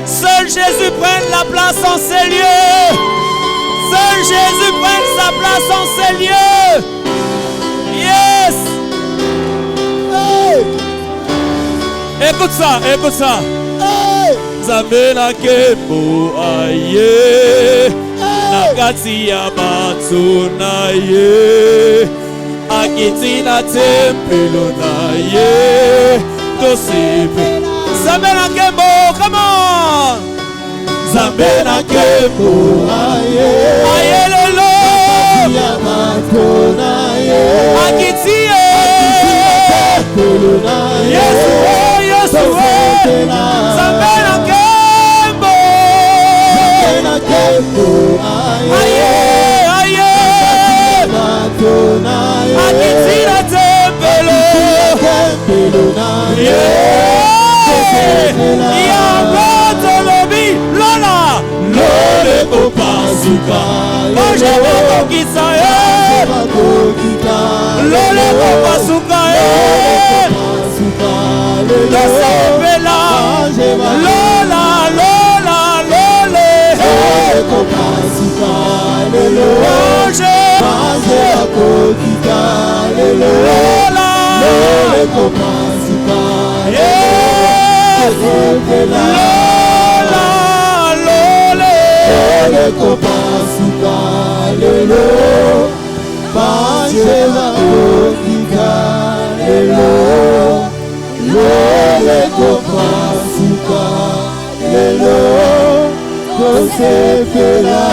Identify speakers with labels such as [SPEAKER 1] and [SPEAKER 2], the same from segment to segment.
[SPEAKER 1] Seul Jésus prenne la place en ces lieux. Seul Jésus prenne sa place en ces lieux. Yes. Hey. Écoute ça, écoute ça. Hey. Zamena kembo aye. Nakati ya matuna ye. Akitina tempelo na ye. Dosipe. Zamena kembo, come on. Zamena kembo aye. Aye lolo. Ya matuna ye. Akitia. Yes, oh, yes, oh. Zamena kembo. Zamena kembo aye. Aye. Akitina tempelo. Yeah. Yabotolobi Lola Lole Kopasuka Loje Bokokisa Lole Kopasuka Losepela Lola Lola Lole Kopasuka Loje Lola Lole Kopasuka Lola, lole, kopasuka lelo, panjela kokika lelo, lole kopasuka lelo, kosepela.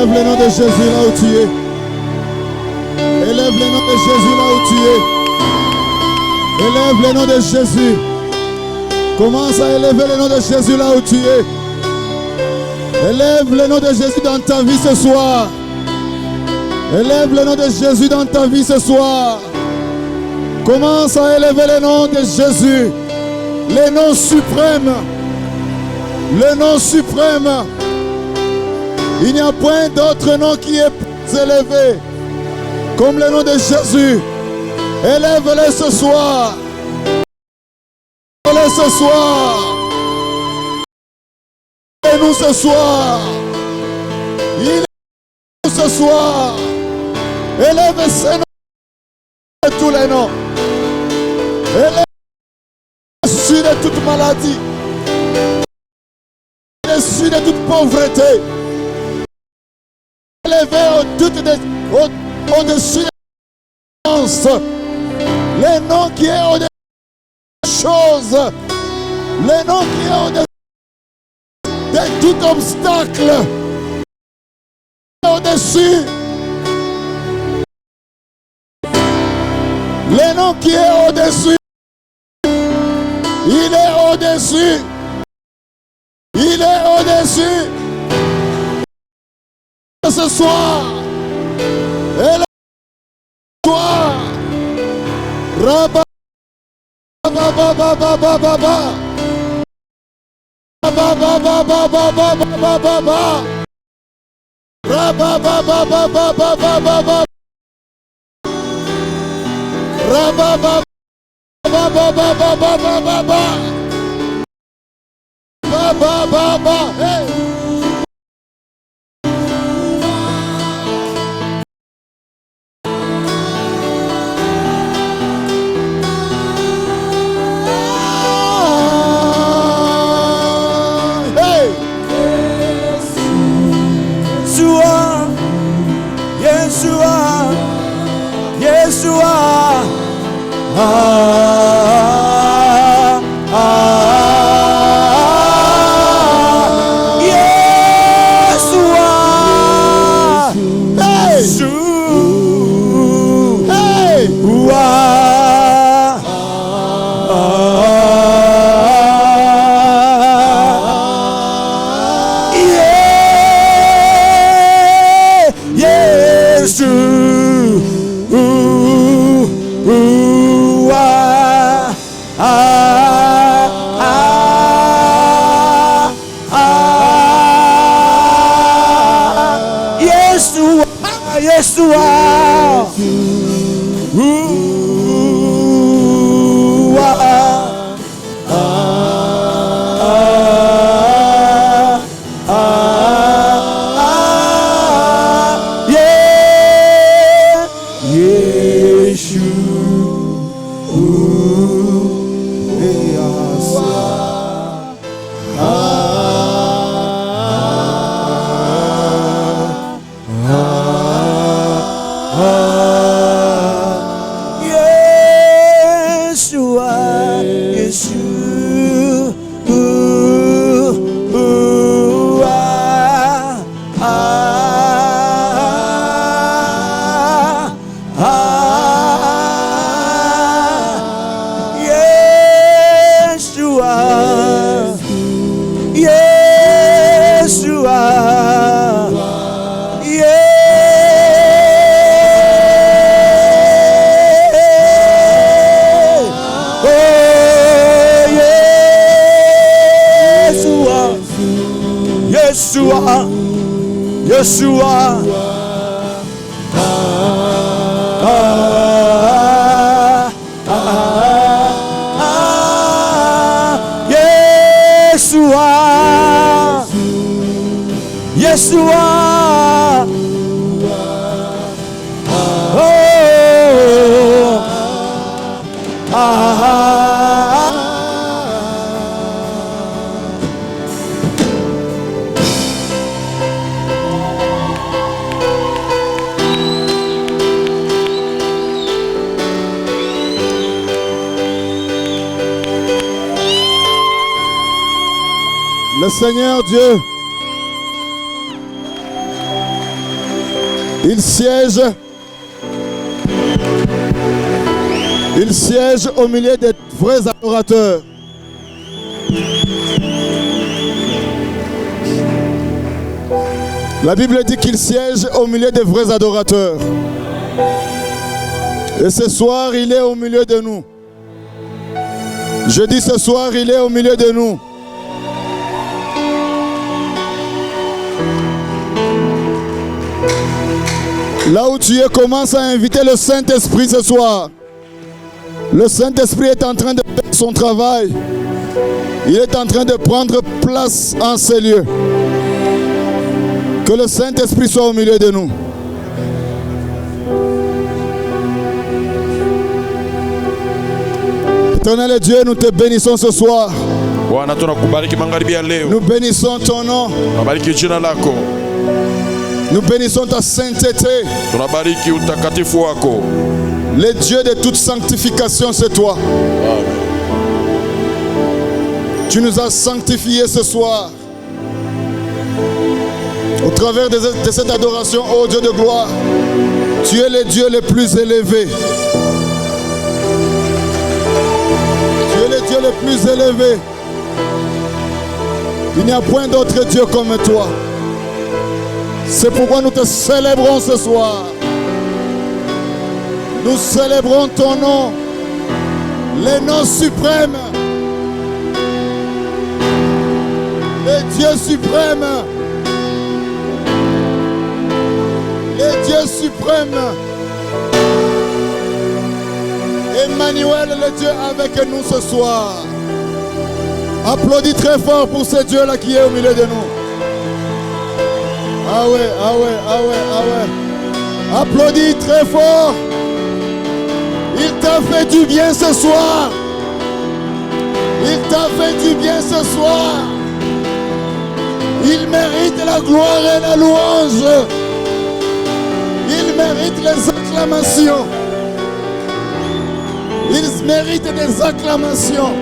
[SPEAKER 2] Élève le nom de Jésus là où tu es. Élève le nom de Jésus là où tu es. Élève le nom de Jésus. Commence à élever le nom de Jésus là où tu es. Élève le nom de Jésus dans ta vie ce soir. Élève le nom de Jésus dans ta vie ce soir. Commence à élever le nom de Jésus. Le nom suprême. Le nom suprême. Il n'y a point d'autre nom qui est plus élevé comme le nom de Jésus. Élève-le ce soir. Élève-le ce soir. Et nous ce soir. Il est nous ce soir. Élève ce nom de tous les noms. Élève au-dessus de toute maladie. Au-dessus de toute pauvreté. Élevé au-dessus de la le nom qui est au-dessus des choses. Le nom qui est au-dessus de tout obstacle. Au-dessus. Le nom qui est au-dessus. Il est au-dessus. Il est au-dessus. Ce soir. Et le soir. Rabba. Le Seigneur Dieu, il siège au milieu des vrais adorateurs. La Bible dit qu'il siège au milieu des vrais adorateurs. Et ce soir, il est au milieu de nous. Je dis ce soir, il est au milieu de nous. Là où tu es, commence à inviter le Saint-Esprit ce soir. Le Saint-Esprit est en train de faire son travail. Il est en train de prendre place en ces lieux. Que le Saint-Esprit soit au milieu de nous. Éternel Dieu, nous te bénissons ce soir. Nous bénissons ton nom. Nous bénissons ta sainteté. Le Dieu de toute sanctification, c'est toi. Tu nous as sanctifiés ce soir. Au travers de cette adoration, ô Dieu de gloire, tu es le Dieu le plus élevé. Tu es le Dieu le plus élevé. Il n'y a point d'autre Dieu comme toi. C'est pourquoi nous te célébrons ce soir. Nous célébrons ton nom, le nom suprême, le Dieu suprême, le Dieu suprême. Emmanuel, le Dieu avec nous ce soir. Applaudis très fort pour ce Dieu-là qui est au milieu de nous. Ah ouais, ah ouais, ah ouais, ah ouais. Applaudis très fort. Il t'a fait du bien ce soir. Il t'a fait du bien ce soir. Il mérite la gloire et la louange. Il mérite les acclamations. Il mérite des acclamations.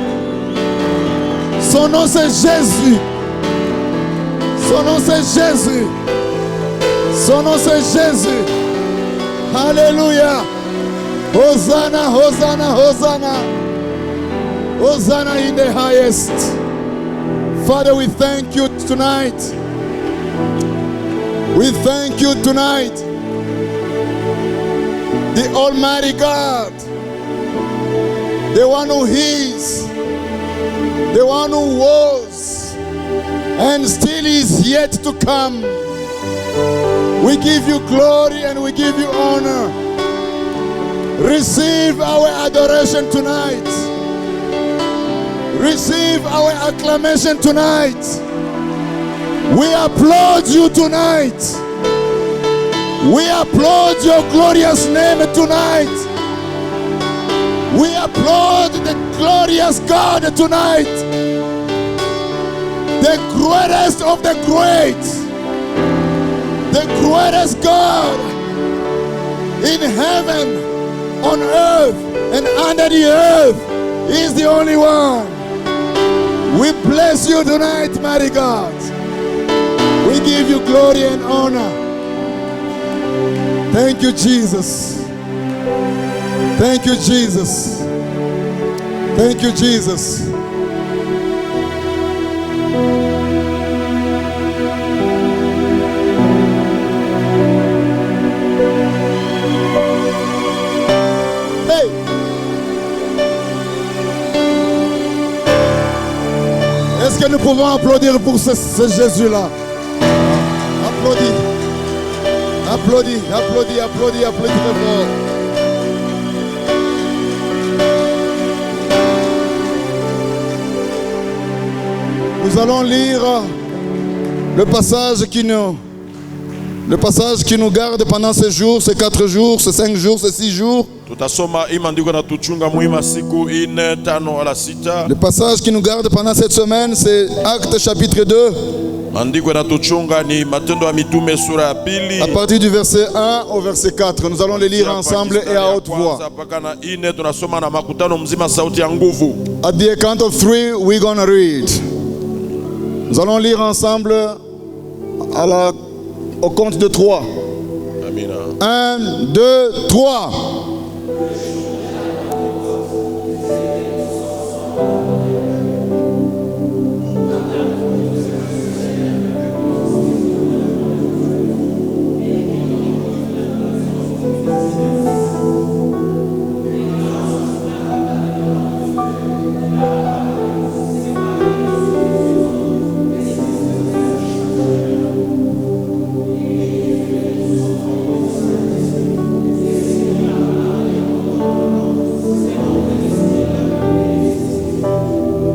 [SPEAKER 2] Son nom c'est Jésus. Son nom c'est Jésus. Son nom c'est Jésus. Alléluia. Hosanna, Hosanna, Hosanna. Hosanna in the highest. Father, we thank you tonight. We thank you tonight. the Almighty God, the one who is, the one who was, and still is yet to come. We give you glory and we give you honor. Receive our adoration tonight. Receive our acclamation tonight. We applaud you tonight. We applaud your glorious name tonight. We applaud the glorious God tonight. The greatest of the great. The greatest God in heaven, on earth, and under the earth is the only one. We bless you tonight, mighty God. We give you glory and honor. Thank you, Jesus. Thank you, Jesus. Thank you, Jesus. Hey. Est-ce que nous pouvons applaudir pour ce Jésus-là? Applaudis. Applaudis, applaudis, applaudis, applaudis très fort. Nous allons lire le passage qui nous garde pendant ces jours, ces 4 jours, ces 5 jours, ces 6 jours. Le passage qui nous garde pendant cette semaine, c'est Actes chapitre 2. À partir du verset 1 au verset 4, nous allons les lire ensemble et à haute voix. At the count of 3, we're going to read. Nous allons lire ensemble au compte de 3. 1, 2, 3.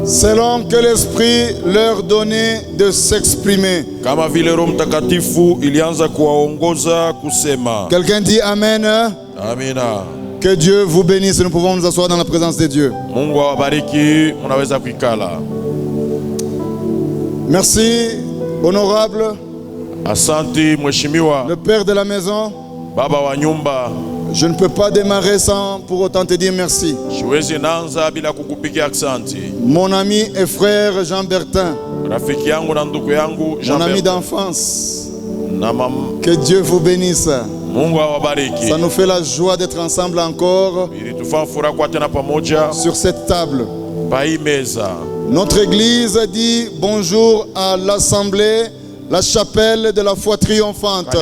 [SPEAKER 2] Selon que l'Esprit leur donnait de s'exprimer. Quelqu'un dit Amen.
[SPEAKER 3] Amen.
[SPEAKER 2] Que Dieu vous bénisse. Nous pouvons nous asseoir dans la présence de Dieu. Merci, honorable. Le Père de la maison. Je ne peux pas démarrer sans pour autant te dire merci. Mon ami et frère Jean Bertin, mon ami d'enfance, que Dieu vous bénisse. Ça nous fait la joie d'être ensemble encore sur cette table. Notre église dit bonjour à l'assemblée, la chapelle de la foi triomphante.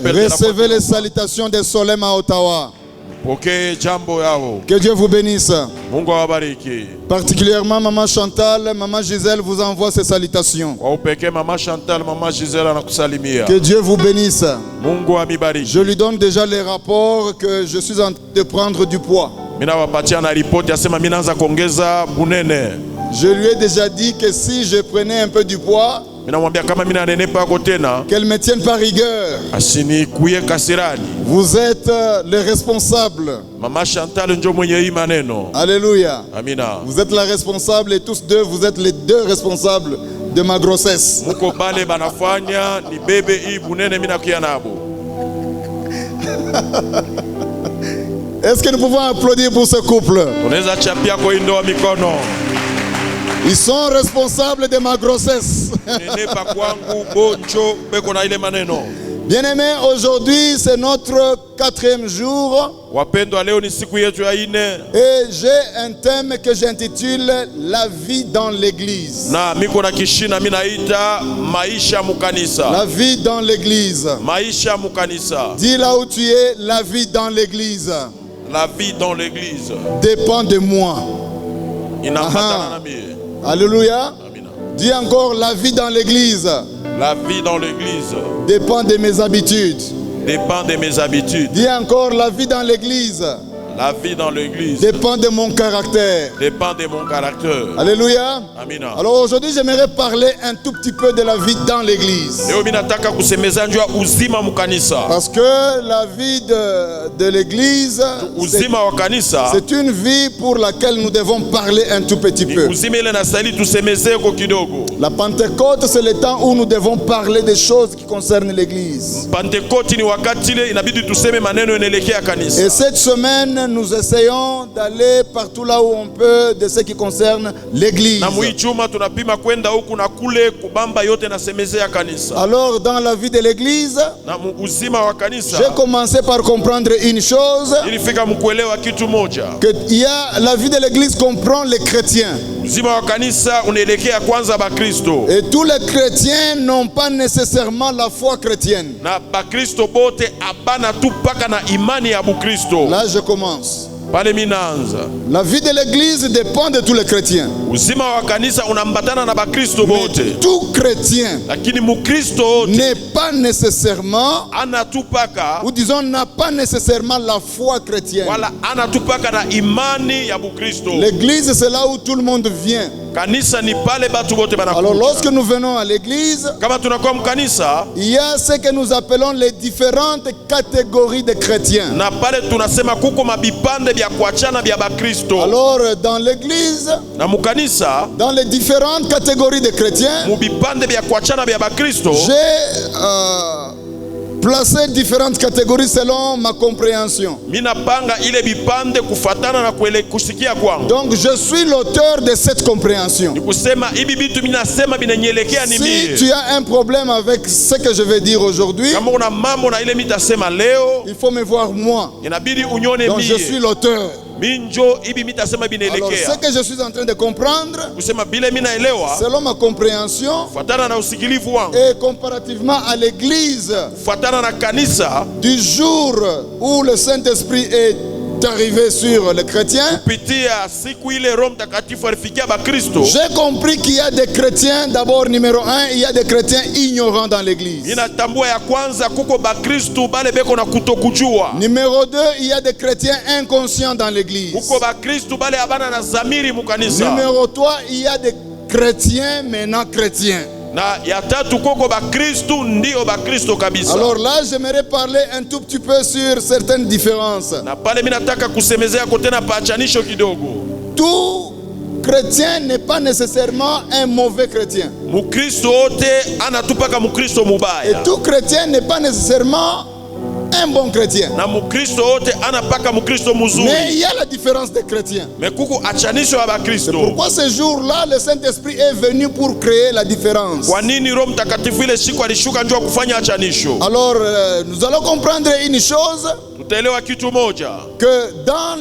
[SPEAKER 2] Recevez les salutations des Solem à Ottawa. Que Dieu vous bénisse. Particulièrement Maman Chantal, Maman Gisèle vous envoie ses salutations. Que Dieu vous bénisse. Je lui donne déjà les rapports que je suis en train de prendre du poids. Je lui ai déjà dit que si je prenais un peu du poids, qu'elle me tienne par rigueur. Vous êtes les responsables. Alléluia. Vous êtes la responsable et tous deux, vous êtes les deux responsables de ma grossesse. Est-ce que nous pouvons applaudir pour ce couple? Ils sont responsables de ma grossesse. Bien-aimés, aujourd'hui c'est notre 4e jour.
[SPEAKER 1] Wapendwa, leo ni siku yetu ya 4.
[SPEAKER 2] Et j'ai un thème que j'intitule la vie dans l'église.
[SPEAKER 1] Na miko na kishina minaita maisha mukanisa.
[SPEAKER 2] La vie dans l'église.
[SPEAKER 1] Maisha mukanisa.
[SPEAKER 2] Dis là où tu es, la vie dans l'église.
[SPEAKER 1] La vie dans l'église
[SPEAKER 2] dépend de moi.
[SPEAKER 1] Inamatana na mie.
[SPEAKER 2] Alléluia.
[SPEAKER 1] Amina.
[SPEAKER 2] Dis encore, la vie dans l'église.
[SPEAKER 1] La vie dans l'église
[SPEAKER 2] dépend de mes habitudes.
[SPEAKER 1] dépend de mes habitudes.
[SPEAKER 2] Dis encore, la vie dans l'église.
[SPEAKER 1] La vie dans l'église
[SPEAKER 2] dépend de mon caractère.
[SPEAKER 1] dépend de mon caractère.
[SPEAKER 2] Alléluia.
[SPEAKER 1] Amina.
[SPEAKER 2] Alors aujourd'hui, j'aimerais parler un tout petit peu de la vie dans l'église.
[SPEAKER 1] Leo minataka kusemeza njua uzima mukanisa.
[SPEAKER 2] Parce que la vie de l'église,
[SPEAKER 1] Uzima wa kanisa
[SPEAKER 2] c'est une vie pour laquelle nous devons parler un tout petit peu.
[SPEAKER 1] uzima ile nastahili tusemezee kwa kidogo.
[SPEAKER 2] La Pentecôte, c'est le temps où nous devons parler des choses qui concernent l'église.
[SPEAKER 1] Pentecote ni wakati ile inabidi tuseme maneno yanaelekea kanisa.
[SPEAKER 2] Et cette semaine, nous essayons d'aller partout là où on peut de ce qui concerne l'église.
[SPEAKER 1] Na muichuma tunapima kwenda huku na kule kubamba yote nasemezea kanisa.
[SPEAKER 2] Alors dans la vie de l'église,
[SPEAKER 1] Na uzima wa kanisa
[SPEAKER 2] j'ai commencé par comprendre une chose,
[SPEAKER 1] ilifika mkuelewa kitu moja.
[SPEAKER 2] que la vie de l'église comprend les chrétiens.
[SPEAKER 1] Uzima wa kanisa unaelekea kwanza bakristo.
[SPEAKER 2] Et tous les chrétiens n'ont pas nécessairement la foi chrétienne.
[SPEAKER 1] Na bakristo bote abana tu paka na imani ya bukristo.
[SPEAKER 2] Là je commence.
[SPEAKER 1] Pale minaanza.
[SPEAKER 2] La vie de l'église dépend de tous les chrétiens.
[SPEAKER 1] Uzima wa kanisa unambatana na bakristo bote.
[SPEAKER 2] Mais tout chrétien
[SPEAKER 1] Lakini mukristo
[SPEAKER 2] n'est pas nécessairement,
[SPEAKER 1] anatupaka
[SPEAKER 2] ou disons n'a pas nécessairement la foi chrétienne.
[SPEAKER 1] wala anatupaka na imani ya bukristo.
[SPEAKER 2] L'église, c'est là où tout le monde vient.
[SPEAKER 1] Kanisa ni pale batu bote
[SPEAKER 2] Alors
[SPEAKER 1] banakuja.
[SPEAKER 2] lorsque nous venons à l'église,
[SPEAKER 1] Kama tunakuwa mkanisa
[SPEAKER 2] il y a ce que nous appelons les différentes catégories de chrétiens.
[SPEAKER 1] na pale tunasema kuko mabipande bya kuachana bya bakristo.
[SPEAKER 2] Alors dans l'église,
[SPEAKER 1] Na mukanisa
[SPEAKER 2] dans les différentes catégories de chrétiens,
[SPEAKER 1] mubipande bya kuachana bya bakristo
[SPEAKER 2] j'ai placé différentes catégories selon ma compréhension.
[SPEAKER 1] mina panga ile bipande kufatana na kusikia kwangu.
[SPEAKER 2] Donc je suis l'auteur de cette compréhension.
[SPEAKER 1] Ni kusema hivi vitu minasema binanyelekea ni
[SPEAKER 2] Si
[SPEAKER 1] mie.
[SPEAKER 2] tu as un problème avec ce que je vais dire aujourd'hui,
[SPEAKER 1] Kama una mambo na ile mitasema leo
[SPEAKER 2] il faut me voir moi.
[SPEAKER 1] inabidi unyone
[SPEAKER 2] Donc je suis
[SPEAKER 1] mie.
[SPEAKER 2] l'auteur.
[SPEAKER 1] Minjo hivi mitasema
[SPEAKER 2] Alors
[SPEAKER 1] binaelekea.
[SPEAKER 2] ce que je suis en train de comprendre,
[SPEAKER 1] Kusema bile minaelewa
[SPEAKER 2] selon ma compréhension,
[SPEAKER 1] kufatana na usikilivu wangu.
[SPEAKER 2] et comparativement à l'église
[SPEAKER 1] Kufatana na kanisa
[SPEAKER 2] du jour où le Saint-Esprit est arrivé sur les chrétiens,
[SPEAKER 1] kupitia siku ile Roho Mtakatifu alifikia bakristo.
[SPEAKER 2] j'ai compris qu'il y a des chrétiens, d'abord numéro 1, il y a des chrétiens ignorants dans l'église.
[SPEAKER 1] Ninatambua ya kwanza kuko bakristo bale beko na kutokujua.
[SPEAKER 2] Numéro 2, il y a des chrétiens inconscients dans l'église.
[SPEAKER 1] Kuko bakristo bale abana na zamiri mukanisa.
[SPEAKER 2] Numéro 3, il y a des chrétiens maintenant chrétiens.
[SPEAKER 1] Na ya tatu kuko bakristo ndio bakristo kabisa.
[SPEAKER 2] Alors là, j'aimerais parler un tout petit peu sur certaines différences.
[SPEAKER 1] Na pale mimi nataka kusemezea kote na pachanisho kidogo.
[SPEAKER 2] Tout chrétien n'est pas nécessairement un mauvais chrétien.
[SPEAKER 1] Mukristo wote anatupaka mukristo
[SPEAKER 2] Et
[SPEAKER 1] mubaya.
[SPEAKER 2] tout chrétien n'est pas nécessairement un bon chrétien.
[SPEAKER 1] Na mukristo wote anapaka mukristo
[SPEAKER 2] Mais
[SPEAKER 1] mzuri.
[SPEAKER 2] il y a la différence des chrétiens.
[SPEAKER 1] Me kuko achanisho ya bakristo.
[SPEAKER 2] Pourquoi ce jour-là, le Saint-Esprit est venu pour créer la différence?
[SPEAKER 1] Kwa nini Roho Mtakatifu ile siku alishuka njoo kufanya achanisho?
[SPEAKER 2] Alors, nous allons comprendre une chose,
[SPEAKER 1] Tutaelewa kitu moja.
[SPEAKER 2] que dans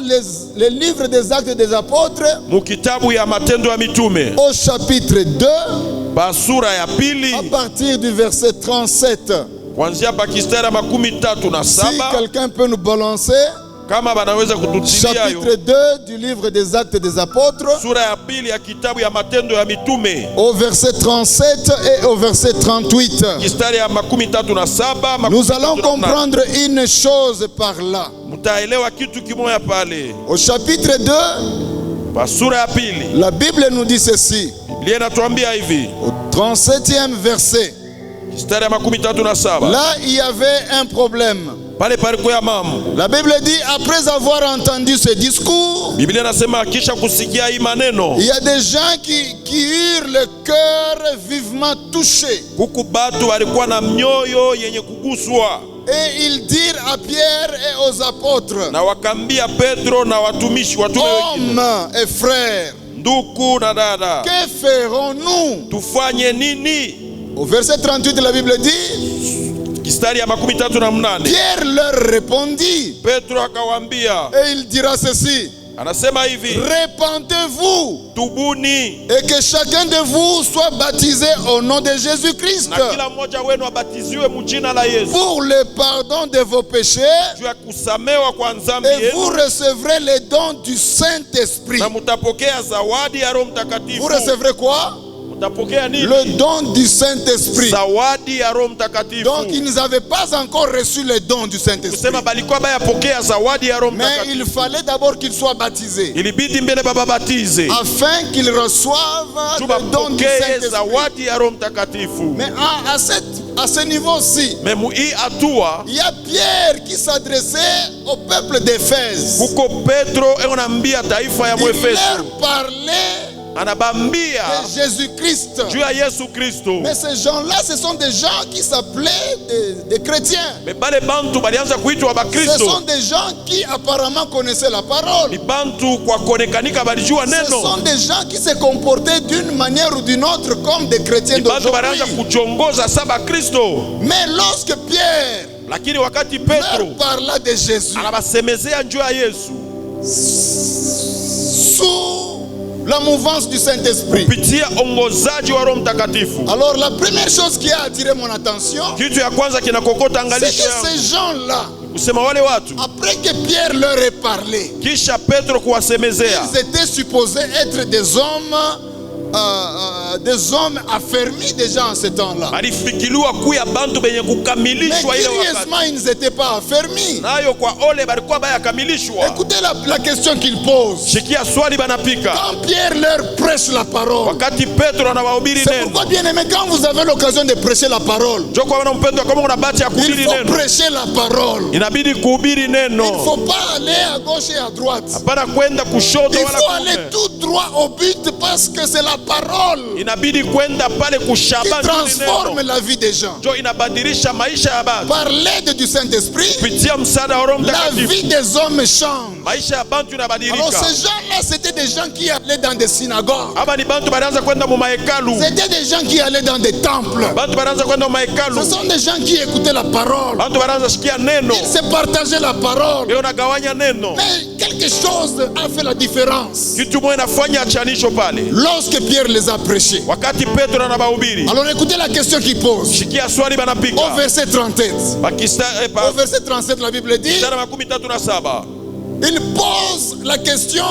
[SPEAKER 2] les livres des Actes des Apôtres,
[SPEAKER 1] Mukitabu ya Matendo ya Mitume
[SPEAKER 2] au chapitre 2,
[SPEAKER 1] basura ya pili
[SPEAKER 2] à partir du verset 37,
[SPEAKER 1] kuanzia pakistara 37
[SPEAKER 2] si quelqu'un peut nous balancer,
[SPEAKER 1] kama banaweza kututilia yo.
[SPEAKER 2] chapitre 2 du livre des Actes des Apôtres,
[SPEAKER 1] Sura ya pili ya kitabu ya Matendo ya Mitume
[SPEAKER 2] au verset 37 et au verset 38.
[SPEAKER 1] kistari ya 37
[SPEAKER 2] Nous allons comprendre une chose par là.
[SPEAKER 1] mutaelewa kitu kimoya pale.
[SPEAKER 2] Au chapitre 2,
[SPEAKER 1] Basura ya pili
[SPEAKER 2] la Bible nous dit ceci.
[SPEAKER 1] Biblia inatuambia hivi,
[SPEAKER 2] Au 37e verset,
[SPEAKER 1] kistari ya 37
[SPEAKER 2] là il y avait un problème.
[SPEAKER 1] pale palikuwa ya mambo.
[SPEAKER 2] La Bible dit, après avoir entendu ce discours,
[SPEAKER 1] Biblia inasema kisha kusikia hii maneno
[SPEAKER 2] il y a des gens qui eurent le cœur vivement touché.
[SPEAKER 1] huku batu walikuwa na mioyo yenye kuguswa,
[SPEAKER 2] Et ils dirent à Pierre et aux apôtres,
[SPEAKER 1] na wakambia Petro na watume wengine,
[SPEAKER 2] hommes et frères,
[SPEAKER 1] ndugu na dada,
[SPEAKER 2] que ferons-nous?
[SPEAKER 1] tufanye nini?
[SPEAKER 2] Au verset 38, la Bible dit,
[SPEAKER 1] Mistari ya 38.
[SPEAKER 2] Pierre leur répondit
[SPEAKER 1] Petro akawaambia,
[SPEAKER 2] et il dira ceci:
[SPEAKER 1] anasema hivi,
[SPEAKER 2] répentez-vous
[SPEAKER 1] tubuni
[SPEAKER 2] et que chacun de vous soit baptisé au nom de Jésus-Christ
[SPEAKER 1] na kila mmoja wenu abatiziwe mjina la Yesu
[SPEAKER 2] pour le pardon de vos péchés,
[SPEAKER 1] juu ya kusamewa kwa dhambi
[SPEAKER 2] et vous
[SPEAKER 1] yenu,
[SPEAKER 2] recevrez les dons du Saint-Esprit.
[SPEAKER 1] na mtapokea zawadi ya Roho
[SPEAKER 2] Vous
[SPEAKER 1] Mtakatifu.
[SPEAKER 2] recevrez quoi?
[SPEAKER 1] Mtapokea nini?
[SPEAKER 2] Le don du Saint-Esprit.
[SPEAKER 1] Zawadi ya Roho Mtakatifu.
[SPEAKER 2] Donc ils n'avaient pas encore reçu le don du Saint-Esprit.
[SPEAKER 1] Kusema balikuwa bayapokea zawadi ya Roho
[SPEAKER 2] Mais
[SPEAKER 1] Mtakatifu.
[SPEAKER 2] il fallait d'abord qu'ils soient baptisés
[SPEAKER 1] Ilibidi mbele bababatize
[SPEAKER 2] afin qu'ils reçoivent
[SPEAKER 1] juu
[SPEAKER 2] le don du
[SPEAKER 1] bapokee
[SPEAKER 2] Saint-Esprit.
[SPEAKER 1] zawadi ya Roho Mtakatifu.
[SPEAKER 2] Mais à ce niveau-ci,
[SPEAKER 1] Memu hii hatua
[SPEAKER 2] il y a Pierre qui s'adressait au peuple d'Éphèse.
[SPEAKER 1] kuko Petro anaambia taifa ya
[SPEAKER 2] Il leur
[SPEAKER 1] Efeso,
[SPEAKER 2] parlait
[SPEAKER 1] anabambia
[SPEAKER 2] de Jésus-Christ.
[SPEAKER 1] juu ya Yesu Kristo.
[SPEAKER 2] Mais ces gens-là, ce sont des gens qui s'appelaient des chrétiens.
[SPEAKER 1] Me bale bantu balianza kuitwa
[SPEAKER 2] Ce
[SPEAKER 1] Bakristo.
[SPEAKER 2] sont des gens qui apparemment connaissaient la parole.
[SPEAKER 1] Ni bantu kwa kuonekanika balijua
[SPEAKER 2] Ce
[SPEAKER 1] neno.
[SPEAKER 2] sont des gens qui se comportaient d'une manière ou d'une autre comme des chrétiens
[SPEAKER 1] Ni bantu balianza
[SPEAKER 2] d'aujourd'hui.
[SPEAKER 1] kuchongoza saba Kristo.
[SPEAKER 2] Mais lorsque Pierre
[SPEAKER 1] Lakini wakati Petro
[SPEAKER 2] leur parla de Jésus
[SPEAKER 1] anabasemezea njuu ya Yesu
[SPEAKER 2] sous la mouvance du Saint-Esprit,
[SPEAKER 1] kupitia ongozaji wa Roho Mtakatifu,
[SPEAKER 2] alors la première chose qui a attiré mon attention,
[SPEAKER 1] kitu ya kwanza kinakokota
[SPEAKER 2] c'est
[SPEAKER 1] angalisho
[SPEAKER 2] que
[SPEAKER 1] yangu
[SPEAKER 2] ces gens-là,
[SPEAKER 1] kusema wale watu,
[SPEAKER 2] après que Pierre leur ait parlé,
[SPEAKER 1] kisha Petro kuwasemezea,
[SPEAKER 2] ils étaient supposés être des hommes affermis déjà en ce temps-là.
[SPEAKER 1] alifikiliwa kuya bantu benye
[SPEAKER 2] Mais
[SPEAKER 1] kukamilishwa ile wakati,
[SPEAKER 2] curieusement, ils n'étaient pas affermis.
[SPEAKER 1] nayo kwa ole balikuwa bayakamilishwa.
[SPEAKER 2] Écoutez la question qu'ils posent.
[SPEAKER 1] Shikia swali banapika
[SPEAKER 2] Quand Pierre leur prêche la parole,
[SPEAKER 1] wakati Petro anawahubiri
[SPEAKER 2] c'est
[SPEAKER 1] neno.
[SPEAKER 2] pourquoi, bien aimé, quand vous avez l'occasion de prêcher la parole,
[SPEAKER 1] Njoo kwa wana mpendwa, kama una bahati ya
[SPEAKER 2] il
[SPEAKER 1] kuhubiri
[SPEAKER 2] faut
[SPEAKER 1] neno,
[SPEAKER 2] prêcher la parole.
[SPEAKER 1] inabidi kuhubiri
[SPEAKER 2] Il ne
[SPEAKER 1] neno,
[SPEAKER 2] faut pas aller à gauche et à droite.
[SPEAKER 1] hapana kwenda kushoto
[SPEAKER 2] Il
[SPEAKER 1] wala
[SPEAKER 2] faut aller
[SPEAKER 1] kuume.
[SPEAKER 2] tout droit au but parce que c'est la parole
[SPEAKER 1] Inabidi kwenda pale
[SPEAKER 2] qui
[SPEAKER 1] kushaba
[SPEAKER 2] transforme
[SPEAKER 1] neno,
[SPEAKER 2] la vie des gens.
[SPEAKER 1] njoo inabadilisha maisha ya bantu
[SPEAKER 2] Par l'aide du Saint-Esprit,
[SPEAKER 1] kupitia msaada wa Roho
[SPEAKER 2] la
[SPEAKER 1] Mtakatifu.
[SPEAKER 2] vie des hommes change.
[SPEAKER 1] Maisha ya bantu
[SPEAKER 2] Alors
[SPEAKER 1] inabadilika.
[SPEAKER 2] ces gens-là, c'était des gens qui allaient dans des synagogues.
[SPEAKER 1] Aba ni bantu banaanza kwenda mu mahekalu,
[SPEAKER 2] C'était des gens qui allaient dans des temples.
[SPEAKER 1] bantu banaanza kwenda mu mahekalu,
[SPEAKER 2] Ce sont des gens qui écoutaient la parole.
[SPEAKER 1] bantu banaanza shikia neno,
[SPEAKER 2] Ils se partageaient la parole.
[SPEAKER 1] leo nagawanya neno.
[SPEAKER 2] Mais quelque chose a fait la différence
[SPEAKER 1] Kitu moja inafanya achanisho pale
[SPEAKER 2] lorsque Pierre les a prêchés.
[SPEAKER 1] wakati Petro anabahubiri.
[SPEAKER 2] Alors écoutez la question qu'il pose.
[SPEAKER 1] Shikia swali banapika
[SPEAKER 2] Au verset 37. Au verset 37, la Bible dit,
[SPEAKER 1] Mstari wa 37
[SPEAKER 2] il pose la question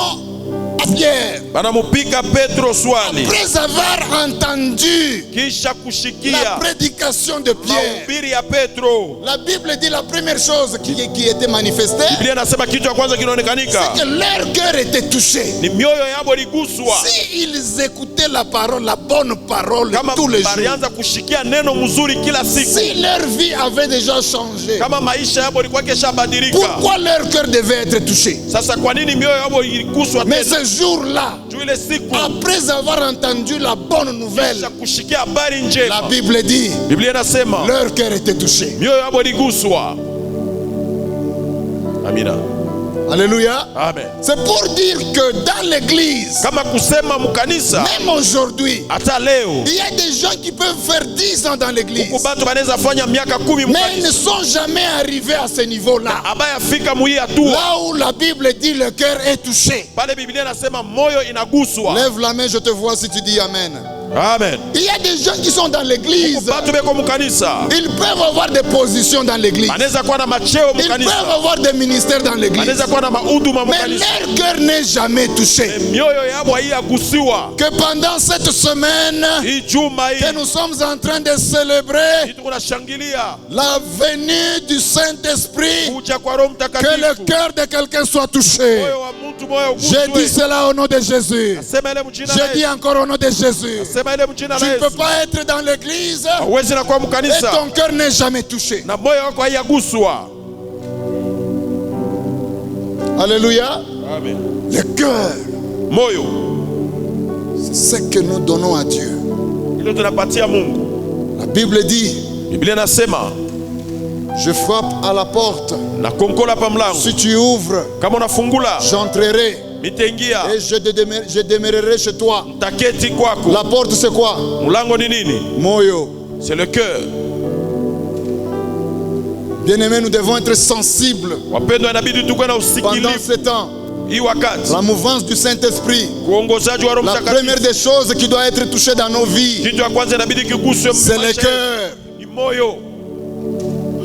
[SPEAKER 2] à Pierre.
[SPEAKER 1] banamupika Petro swali
[SPEAKER 2] Après avoir entendu
[SPEAKER 1] kisha
[SPEAKER 2] la
[SPEAKER 1] kushikia
[SPEAKER 2] prédication de Pierre,
[SPEAKER 1] mahubiri ya Petro.
[SPEAKER 2] la Bible dit la première chose qui était manifestée,
[SPEAKER 1] Biblia inasema kitu ya kwanza kinaonekanika
[SPEAKER 2] c'est que leur cœur était touché.
[SPEAKER 1] ni mioyo yabo liguswa,
[SPEAKER 2] Si ils écoutaient la parole, la bonne parole
[SPEAKER 1] kama
[SPEAKER 2] tous les jours,
[SPEAKER 1] balianza kushikia neno mzuri kila siku,
[SPEAKER 2] si leur vie avait déjà changé,
[SPEAKER 1] kama maisha yabo ilikuwa kesha badilika.
[SPEAKER 2] pourquoi leur cœur devait être touché?
[SPEAKER 1] Sasa kwa nini mioyo yabo iliguswa
[SPEAKER 2] Mais
[SPEAKER 1] tena?
[SPEAKER 2] ce jour-là,
[SPEAKER 1] Juu ile siku
[SPEAKER 2] après avoir entendu la bonne nouvelle,
[SPEAKER 1] kisha kushikia habari
[SPEAKER 2] la
[SPEAKER 1] njema,
[SPEAKER 2] Bible dit,
[SPEAKER 1] Biblia inasema
[SPEAKER 2] leur cœur était touché.
[SPEAKER 1] mioyo yabo iliguswa. Amina,
[SPEAKER 2] Alléluia.
[SPEAKER 1] amen.
[SPEAKER 2] C'est pour dire que dans l'église,
[SPEAKER 1] Kama kusema mkanisa
[SPEAKER 2] même aujourd'hui,
[SPEAKER 1] hata leo
[SPEAKER 2] il y a des gens qui peuvent faire 10 ans dans l'église,
[SPEAKER 1] huku batu banaweza fanya miaka 10
[SPEAKER 2] mais ils ne
[SPEAKER 1] mkanisa,
[SPEAKER 2] sont jamais arrivés à ce niveau-là.
[SPEAKER 1] abaya fika muhii hatua
[SPEAKER 2] Là où la Bible dit le cœur est touché.
[SPEAKER 1] pale Biblia inasema moyo inaguswa.
[SPEAKER 2] Lève la main, je te vois si tu dis Amen.
[SPEAKER 1] Amen.
[SPEAKER 2] Il y a des gens qui sont dans l'église.
[SPEAKER 1] Batu beko mkanisa
[SPEAKER 2] Ils peuvent avoir des positions dans l'église.
[SPEAKER 1] banaweza kuwa na macheo
[SPEAKER 2] Ils peuvent
[SPEAKER 1] mkanisa,
[SPEAKER 2] avoir des ministères dans l'église.
[SPEAKER 1] banaweza kuwa na mahuduma
[SPEAKER 2] Mais
[SPEAKER 1] mkanisa,
[SPEAKER 2] leur cœur n'est jamais touché.
[SPEAKER 1] mioyo yabo haiyagusiwa.
[SPEAKER 2] Que pendant cette semaine
[SPEAKER 1] Hii juma
[SPEAKER 2] que
[SPEAKER 1] hii
[SPEAKER 2] nous sommes en train de célébrer
[SPEAKER 1] kitu kunashangilia
[SPEAKER 2] la venue du Saint-Esprit,
[SPEAKER 1] kuja kwa Roho
[SPEAKER 2] que le
[SPEAKER 1] Mtakatifu,
[SPEAKER 2] cœur de quelqu'un soit touché.
[SPEAKER 1] moyo wa mtu moyo
[SPEAKER 2] Je dis
[SPEAKER 1] uguswe.
[SPEAKER 2] cela au nom de Jésus.
[SPEAKER 1] Sema ile mjina la
[SPEAKER 2] Je dis
[SPEAKER 1] Yesu,
[SPEAKER 2] encore au nom de Jésus.
[SPEAKER 1] sema ile mjina
[SPEAKER 2] Tu
[SPEAKER 1] la
[SPEAKER 2] ne peux
[SPEAKER 1] Yesu.
[SPEAKER 2] pas être dans l'église
[SPEAKER 1] Hauwezi na kuwa
[SPEAKER 2] et
[SPEAKER 1] mkanisa
[SPEAKER 2] ton cœur n'est jamais touché.
[SPEAKER 1] na moyo wako haiyaguswa.
[SPEAKER 2] Alléluia.
[SPEAKER 1] Amen.
[SPEAKER 2] Le cœur,
[SPEAKER 1] Moyo
[SPEAKER 2] c'est ce que nous donnons à Dieu.
[SPEAKER 1] ile tunapatia Mungu.
[SPEAKER 2] La Bible dit,
[SPEAKER 1] Biblia inasema
[SPEAKER 2] je frappe à la porte.
[SPEAKER 1] na konkola pa mlango,
[SPEAKER 2] Si tu ouvres,
[SPEAKER 1] kama unafungula
[SPEAKER 2] j'entrerai
[SPEAKER 1] mitaingia,
[SPEAKER 2] et je demeurerai chez toi.
[SPEAKER 1] taketi kwako.
[SPEAKER 2] La porte, c'est quoi?
[SPEAKER 1] Mlango ni nini?
[SPEAKER 2] Moyo.
[SPEAKER 1] C'est le cœur.
[SPEAKER 2] Bien-aimés, nous devons être sensibles
[SPEAKER 1] Wapendwa, inabidi tuwe na
[SPEAKER 2] pendant
[SPEAKER 1] usikilivu
[SPEAKER 2] ce temps.
[SPEAKER 1] hii wakati.
[SPEAKER 2] La mouvance du Saint-Esprit.
[SPEAKER 1] Uongozaji wa Roho
[SPEAKER 2] La
[SPEAKER 1] Mtakatifu.
[SPEAKER 2] première des choses qui doit être touchée dans nos vies,
[SPEAKER 1] Kitu ya kwanza inabidi kiguswe
[SPEAKER 2] c'est le cœur.
[SPEAKER 1] ni moyo.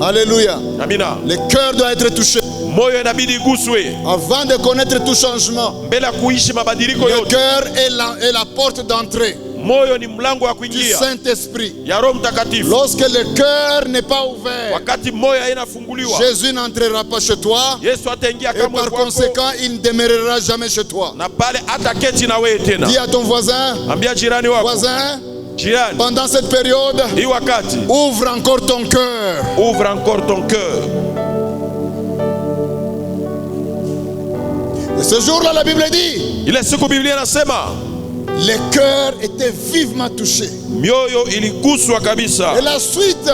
[SPEAKER 2] Alléluia.
[SPEAKER 1] Amina.
[SPEAKER 2] Le cœur doit être touché.
[SPEAKER 1] Moyo inabidi iguswe
[SPEAKER 2] Avant de connaître tout changement,
[SPEAKER 1] mbele ya kuishi mabadiliko
[SPEAKER 2] le
[SPEAKER 1] yote.
[SPEAKER 2] cœur est la porte d'entrée
[SPEAKER 1] Moyo ni mlango wa
[SPEAKER 2] du
[SPEAKER 1] kuingia
[SPEAKER 2] Saint-Esprit.
[SPEAKER 1] ya Roho Mtakatifu.
[SPEAKER 2] Lorsque le cœur n'est pas ouvert,
[SPEAKER 1] Wakati moyo hainafunguliwa,
[SPEAKER 2] Jésus n'entrera pas chez toi
[SPEAKER 1] Yesu ataingia
[SPEAKER 2] et
[SPEAKER 1] kamwe
[SPEAKER 2] par
[SPEAKER 1] kwako,
[SPEAKER 2] conséquent, il ne demeurera jamais chez toi.
[SPEAKER 1] na pale ataketi na wewe tena.
[SPEAKER 2] Dis à ton voisin,
[SPEAKER 1] Ambia jirani wako,
[SPEAKER 2] voisin,
[SPEAKER 1] jirani,
[SPEAKER 2] pendant cette période,
[SPEAKER 1] hii wakati
[SPEAKER 2] ouvre encore ton cœur.
[SPEAKER 1] ouvre encore ton cœur.
[SPEAKER 2] Et ce jour-là, la Bible dit,
[SPEAKER 1] Ile siku Biblia inasema
[SPEAKER 2] le cœur était vivement touché.
[SPEAKER 1] mioyo iliguswa kabisa,
[SPEAKER 2] Et la suite,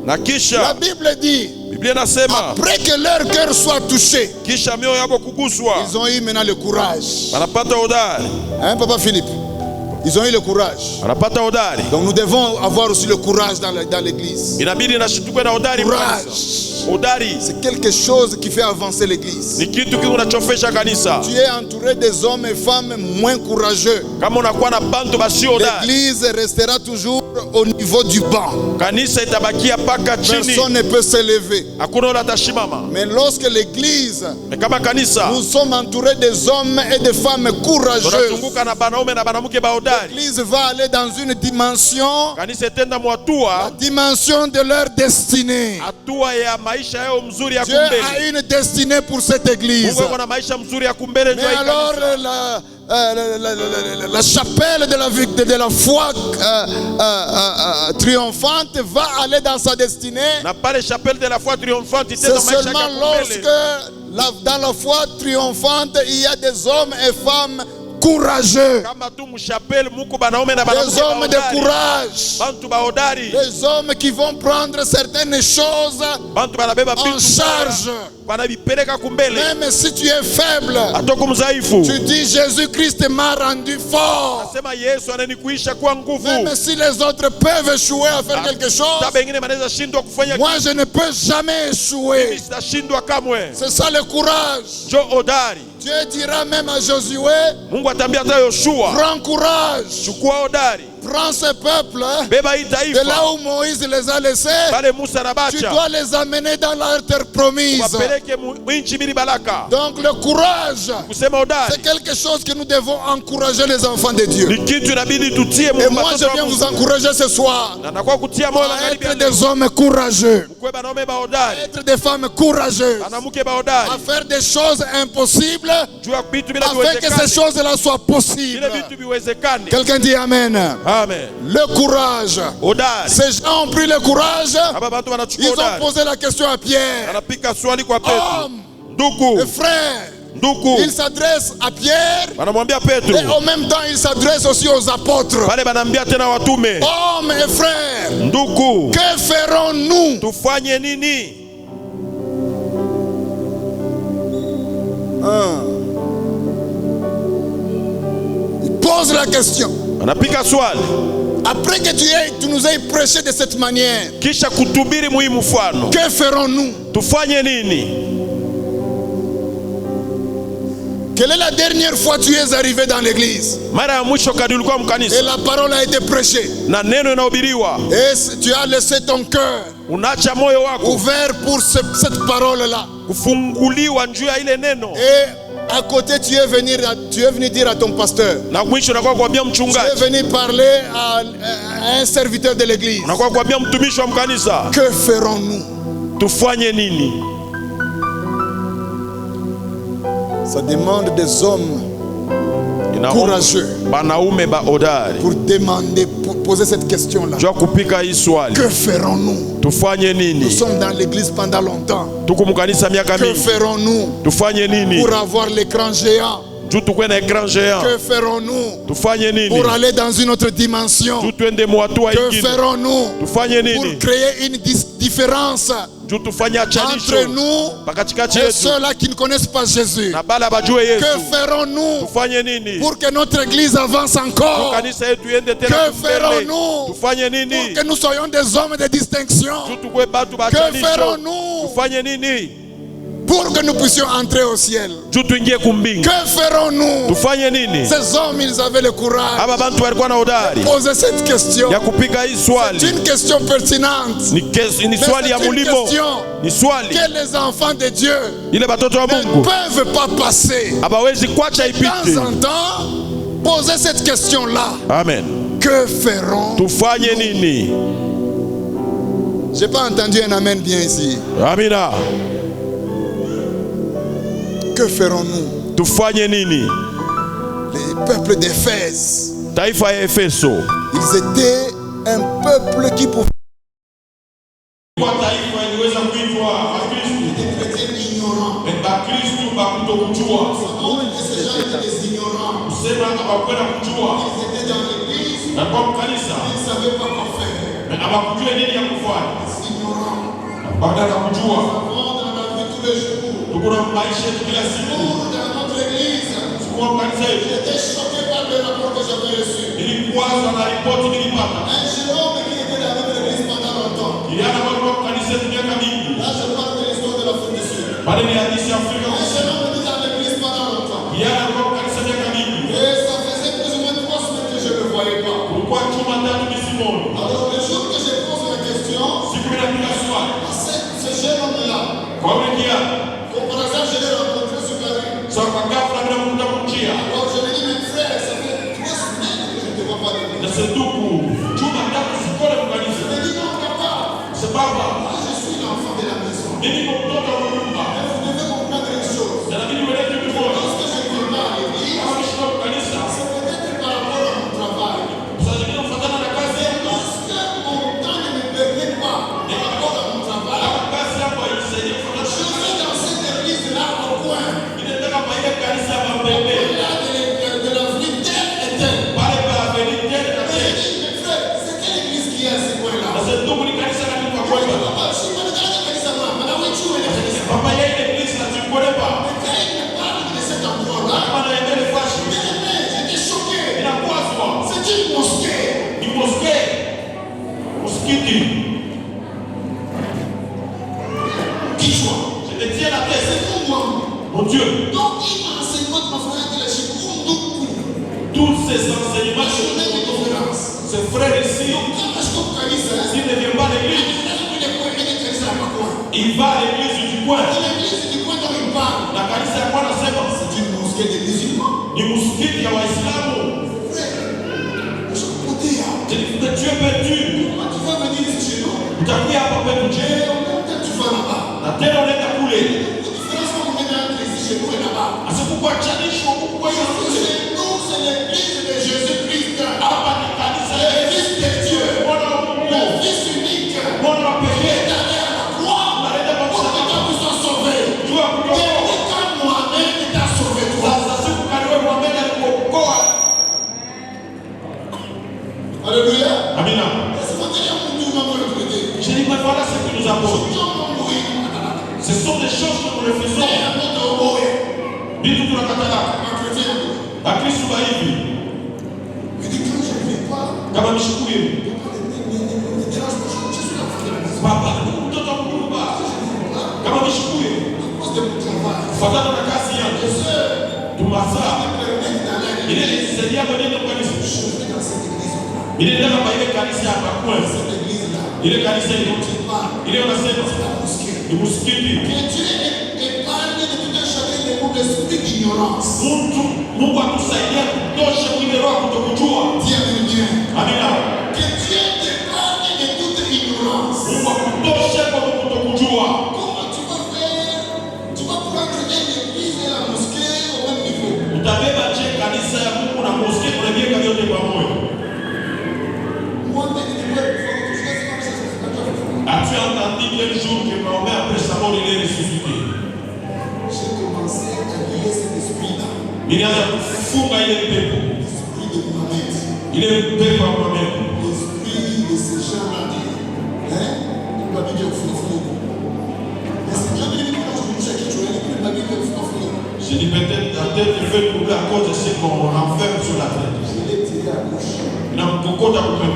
[SPEAKER 1] na
[SPEAKER 2] la
[SPEAKER 1] kisha
[SPEAKER 2] Bible dit,
[SPEAKER 1] Biblia inasema
[SPEAKER 2] après que leur cœur soit touché,
[SPEAKER 1] kisha mioyo yako kuguswa,
[SPEAKER 2] ils ont eu maintenant le courage.
[SPEAKER 1] wanapata hodari,
[SPEAKER 2] Hein, Papa Philippe? Ils ont eu le courage.
[SPEAKER 1] wanapata hodari.
[SPEAKER 2] Donc nous devons avoir aussi le courage dans l'église.
[SPEAKER 1] Inabidi na tukue na hodari
[SPEAKER 2] Courage.
[SPEAKER 1] kwanza. Hodari
[SPEAKER 2] C'est quelque chose qui fait avancer l'église.
[SPEAKER 1] ni kitu kinachofesha kanisa.
[SPEAKER 2] Tu es entouré des hommes et femmes moins courageux.
[SPEAKER 1] Kama unakuwa na bantu basi hodari,
[SPEAKER 2] L'église restera toujours au niveau du banc.
[SPEAKER 1] kanisa itabakia paka chini,
[SPEAKER 2] Personne ne peut s'élever.
[SPEAKER 1] hakuna ule atashimama.
[SPEAKER 2] Mais lorsque l'église,
[SPEAKER 1] Na kama kanisa
[SPEAKER 2] nous sommes entourés des hommes et des femmes courageuses,
[SPEAKER 1] tunazunguka na banaume na banamuke ba hodari,
[SPEAKER 2] l'église va aller dans une dimension,
[SPEAKER 1] kanisa itenda
[SPEAKER 2] la
[SPEAKER 1] mwatua
[SPEAKER 2] dimension de leur destinée.
[SPEAKER 1] hatua ya maisha yao mzuri ya
[SPEAKER 2] Dieu a
[SPEAKER 1] kumbele.
[SPEAKER 2] une destinée pour cette église.
[SPEAKER 1] Mungu yuko na maisha mzuri ya kumbele.
[SPEAKER 2] Mais alors la chapelle de la foi triomphante va aller dans sa destinée.
[SPEAKER 1] Na pale chapelle de la foi triomphante
[SPEAKER 2] C'est
[SPEAKER 1] itenda maisha
[SPEAKER 2] seulement
[SPEAKER 1] ya
[SPEAKER 2] lorsque
[SPEAKER 1] kumbele.
[SPEAKER 2] dans la foi triomphante il y a des hommes et femmes courageux,
[SPEAKER 1] Kama tu mchapelle muko banaume na
[SPEAKER 2] des
[SPEAKER 1] banamuke ba
[SPEAKER 2] hommes de
[SPEAKER 1] hodari,
[SPEAKER 2] courage,
[SPEAKER 1] bantu ba hodari,
[SPEAKER 2] des hommes qui vont prendre certaines choses
[SPEAKER 1] bantu banabeba
[SPEAKER 2] en
[SPEAKER 1] vitu
[SPEAKER 2] charge.
[SPEAKER 1] banavipeleka kumbele.
[SPEAKER 2] Même si tu es faible,
[SPEAKER 1] Atoko mzaifu,
[SPEAKER 2] tu dis Jésus-Christ m'a rendu fort.
[SPEAKER 1] nasema Yesu ananikuisha kwa nguvu.
[SPEAKER 2] Même si les autres peuvent échouer à faire quelque chose,
[SPEAKER 1] Hata bengine manaweza shindwa kufanya
[SPEAKER 2] moi je ne peux jamais échouer.
[SPEAKER 1] kitu, sitashindwa kamwe.
[SPEAKER 2] C'est ça le courage.
[SPEAKER 1] Jo hodari.
[SPEAKER 2] Dieu dira même à Josué,
[SPEAKER 1] Mungu atambia hata Yoshua,
[SPEAKER 2] prends courage,
[SPEAKER 1] chukua hodari,
[SPEAKER 2] prends ce peuple,
[SPEAKER 1] beba hii
[SPEAKER 2] de
[SPEAKER 1] taifa
[SPEAKER 2] là où Moïse les a laissés,
[SPEAKER 1] pale Musa
[SPEAKER 2] tu
[SPEAKER 1] anabacha,
[SPEAKER 2] dois les amener dans la terre promise.
[SPEAKER 1] wapeleke nchi mbili baraka.
[SPEAKER 2] Donc le courage,
[SPEAKER 1] Kusema hodari
[SPEAKER 2] c'est quelque chose que nous devons encourager les enfants de Dieu.
[SPEAKER 1] ni kitu inabidi tutie
[SPEAKER 2] Et
[SPEAKER 1] Mungu.
[SPEAKER 2] moi je viens vous encourager ce soir
[SPEAKER 1] Na nakuwa kutia moyo
[SPEAKER 2] à
[SPEAKER 1] magharibi ya
[SPEAKER 2] être
[SPEAKER 1] leo.
[SPEAKER 2] des hommes courageux,
[SPEAKER 1] Mkwe banaume ba hodari,
[SPEAKER 2] à être des femmes courageuses,
[SPEAKER 1] banamuke ba
[SPEAKER 2] à
[SPEAKER 1] hodari,
[SPEAKER 2] faire des choses impossibles
[SPEAKER 1] juu ya vitu bila
[SPEAKER 2] afin que ces
[SPEAKER 1] viwezekani,
[SPEAKER 2] choses-là soient possibles.
[SPEAKER 1] vile vitu viwezekane.
[SPEAKER 2] Quelqu'un dit Amen.
[SPEAKER 1] Amen.
[SPEAKER 2] Le courage.
[SPEAKER 1] Hodari.
[SPEAKER 2] Ces gens ont pris le courage.
[SPEAKER 1] Hapa bantu wanachukua
[SPEAKER 2] Ils ont
[SPEAKER 1] hodari,
[SPEAKER 2] posé la question à Pierre.
[SPEAKER 1] anapika swali kwa Petro,
[SPEAKER 2] Homme,
[SPEAKER 1] ndugu,
[SPEAKER 2] et frère,
[SPEAKER 1] ndugu,
[SPEAKER 2] il s'adresse à Pierre
[SPEAKER 1] wanamwambia
[SPEAKER 2] et
[SPEAKER 1] Petro,
[SPEAKER 2] en même temps il s'adresse aussi aux apôtres.
[SPEAKER 1] pale banambia tena watume,
[SPEAKER 2] Hommes et frères,
[SPEAKER 1] ndugu,
[SPEAKER 2] que ferons-nous?
[SPEAKER 1] tufanye nini?
[SPEAKER 2] Il pose la question.
[SPEAKER 1] Anapika swali
[SPEAKER 2] Après que tu nous aies prêché de cette manière,
[SPEAKER 1] kisha kutubiri muhimu mfano,
[SPEAKER 2] que ferons-nous?
[SPEAKER 1] tufanye nini?
[SPEAKER 2] Quelle est la dernière fois que tu es arrivé dans l'église
[SPEAKER 1] Mara ya mwisho kadi ulikuwa
[SPEAKER 2] et
[SPEAKER 1] mkanisa
[SPEAKER 2] la parole a été prêchée
[SPEAKER 1] na neno inahubiriwa,
[SPEAKER 2] et tu as laissé ton cœur
[SPEAKER 1] unaacha moyo wako
[SPEAKER 2] ouvert pour cette parole-là?
[SPEAKER 1] kufunguliwa njuu ya ile neno,
[SPEAKER 2] Et à côté, tu es venu dire à ton pasteur,
[SPEAKER 1] na mwisho unakuwa kuambia
[SPEAKER 2] tu es
[SPEAKER 1] mchungaji,
[SPEAKER 2] venu parler à un serviteur de l'église.
[SPEAKER 1] unakuwa kuambia mtumishi wa mkanisa,
[SPEAKER 2] Que ferons-nous?
[SPEAKER 1] tufanye nini?
[SPEAKER 2] Ça demande des hommes
[SPEAKER 1] Inaomba
[SPEAKER 2] courageux
[SPEAKER 1] banaume ba hodari
[SPEAKER 2] pour demander, pour poser cette question-là.
[SPEAKER 1] juu ya kupika hii swali,
[SPEAKER 2] Que ferons-nous?
[SPEAKER 1] tufanye
[SPEAKER 2] Nous
[SPEAKER 1] nini?
[SPEAKER 2] sommes dans l'église pendant longtemps.
[SPEAKER 1] Tuko mkanisa miaka
[SPEAKER 2] Que
[SPEAKER 1] mingi,
[SPEAKER 2] ferons-nous
[SPEAKER 1] tufanye nini
[SPEAKER 2] pour avoir l'écran géant?
[SPEAKER 1] Juu tukuwe na écran géant.
[SPEAKER 2] Que ferons-nous
[SPEAKER 1] Tufanye nini?
[SPEAKER 2] pour aller dans une autre dimension?
[SPEAKER 1] Juu tuende mwatua
[SPEAKER 2] Que
[SPEAKER 1] ingine.
[SPEAKER 2] ferons-nous
[SPEAKER 1] Tufanye
[SPEAKER 2] pour
[SPEAKER 1] nini?
[SPEAKER 2] créer une différence
[SPEAKER 1] Juu tufanye achanisho
[SPEAKER 2] entre nous
[SPEAKER 1] pakatikati
[SPEAKER 2] et
[SPEAKER 1] yetu
[SPEAKER 2] ceux-là qui ne connaissent pas Jésus?
[SPEAKER 1] na bala bajue Yesu.
[SPEAKER 2] Que ferons-nous
[SPEAKER 1] Tufanye nini?
[SPEAKER 2] pour que notre église avance encore?
[SPEAKER 1] Kanisa yetu iende tena
[SPEAKER 2] Que
[SPEAKER 1] mbele.
[SPEAKER 2] ferons-nous
[SPEAKER 1] Tufanye
[SPEAKER 2] pour
[SPEAKER 1] nini?
[SPEAKER 2] que nous soyons des hommes de distinction?
[SPEAKER 1] Juu tukuwe batu
[SPEAKER 2] Que
[SPEAKER 1] bachanisho.
[SPEAKER 2] ferons-nous
[SPEAKER 1] Tufanye nini?
[SPEAKER 2] pour que nous puissions entrer au ciel?
[SPEAKER 1] Juu tuingie kumbingu.
[SPEAKER 2] Que ferons-nous?
[SPEAKER 1] Tufanye nini?
[SPEAKER 2] Ces hommes, ils avaient le courage
[SPEAKER 1] Aba bantu walikuwa na hodari
[SPEAKER 2] de poser cette question.
[SPEAKER 1] ya kupiga hii
[SPEAKER 2] C'est
[SPEAKER 1] swali.
[SPEAKER 2] une question pertinente.
[SPEAKER 1] Ni swali ya
[SPEAKER 2] c'est une
[SPEAKER 1] mulimo.
[SPEAKER 2] question
[SPEAKER 1] Ni swali
[SPEAKER 2] que les enfants de Dieu
[SPEAKER 1] ile batoto wa
[SPEAKER 2] ne
[SPEAKER 1] Mungu
[SPEAKER 2] peuvent pas passer.
[SPEAKER 1] abawezi kwacha
[SPEAKER 2] De temps
[SPEAKER 1] ipite.
[SPEAKER 2] en temps, poser cette question-là.
[SPEAKER 1] Amen.
[SPEAKER 2] Que ferons?
[SPEAKER 1] Tufanye nini?
[SPEAKER 2] J'ai pas entendu un amen bien ici.
[SPEAKER 1] Amina.
[SPEAKER 2] Que ferons-nous?
[SPEAKER 1] Tufanye nini?
[SPEAKER 2] Les peuples d'Éphèse,
[SPEAKER 1] Taifa ya Efeso
[SPEAKER 2] ils étaient un peuple qui pouvait
[SPEAKER 1] kwa taifa iliweza kuitwa Wakristo.
[SPEAKER 2] être ignorant.
[SPEAKER 1] Bakristo bakutokujua.
[SPEAKER 2] Ces gens étaient des ignorants.
[SPEAKER 1] Sema hawakwenda kujua.
[SPEAKER 2] Ils étaient dans l'église,
[SPEAKER 1] Na kwa kanisa
[SPEAKER 2] ils ne savaient pas quoi faire.
[SPEAKER 1] hawakujua nini ya kufanya.
[SPEAKER 2] Des ignorants.
[SPEAKER 1] Baada ya kujua
[SPEAKER 2] Dans la vie tous les jours.
[SPEAKER 1] tuko na maisha yetu kila siku.
[SPEAKER 2] Dans notre église,
[SPEAKER 1] Kwa kanisa yetu
[SPEAKER 2] j'étais choqué par le rapport que j'avais reçu.
[SPEAKER 1] nilikuwaza na ripoti nilipata.
[SPEAKER 2] Un jeune homme qui était dans notre église pendant longtemps.
[SPEAKER 1] Kijana walikuwa kanisa yetu miaka mingi.
[SPEAKER 2] Là, je parle de l'histoire de l'Afrique du Sud.
[SPEAKER 1] Bali ni hadithi ya Afrika
[SPEAKER 2] Un
[SPEAKER 1] Kusini.
[SPEAKER 2] jeune homme était dans l'église pendant longtemps.
[SPEAKER 1] Kijana alikuwa kanisa miaka mingi.
[SPEAKER 2] Et ça faisait plus ou moins 3 semaines que je ne le voyais pas.
[SPEAKER 1] Kulikuwa chuma tatu misimoni.
[SPEAKER 2] Alors, le jour que je pose la question,
[SPEAKER 1] Siku inapiga swali.
[SPEAKER 2] ce jeune homme-là,
[SPEAKER 1] Kwa ule kijana
[SPEAKER 2] comme par hasard, je l'ai rencontré sur la rue.
[SPEAKER 1] sasa kwa ghafla bila kumtamkia.
[SPEAKER 2] Alors, je lui ai dit, mes frères, ça fait 3 semaines que je ne te vois pas de
[SPEAKER 1] Na
[SPEAKER 2] l'église.
[SPEAKER 1] sanduku chuma tatu sikole kwa
[SPEAKER 2] Je
[SPEAKER 1] kanisa.
[SPEAKER 2] lui ai dit, non, papa,
[SPEAKER 1] Sababu
[SPEAKER 2] moi, je suis l'enfant de la maison.
[SPEAKER 1] mimi kwa mtoto wa nyumba.
[SPEAKER 2] Mais vous devez comprendre une chose.
[SPEAKER 1] Na inabidi uelewe kitu kimoja.
[SPEAKER 2] Lorsque je ne viens pas à l'église,
[SPEAKER 1] Kama unashika kwa kanisa,
[SPEAKER 2] c'est peut-être par rapport à mon travail.
[SPEAKER 1] saa zingine kufuatana na kazi yako.
[SPEAKER 2] Lorsque mon temps ne me permet pas, par rapport à mon travail,
[SPEAKER 1] Kama kazi yako haisaidii kufuatana
[SPEAKER 2] je
[SPEAKER 1] na kazi
[SPEAKER 2] suis dans cette église-là au coin.
[SPEAKER 1] inataka pa ile kanisa ya Mambembe.
[SPEAKER 2] Là, de l'avenue tel et tel.
[SPEAKER 1] Pale pa Avenue Tele na
[SPEAKER 2] Mais
[SPEAKER 1] Tele.
[SPEAKER 2] je dis, mes frères, c'est quelle église qui est à ce coin-là?
[SPEAKER 1] Na sanduku ni kanisa la kwa kwenda.
[SPEAKER 2] Papa, je suis pas de la église à moi. Madame, où tu es?
[SPEAKER 1] Papa yeye ile kanisa la Tukwelepa.
[SPEAKER 2] Quand il me parle de cet endroit-là,
[SPEAKER 1] Kama na endele fashi.
[SPEAKER 2] j'étais choqué.
[SPEAKER 1] Inakwazwa.
[SPEAKER 2] C'est une mosquée.
[SPEAKER 1] Ni mosquée. Msikiti.
[SPEAKER 2] Qui joue?
[SPEAKER 1] Je te tiens la tête.
[SPEAKER 2] C'est pour moi.
[SPEAKER 1] Mon Dieu,
[SPEAKER 2] Donc, il m'a enseigné ma frère de la Chikunduku.
[SPEAKER 1] tous ces enseignements,
[SPEAKER 2] La journée de conférence.
[SPEAKER 1] ce frère ici,
[SPEAKER 2] Quand je coupe Kalisa,
[SPEAKER 1] s'il ne vient pas à l'église, il va à l'église du coin.
[SPEAKER 2] l'église du coin dont il parle,
[SPEAKER 1] Na kanisa ya Bwana sema
[SPEAKER 2] c'est une mosquée des musulmans.
[SPEAKER 1] ni msikiti ya Waislamu.
[SPEAKER 2] Frère, je peux dire,
[SPEAKER 1] Je dis que tu es perdu.
[SPEAKER 2] comment tu vas venir ici chez nous?
[SPEAKER 1] Utakuja hapa petu je?
[SPEAKER 2] Et en même temps, tu vas là-bas.
[SPEAKER 1] Na tena unaenda kule.
[SPEAKER 2] La différence qu'on met entre ici chez nous et là-bas.
[SPEAKER 1] Asikukuwa chanisho kwa hiyo
[SPEAKER 2] Chez nous, c'est l'église de Jésus-Christ.
[SPEAKER 1] hapa ni kanisa
[SPEAKER 2] Le Fils de Dieu.
[SPEAKER 1] Mwana wa Mungu.
[SPEAKER 2] Le Fils unique.
[SPEAKER 1] Mwana wa pekee.
[SPEAKER 2] Allé à la croix.
[SPEAKER 1] Unaleta
[SPEAKER 2] Pour que
[SPEAKER 1] pamoja.
[SPEAKER 2] toi puisses en sauver.
[SPEAKER 1] Jua
[SPEAKER 2] Et
[SPEAKER 1] kutoka.
[SPEAKER 2] quand Mohamed t'a sauvé toi.
[SPEAKER 1] Sasa siku kaliwe Muhammad alikuokoa.
[SPEAKER 2] Alléluia.
[SPEAKER 1] Amina.
[SPEAKER 2] C'est pas tellement pour nous, maman, le traité.
[SPEAKER 1] Je dis mais voilà ce que nous apportons.
[SPEAKER 2] Quand on mourit,
[SPEAKER 1] Ce sont des choses que nous refusons.
[SPEAKER 2] c'est un peu de mourir.
[SPEAKER 1] Vitu tunakataa.
[SPEAKER 2] Un chrétien.
[SPEAKER 1] Bakristo wa hivi
[SPEAKER 2] Il dit que je ne vais pas.
[SPEAKER 1] kama nishukuru
[SPEAKER 2] Ne dérange pas, je suis l'enfant de la maison.
[SPEAKER 1] baba mtoto wa Mungu baba kama nishukuru
[SPEAKER 2] À cause de mon travail.
[SPEAKER 1] kufuatana na kazi yangu
[SPEAKER 2] Je sais.
[SPEAKER 1] tumazaa
[SPEAKER 2] Permettre d'aller
[SPEAKER 1] ile nisaidia mwenendo kanisa
[SPEAKER 2] je vais dans cette église.
[SPEAKER 1] ile ndio kama ile kanisa hapa kwanza
[SPEAKER 2] Cette église-là.
[SPEAKER 1] ile kanisa ile
[SPEAKER 2] Pas
[SPEAKER 1] ile unasema
[SPEAKER 2] la mosquée.
[SPEAKER 1] ni msikiti
[SPEAKER 2] Que Dieu épargne de tout un chacun de nous l'esprit d'ignorance.
[SPEAKER 1] Mungu atusaidie kutosha ile roho kutokujua.
[SPEAKER 2] Dis avec bien.
[SPEAKER 1] Amina.
[SPEAKER 2] Que Dieu t'épargne de toute ignorance.
[SPEAKER 1] Mungu akutoshe kwa kutokujua.
[SPEAKER 2] Comment tu vas faire? Tu vas prendre l'église et la mosquée au même niveau.
[SPEAKER 1] Utabeba je kanisa ya Mungu na mosquée kunaviweka vyote pamoja.
[SPEAKER 2] Moi, il faut que tu fasses comme ça. C'est pas toi.
[SPEAKER 1] As-tu entendu quel jour que Mahomet après sa mort il est ressuscité?
[SPEAKER 2] J'ai commencé à lier cet esprit-là.
[SPEAKER 3] ilianza kufunga ile pepo. Ile pepo ya Mohamed.
[SPEAKER 2] L'esprit de ces gens-là. La Bible est
[SPEAKER 3] Je dis peut-être la tête est faite pour la cause de ce qu'on enferme sur la tête. Il a un coco à couper.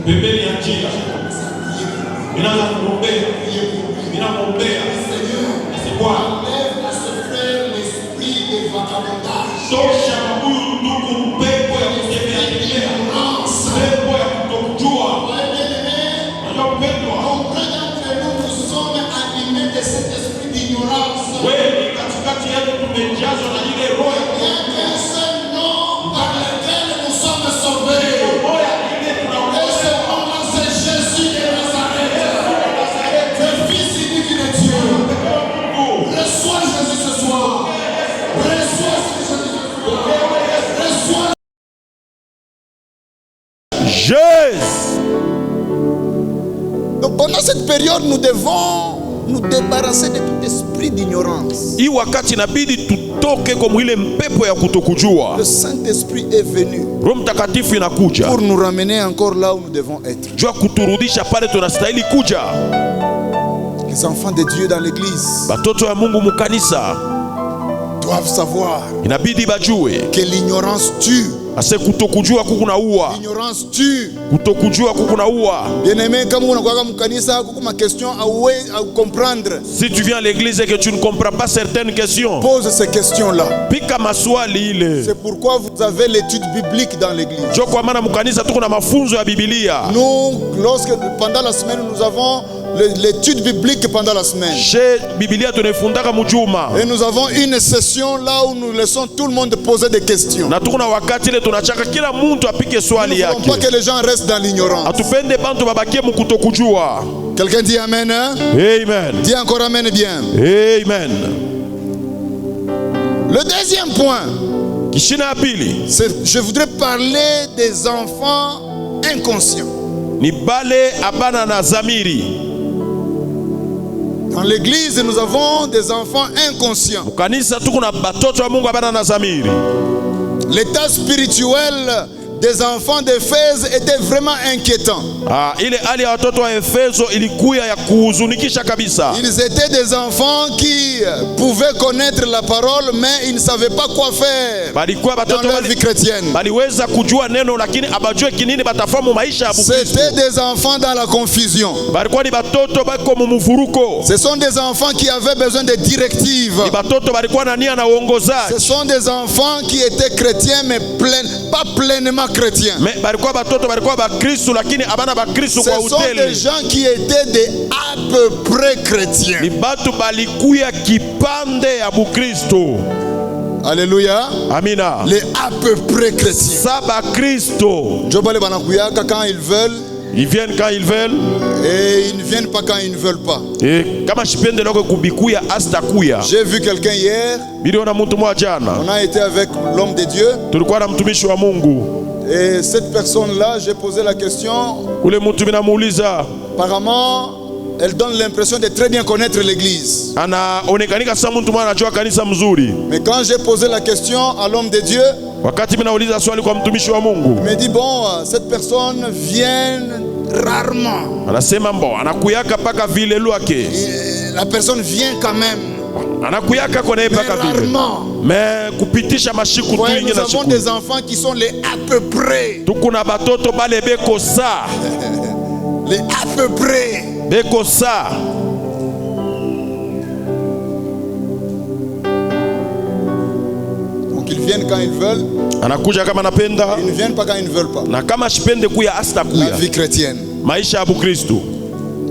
[SPEAKER 3] Bébé il a tiré. Il a un bombé. Il a un bombé. C'est quoi? Tosha huyu ndugu pepo ya kusemea kimea. Pepo ya kutokujua. Unajua mpendwa? Wewe katikati yetu tumejazwa na ile roho ya
[SPEAKER 1] Jésus.
[SPEAKER 2] Donc pendant cette période, nous devons nous débarrasser de tout esprit d'ignorance.
[SPEAKER 1] Hii wakati inabidi tutoke kwa ile mpepo ya kutokujua.
[SPEAKER 2] Le Saint-Esprit est venu
[SPEAKER 1] Roho Mtakatifu inakuja
[SPEAKER 2] pour nous ramener encore là où nous devons être.
[SPEAKER 1] jua kuturudisha pale tunastahili kuja.
[SPEAKER 2] Les enfants de Dieu dans l'église
[SPEAKER 1] Batoto ya Mungu mukanisa
[SPEAKER 2] doivent savoir
[SPEAKER 1] inabidi bajue
[SPEAKER 2] que l'ignorance tue.
[SPEAKER 1] ase kutokujua kukuna uwa.
[SPEAKER 2] L'ignorance tue.
[SPEAKER 1] Kutokujua kukuna uwa.
[SPEAKER 2] Bien-aimé, comme on a mkanisa kukuma question à comprendre.
[SPEAKER 1] Si tu viens à l'église et que tu ne comprends pas certaines questions,
[SPEAKER 2] Pose ces questions-là.
[SPEAKER 1] pika maswali ile.
[SPEAKER 2] C'est pourquoi vous avez l'étude biblique dans l'église.
[SPEAKER 1] Jo kwa maana mukanisa tuko na mafunzo ya Biblia.
[SPEAKER 2] Nous, pendant la semaine, nous avons l'étude biblique pendant la semaine.
[SPEAKER 1] Chez Biblia tunafundaka mujuma.
[SPEAKER 2] Et nous avons une session là où nous laissons tout le monde poser des questions.
[SPEAKER 1] Na tuko na wakati ile tunachaka kila mtu apike swali
[SPEAKER 2] Nous ne voulons
[SPEAKER 1] yake.
[SPEAKER 2] pas que les gens restent dans l'ignorance.
[SPEAKER 1] Atupende bantu babakie mukutokujua.
[SPEAKER 2] Quelqu'un dit amen, hein?
[SPEAKER 1] Amen.
[SPEAKER 2] Dis encore amen bien.
[SPEAKER 1] Amen.
[SPEAKER 2] Le deuxième point,
[SPEAKER 1] Kishina ya pili
[SPEAKER 2] je voudrais parler des enfants inconscients.
[SPEAKER 1] ni bale abana na zamiri.
[SPEAKER 2] Dans l'église, nous avons des enfants inconscients.
[SPEAKER 1] Kanisa tuko na batoto wa Mungu abana na zamiri.
[SPEAKER 2] L'état spirituel des enfants d'Éphèse était vraiment inquiétant.
[SPEAKER 1] Ile hali ya watoto wa Efeso ilikuwa ya kuhuzunikisha kabisa.
[SPEAKER 2] Ils étaient des enfants qui pouvaient connaître la parole, mais ils ne savaient pas quoi faire dans leur vie chrétienne.
[SPEAKER 1] Baliweza kujua neno lakini abajue kinini batafamu maisha ya Bukristo.
[SPEAKER 2] C'était des enfants dans la confusion.
[SPEAKER 1] Balikuwa ni batoto bako mumufuruko.
[SPEAKER 2] Ce sont des enfants qui avaient besoin de directives.
[SPEAKER 1] Ni batoto balikuwa na nia na uongozaji.
[SPEAKER 2] Ce sont des enfants qui étaient chrétiens mais pas pleinement chrétiens.
[SPEAKER 1] Mais balikuwa batoto balikuwa ba Kristo lakini abana ba Kristo kwa
[SPEAKER 2] Ce sont
[SPEAKER 1] utele.
[SPEAKER 2] des gens qui étaient des à peu près chrétiens.
[SPEAKER 1] Ni batu balikuya kipande ya Bukristo.
[SPEAKER 2] Alléluia.
[SPEAKER 1] Amina.
[SPEAKER 2] Les à peu près chrétiens.
[SPEAKER 1] Saba Kristo.
[SPEAKER 2] Jobale banakuyaka quand ils veulent.
[SPEAKER 1] Ils viennent quand ils veulent.
[SPEAKER 2] Et ils ne viennent pas quand ils ne veulent pas.
[SPEAKER 1] Et kama shipende loko kubikuya asta kuya.
[SPEAKER 2] J'ai vu quelqu'un hier.
[SPEAKER 1] Biliona mtu mmoja jana.
[SPEAKER 2] On a été avec l'homme de Dieu.
[SPEAKER 1] Tulikuwa na mtumishi wa Mungu.
[SPEAKER 2] Et cette personne-là, j'ai posé la question.
[SPEAKER 1] Ule mtu minamuuliza.
[SPEAKER 2] Apparemment, elle donne l'impression de très bien connaître l'église.
[SPEAKER 1] Anaonekanika sasa mtu mmoja anajua kanisa mzuri.
[SPEAKER 2] Mais quand j'ai posé la question à l'homme de Dieu,
[SPEAKER 1] wakati minauliza swali kwa mtumishi wa Mungu,
[SPEAKER 2] il me dit bon, cette personne vient rarement.
[SPEAKER 1] Anasema mbo anakuyaka paka vile lwake.
[SPEAKER 2] La personne vient quand même.
[SPEAKER 1] Anakuyaka kone paka vile. Mais kupitisha mashiku tu ingine na
[SPEAKER 2] siku. Nous avons des enfants qui sont les à peu près.
[SPEAKER 1] Tukuna batoto bale beko sa.
[SPEAKER 2] Les à peu près.
[SPEAKER 1] Beko sa.
[SPEAKER 2] Donc ils viennent quand ils veulent.
[SPEAKER 1] Anakuja kama napenda.
[SPEAKER 2] Ils ne viennent pas quand ils ne veulent pas.
[SPEAKER 1] Na kama shipende kuya asta kuya.
[SPEAKER 2] La vie chrétienne.
[SPEAKER 1] Maisha ya Bukristo.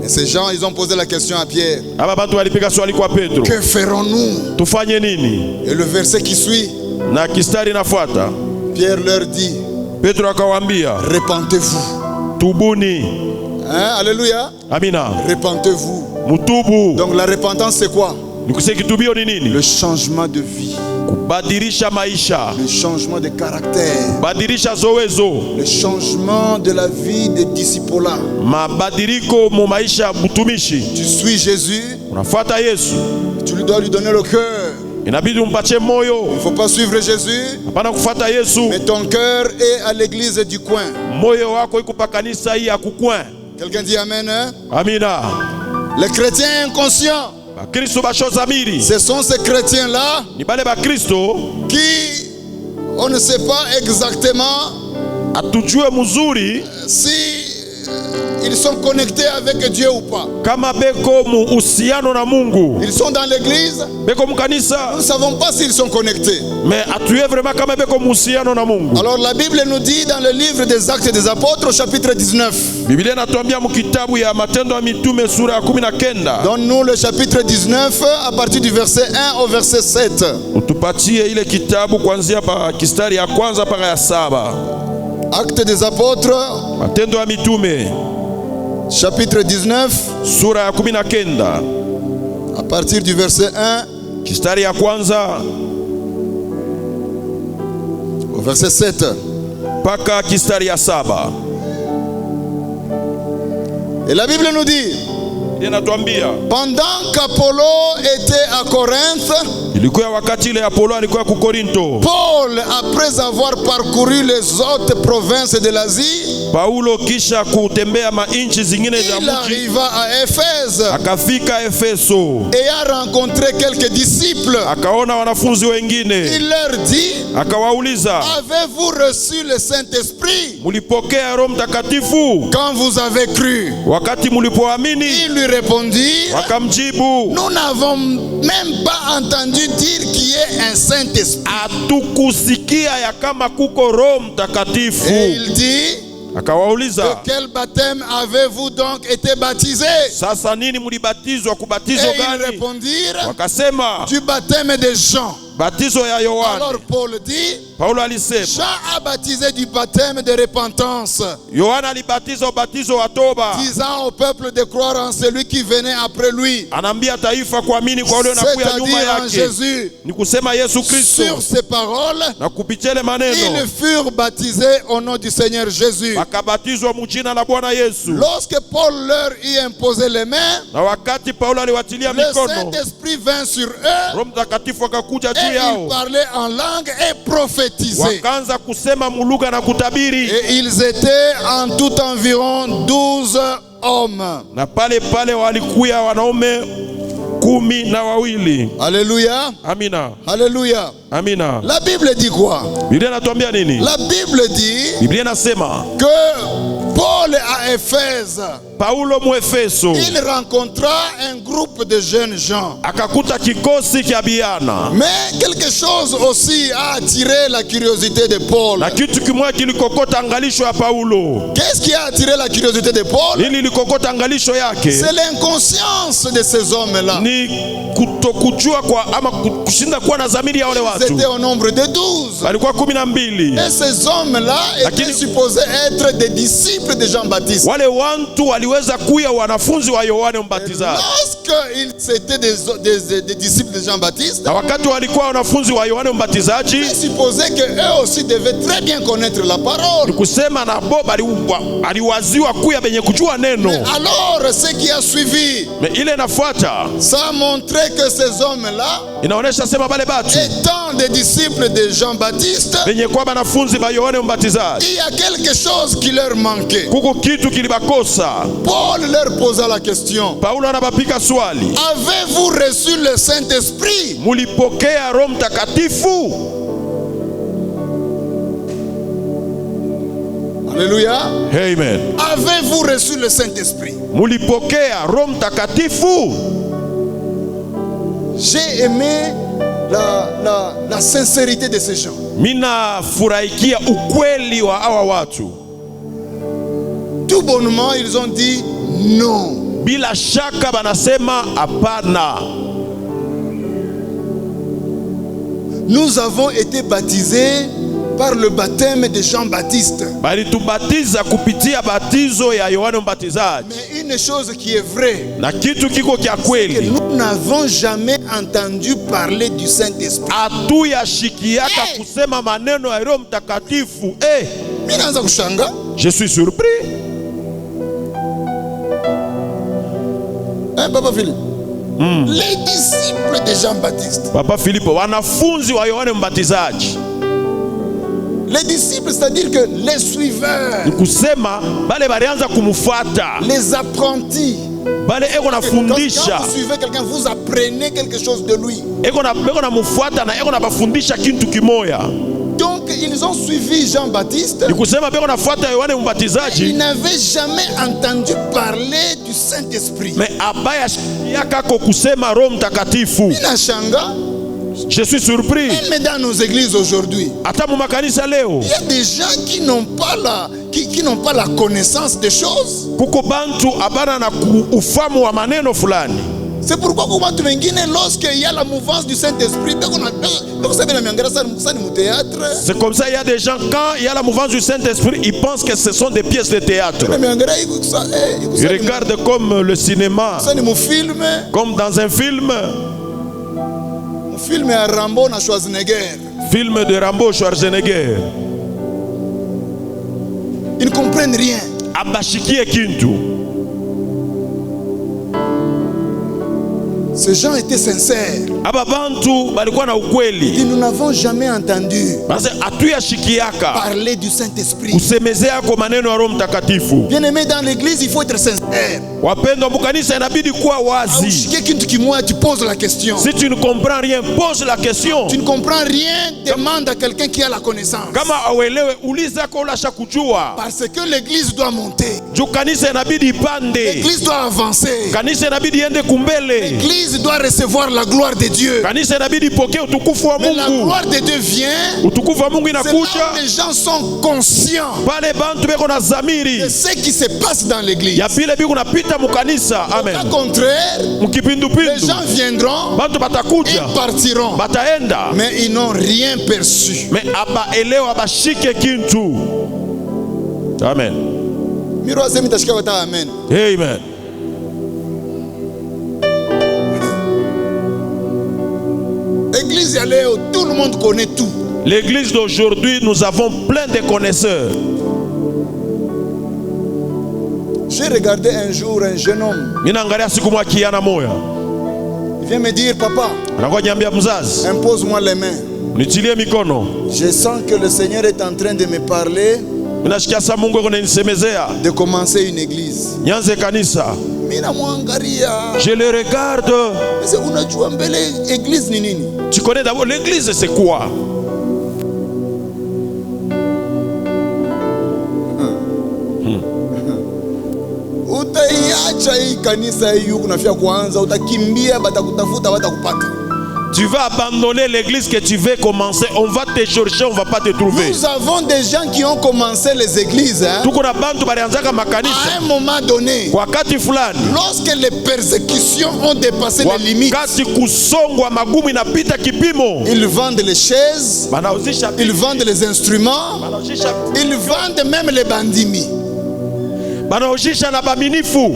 [SPEAKER 2] Et ces gens, ils ont posé la question à Pierre.
[SPEAKER 1] Aba bantu walipika swali kwa Petro.
[SPEAKER 2] Que ferons-nous?
[SPEAKER 1] Tufanye nini?
[SPEAKER 2] Et le verset qui suit.
[SPEAKER 1] Na kistari nafuata.
[SPEAKER 2] Pierre leur dit.
[SPEAKER 1] Petro akawaambia.
[SPEAKER 2] Repentez-vous.
[SPEAKER 1] Tubuni.
[SPEAKER 2] Hein? Alléluia.
[SPEAKER 1] Amina.
[SPEAKER 2] Repentez-vous.
[SPEAKER 1] Mutubu.
[SPEAKER 2] Donc la repentance c'est quoi?
[SPEAKER 1] Kitubio ni nini?
[SPEAKER 2] Le changement de vie.
[SPEAKER 1] Kubadilisha maisha.
[SPEAKER 2] Le changement de caractère.
[SPEAKER 1] Badilisha zowezo.
[SPEAKER 2] Le changement de la vie de discipolat.
[SPEAKER 1] Mabadiliko mu maisha butumishi.
[SPEAKER 2] Tu suis Jésus.
[SPEAKER 1] Unafuata Yesu.
[SPEAKER 2] Tu lui dois lui donner le cœur.
[SPEAKER 3] inabidi umpatie moyo.
[SPEAKER 2] Il ne faut pas suivre Jésus,
[SPEAKER 3] Hapana kufuata Yesu.
[SPEAKER 2] mais ton cœur est à l'église du coin.
[SPEAKER 3] Moyo wako iko pa kanisa hii ya kukwen.
[SPEAKER 2] Quelqu'un dit Amen, hein?
[SPEAKER 3] Amina.
[SPEAKER 2] Les chrétiens inconscients,
[SPEAKER 3] Bakristo bashozamiri.
[SPEAKER 2] ce sont ces chrétiens-là
[SPEAKER 3] Ni bale bakristo
[SPEAKER 2] qui, on ne sait pas exactement
[SPEAKER 3] atujue mzuri
[SPEAKER 2] si ils sont connectés avec Dieu ou pas.
[SPEAKER 3] kama beko mu uhusiano na Mungu.
[SPEAKER 2] Ils sont dans l'église,
[SPEAKER 3] Beko mukanisa.
[SPEAKER 2] nous ne savons pas s'ils sont connectés.
[SPEAKER 3] Mais atuye vraiment kama beko mu uhusiano na Mungu.
[SPEAKER 2] Alors la Bible nous dit dans le livre des Actes des Apôtres au chapitre 19.
[SPEAKER 3] Biblia inatuambia mu kitabu ya Matendo ya Mitume sura ya 19.
[SPEAKER 2] Donne-nous le chapitre 19 à partir du verset 1 au verset 7.
[SPEAKER 3] Utupatie ile kitabu kuanzia pa kistari ya kwanza mpaka ya 7.
[SPEAKER 2] Actes des Apôtres,
[SPEAKER 3] Matendo ya Mitume
[SPEAKER 2] chapitre 19,
[SPEAKER 3] sura ya 19
[SPEAKER 2] à partir du verset 1
[SPEAKER 3] kistari ya kwanza
[SPEAKER 2] au verset 7.
[SPEAKER 3] mpaka kistari ya 7.
[SPEAKER 2] Et la Bible nous dit,
[SPEAKER 3] Inatuambia
[SPEAKER 2] pendant qu'Apollo était à Corinthe,
[SPEAKER 3] ilikuwa wakati ile Apollo alikuwa ku Korinto.
[SPEAKER 2] Paul, après avoir parcouru les autres provinces de l'Asie,
[SPEAKER 3] Paulo kisha kutembea mainchi zingine za
[SPEAKER 2] il
[SPEAKER 3] mji
[SPEAKER 2] arriva à Éphèse
[SPEAKER 3] akafika Efeso,
[SPEAKER 2] et a rencontré quelques disciples.
[SPEAKER 3] akaona wanafunzi wengine,
[SPEAKER 2] Il leur dit,
[SPEAKER 3] akawauliza,
[SPEAKER 2] avez-vous reçu le Saint-Esprit
[SPEAKER 3] mulipokea Roho Mtakatifu
[SPEAKER 2] quand vous avez cru?
[SPEAKER 3] wakati mulipoamini?
[SPEAKER 2] Ils lui répondirent,
[SPEAKER 3] Wakamjibu,
[SPEAKER 2] nous n'avons même pas entendu dire qu'il y ait un Saint-Esprit.
[SPEAKER 3] hatukusikia ya kama kuko Roho Mtakatifu.
[SPEAKER 2] Et il dit,
[SPEAKER 3] Akawauliza,
[SPEAKER 2] de quel baptême avez-vous donc été baptisés?
[SPEAKER 3] sasa nini mulibatizwa? Kubatizo
[SPEAKER 2] Et ils
[SPEAKER 3] gani?
[SPEAKER 2] répondirent,
[SPEAKER 3] Wakasema,
[SPEAKER 2] du baptême de Jean.
[SPEAKER 3] batizo ya
[SPEAKER 2] Alors
[SPEAKER 3] Yohane.
[SPEAKER 2] Paul dit,
[SPEAKER 3] Paulo alisema,
[SPEAKER 2] Jean a baptisé du baptême de repentance,
[SPEAKER 3] Yohana alibatiza ubatizo wa toba,
[SPEAKER 2] disant au peuple de croire en celui qui venait après lui,
[SPEAKER 3] anaambia taifa kuamini kwa yule anakuya nyuma
[SPEAKER 2] c'est-à-dire en
[SPEAKER 3] yake,
[SPEAKER 2] Jésus.
[SPEAKER 3] ni kusema Yesu Kristo.
[SPEAKER 2] Sur ces paroles,
[SPEAKER 3] Na kupitia ile maneno
[SPEAKER 2] ils furent baptisés au nom du Seigneur Jésus.
[SPEAKER 3] wakabatizwa mjina la Bwana Yesu.
[SPEAKER 2] Lorsque Paul leur y imposait les mains,
[SPEAKER 3] Na wakati Paulo aliwatilia
[SPEAKER 2] le
[SPEAKER 3] mikono,
[SPEAKER 2] Saint-Esprit vint sur eux
[SPEAKER 3] Roho Mtakatifu akakuja
[SPEAKER 2] et
[SPEAKER 3] juu
[SPEAKER 2] ils
[SPEAKER 3] yao,
[SPEAKER 2] parlaient en langue et prophétisaient.
[SPEAKER 3] wakaanza kusema mulugha na kutabiri.
[SPEAKER 2] Et ils étaient en tout environ 12 hommes.
[SPEAKER 3] Na pale pale walikuya wanaume 12.
[SPEAKER 2] Alléluia.
[SPEAKER 3] Amina,
[SPEAKER 2] Alléluia.
[SPEAKER 3] amina.
[SPEAKER 2] La Bible dit quoi?
[SPEAKER 3] Biblia inatuambia nini?
[SPEAKER 2] La Bible dit
[SPEAKER 3] Biblia inasema
[SPEAKER 2] que Paul à Éphèse,
[SPEAKER 3] Paulo Muefeso
[SPEAKER 2] il rencontra un groupe de jeunes gens.
[SPEAKER 3] akakuta kikosi kya biana,
[SPEAKER 2] Mais quelque chose aussi a attiré la curiosité de Paul.
[SPEAKER 3] na kitu kimoja kilikokota angalisho ya Paulo.
[SPEAKER 2] Qu'est-ce qui a attiré la curiosité de Paul?
[SPEAKER 3] Nini likokota angalisho yake?
[SPEAKER 2] C'est l'inconscience de ces hommes-là.
[SPEAKER 3] Ni kutokujua kwa ama kushinda kuwa na dhamiri ya wale
[SPEAKER 2] Ils étaient
[SPEAKER 3] watu.
[SPEAKER 2] au nombre de 12.
[SPEAKER 3] Walikuwa 12.
[SPEAKER 2] Et ces hommes-là étaient
[SPEAKER 3] Lakini-
[SPEAKER 2] supposés être des disciples de Jean-Baptiste.
[SPEAKER 3] Wale watu waliweza kuya wanafunzi wa Yohane Mbatizaji.
[SPEAKER 2] Lorsqu'ils étaient des disciples de Jean-Baptiste,
[SPEAKER 3] Na wakati walikuwa wanafunzi wa Yohane Mbatizaji,
[SPEAKER 2] il supposait qu'eux aussi devaient très bien connaître la parole.
[SPEAKER 3] ni kusema na bo aliwaziwa kuya benye kujua neno.
[SPEAKER 2] Mais alors, ce qui a suivi,
[SPEAKER 3] Me ile inafuata
[SPEAKER 2] ça a montré que ces hommes-là,
[SPEAKER 3] inaonesha sema bale batu
[SPEAKER 2] étant des disciples de Jean-Baptiste,
[SPEAKER 3] benye kwa banafunzi ba Yohane Mbatizaji,
[SPEAKER 2] il y a quelque chose qui leur manquait.
[SPEAKER 3] kuko kitu kilibakosa.
[SPEAKER 2] Paul leur posa la question,
[SPEAKER 3] Paulo anabapika swali,
[SPEAKER 2] avez-vous reçu le Saint-Esprit?
[SPEAKER 3] mulipokea Roho Mtakatifu?
[SPEAKER 2] Alléluia.
[SPEAKER 3] Amen.
[SPEAKER 2] Avez-vous reçu le Saint-Esprit?
[SPEAKER 3] Mulipokea Roho Mtakatifu?
[SPEAKER 2] J'ai aimé la sincérité de ces gens.
[SPEAKER 3] Mina furahikia ukweli wa hawa watu.
[SPEAKER 2] Tout bonnement, ils ont dit non.
[SPEAKER 3] Bila shaka banasema hapana.
[SPEAKER 2] Nous avons été baptisés par le baptême de Jean-Baptiste.
[SPEAKER 3] Balitubatiza kupitia batizo ya Yohane Mbatizaji.
[SPEAKER 2] Mais une chose qui est vraie,
[SPEAKER 3] Na kitu kiko kya
[SPEAKER 2] que
[SPEAKER 3] kweli,
[SPEAKER 2] nous n'avons jamais entendu parler du Saint-Esprit.
[SPEAKER 3] hatuyashikiaka kusema maneno ya Roho Mtakatifu.
[SPEAKER 2] Mimi naanza kushanga.
[SPEAKER 3] Je suis surpris.
[SPEAKER 2] Papa Philippe. Les disciples de Jean-Baptiste.
[SPEAKER 1] Papa Philippe, wanafunzi wa Yohane Mbatizaji.
[SPEAKER 2] Les disciples, c'est-à-dire que les suiveurs,
[SPEAKER 1] Nikusema bale balianza kumufuata.
[SPEAKER 2] les apprentis.
[SPEAKER 1] Bale eko na
[SPEAKER 2] Quand
[SPEAKER 1] fundisha.
[SPEAKER 2] vous suivez quelqu'un, vous apprenez quelque chose de lui.
[SPEAKER 1] Eko na mufuata na eko na bafundisha kintu kimoya.
[SPEAKER 2] Donc ils ont suivi Jean-Baptiste.
[SPEAKER 1] Nikusema beko na fuata Yohane
[SPEAKER 2] Ils
[SPEAKER 1] Mbatizaji.
[SPEAKER 2] n'avaient jamais entendu parler du Saint-Esprit.
[SPEAKER 1] Mais abaya yakako kusema Roho Mtakatifu.
[SPEAKER 2] Inashanga,
[SPEAKER 1] Je suis surpris.
[SPEAKER 2] même dans nos églises aujourd'hui,
[SPEAKER 1] Hata mu makanisa leo.
[SPEAKER 2] il y a des gens qui n'ont pas la connaissance des choses.
[SPEAKER 1] Kuko bantu abana na ufamu wa maneno fulani.
[SPEAKER 2] C'est pourquoi lorsqu'il y a la mouvance du Saint-Esprit,
[SPEAKER 1] C'est comme ça, il y a des gens, quand il y a la mouvance du Saint-Esprit, ils pensent que ce sont des pièces de théâtre. Ils regardent comme le cinéma, comme dans un film.
[SPEAKER 2] Film à Rambo na Schwarzenegger.
[SPEAKER 1] Film de Rambo Schwarzenegger.
[SPEAKER 2] Ils ne comprennent rien.
[SPEAKER 1] Abashikie kintu.
[SPEAKER 2] Ces gens étaient sincères.
[SPEAKER 1] Aba bantu balikuwa na ukweli.
[SPEAKER 2] Et nous n'avons jamais entendu
[SPEAKER 1] Parce que atuya shikiaka
[SPEAKER 2] parler du Saint-Esprit.
[SPEAKER 1] kusemezea kwa maneno ya Roho Mtakatifu.
[SPEAKER 2] Bien-aimé, dans l'église, il faut être sincère.
[SPEAKER 1] Wapendwa mukanisa inabidi kuwa wazi.
[SPEAKER 2] Tu poses la question.
[SPEAKER 1] Si tu ne comprends rien, pose la question.
[SPEAKER 2] Tu ne comprends rien, demande à quelqu'un qui a la connaissance.
[SPEAKER 1] Kama auelewe uliza kwa ulasha kujua.
[SPEAKER 2] Parce que l'église doit monter.
[SPEAKER 1] Juu kanisa inabidi ipande.
[SPEAKER 2] L'église doit avancer.
[SPEAKER 1] Kanisa inabidi iende kumbele.
[SPEAKER 2] L'église doit recevoir la gloire de Dieu.
[SPEAKER 1] Kanisa inabidi ipokee utukufu wa
[SPEAKER 2] Mais la
[SPEAKER 1] Mungu.
[SPEAKER 2] gloire de Dieu vient.
[SPEAKER 1] Utukufu wa Mungu
[SPEAKER 2] C'est là
[SPEAKER 1] inakuja
[SPEAKER 2] où les gens sont conscients
[SPEAKER 1] pale bantu beko na
[SPEAKER 2] de
[SPEAKER 1] zamiri
[SPEAKER 2] ce qui se passe dans l'église.
[SPEAKER 1] ya vile biko napita mukanisa. Amen.
[SPEAKER 2] Au contraire, les
[SPEAKER 1] Mukipindupindu
[SPEAKER 2] gens viendront
[SPEAKER 1] bantu batakuja
[SPEAKER 2] et partiront.
[SPEAKER 1] bataenda,
[SPEAKER 2] Mais ils n'ont rien perçu.
[SPEAKER 1] me abaelewa abashike kintu. Amen.
[SPEAKER 2] Amen.
[SPEAKER 1] Amen.
[SPEAKER 2] Église à Léo, tout le monde connaît tout.
[SPEAKER 1] L'église d'aujourd'hui, nous avons plein de connaisseurs.
[SPEAKER 2] J'ai regardé un jour un jeune homme.
[SPEAKER 1] Ninaangalia siku moja kijana moya
[SPEAKER 2] Il vient me dire, papa,
[SPEAKER 1] anakuwa niambia, mzazi,
[SPEAKER 2] impose-moi les mains.
[SPEAKER 1] nitilie mikono.
[SPEAKER 2] Je sens que le Seigneur est en train de me parler
[SPEAKER 1] Ninasikia sa Mungu yuko ananisemezea
[SPEAKER 2] de commencer une église.
[SPEAKER 1] nianze kanisa.
[SPEAKER 2] Minamwangalia.
[SPEAKER 1] Je le regarde.
[SPEAKER 2] Sasa unajua mbele église ni nini?
[SPEAKER 1] Tu connais d'abord l'église, c'est quoi?
[SPEAKER 2] Utaiacha hii kanisa hii unafia kwanza, utakimbia, batakutafuta, batakupata.
[SPEAKER 1] Tu vas abandonner l'église que tu veux commencer. On va te chercher, on va pas te trouver.
[SPEAKER 2] Nous avons des gens qui ont commencé les églises.
[SPEAKER 1] Tuko na bantu balianzaka makanisa
[SPEAKER 2] À un moment donné,
[SPEAKER 1] wakati fulani,
[SPEAKER 2] lorsque les persécutions ont dépassé les limites,
[SPEAKER 1] wakati kusongwa magumu inapita kipimo,
[SPEAKER 2] ils vendent les chaises,
[SPEAKER 1] banauzisha
[SPEAKER 2] ils vendent les instruments, ils vendent même les bandimi.
[SPEAKER 1] banauzisha na baminifu.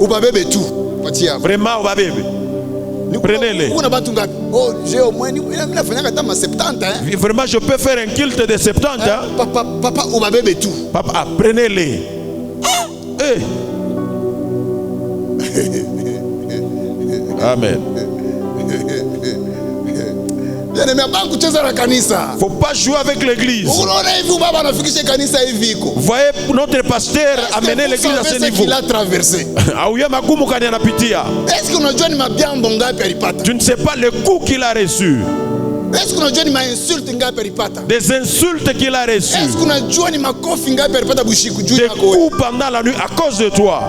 [SPEAKER 2] Ubabebe tout. Patia.
[SPEAKER 1] Vraiment ubabebe. Prenez-les.
[SPEAKER 2] Una batu ngapi? Oh, j'ai au moins mimi nafanya kata ma 70 hein.
[SPEAKER 1] Vraiment, je peux faire un culte de 70 hein?
[SPEAKER 2] Papa ubabebe tout.
[SPEAKER 1] Papa, prenez-les. Hey. Amen.
[SPEAKER 2] Bien-aimé, hapa kucheza na kanisa.
[SPEAKER 1] Faut pas jouer avec l'église.
[SPEAKER 2] Unaona hivi baba anafikisha kanisa hivi iko.
[SPEAKER 1] Voyez, notre pasteur a mené l'église à ce niveau.
[SPEAKER 2] Il a traversé.
[SPEAKER 1] Auye magumu kani anapitia.
[SPEAKER 2] Est-ce que unajua ni mabiambo ngapi alipata?
[SPEAKER 1] Tu ne sais pas le coup qu'il a reçu.
[SPEAKER 2] Est-ce que unajua ni ma-insulte ngapi alipata?
[SPEAKER 1] Des insultes qu'il a reçues.
[SPEAKER 2] Est-ce que unajua ni makofi ngapi alipata bushiku juu
[SPEAKER 1] Des
[SPEAKER 2] yako?
[SPEAKER 1] coups pendant la nuit à cause de toi.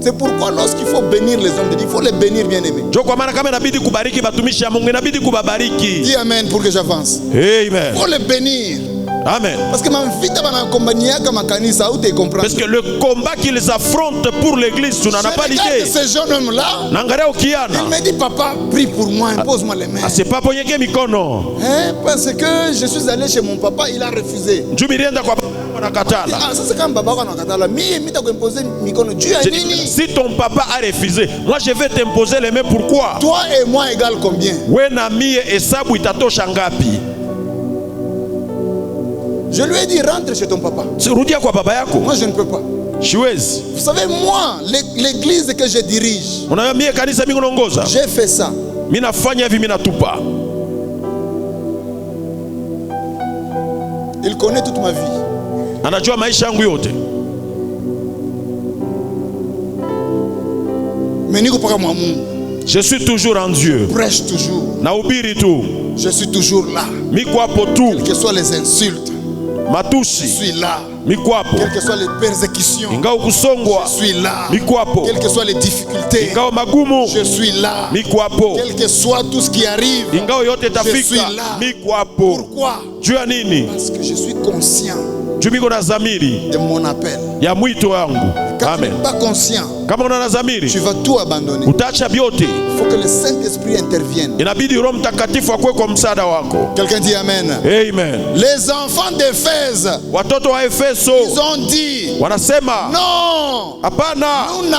[SPEAKER 2] C'est pourquoi lorsqu'il faut bénir les hommes de Dieu, il faut les bénir, bien-aimés.
[SPEAKER 1] Jo kwa maana kama inabidi kubariki batumishi ya Mungu, inabidi kubabariki.
[SPEAKER 2] Dis amen pour que j'avance.
[SPEAKER 1] Amen.
[SPEAKER 2] Il faut les bénir.
[SPEAKER 1] Amen.
[SPEAKER 2] Parce que ma vita banakombaniaka makanisa ou te comprends.
[SPEAKER 1] Parce que le combat qu'ils affrontent pour l'église, tu n'en as pas l'idée.
[SPEAKER 2] Ce jeune homme-là,
[SPEAKER 1] Nangalia ukiana.
[SPEAKER 2] il me dit, papa, prie pour moi, impose-moi les mains.
[SPEAKER 1] Ah, c'est pas ponyeke mikono.
[SPEAKER 2] Hein? Parce que je suis allé chez mon papa, il a refusé.
[SPEAKER 1] Njumirienda kwa nakatala.
[SPEAKER 2] Ah, ça c'est quand baba anakatala. Mimi nitakuimposer mikono juu ya nini?
[SPEAKER 1] Si ton papa a refusé, moi je vais t'imposer les mains. Pourquoi?
[SPEAKER 2] Toi et moi égale combien?
[SPEAKER 1] We na mie hesabu itatosha ngapi?
[SPEAKER 2] Je lui ai dit, rentre chez ton papa.
[SPEAKER 1] Rudia kwa baba yako.
[SPEAKER 2] Moi je ne peux pas.
[SPEAKER 1] Siwezi.
[SPEAKER 2] Vous savez, moi, l'église que je dirige,
[SPEAKER 1] Unajua mie kanisa mimi naongoza.
[SPEAKER 2] j'ai fait ça.
[SPEAKER 1] Mimi nafanya hivi, mimi natupa.
[SPEAKER 2] Il connaît toute ma vie.
[SPEAKER 1] Anajua maisha yangu yote.
[SPEAKER 2] Mais niko paka mwa Mungu.
[SPEAKER 1] Je suis toujours en Dieu.
[SPEAKER 2] Prêche toujours.
[SPEAKER 1] Nahubiri tu.
[SPEAKER 2] Je suis toujours là.
[SPEAKER 1] Miko hapo tu.
[SPEAKER 2] Quelles que soient les insultes, je
[SPEAKER 1] Matusi.
[SPEAKER 2] suis là.
[SPEAKER 1] Miko hapo.
[SPEAKER 2] Quelles que soient les persécutions,
[SPEAKER 1] Ingao kusongwa.
[SPEAKER 2] je suis là.
[SPEAKER 1] Miko hapo.
[SPEAKER 2] Quelles que soient les difficultés,
[SPEAKER 1] Ingao magumu.
[SPEAKER 2] je suis là.
[SPEAKER 1] Miko hapo.
[SPEAKER 2] Quel que soit tout ce qui arrive,
[SPEAKER 1] Ingao yote
[SPEAKER 2] je suis
[SPEAKER 1] tafika.
[SPEAKER 2] là.
[SPEAKER 1] Miko hapo.
[SPEAKER 2] Pourquoi?
[SPEAKER 1] Juu ya nini?
[SPEAKER 2] Parce que je suis conscient
[SPEAKER 1] Juu miko na zamiri
[SPEAKER 2] de mon appel.
[SPEAKER 1] ya mwito wangu.
[SPEAKER 2] Quand tu
[SPEAKER 1] Amen.
[SPEAKER 2] n'es pas conscient,
[SPEAKER 1] Kama una na zamiri,
[SPEAKER 2] tu vas tout abandonner.
[SPEAKER 1] utaacha vyote.
[SPEAKER 2] Il faut que le Saint-Esprit intervienne.
[SPEAKER 1] Inabidi Roho Mtakatifu akwe kwa msaada wako.
[SPEAKER 2] Quelqu'un dit Amen.
[SPEAKER 1] Amen.
[SPEAKER 2] Les enfants d'Éphèse,
[SPEAKER 1] Watoto wa Efeso
[SPEAKER 2] ils ont dit,
[SPEAKER 1] wanasema
[SPEAKER 2] non,
[SPEAKER 1] hapana,
[SPEAKER 2] nous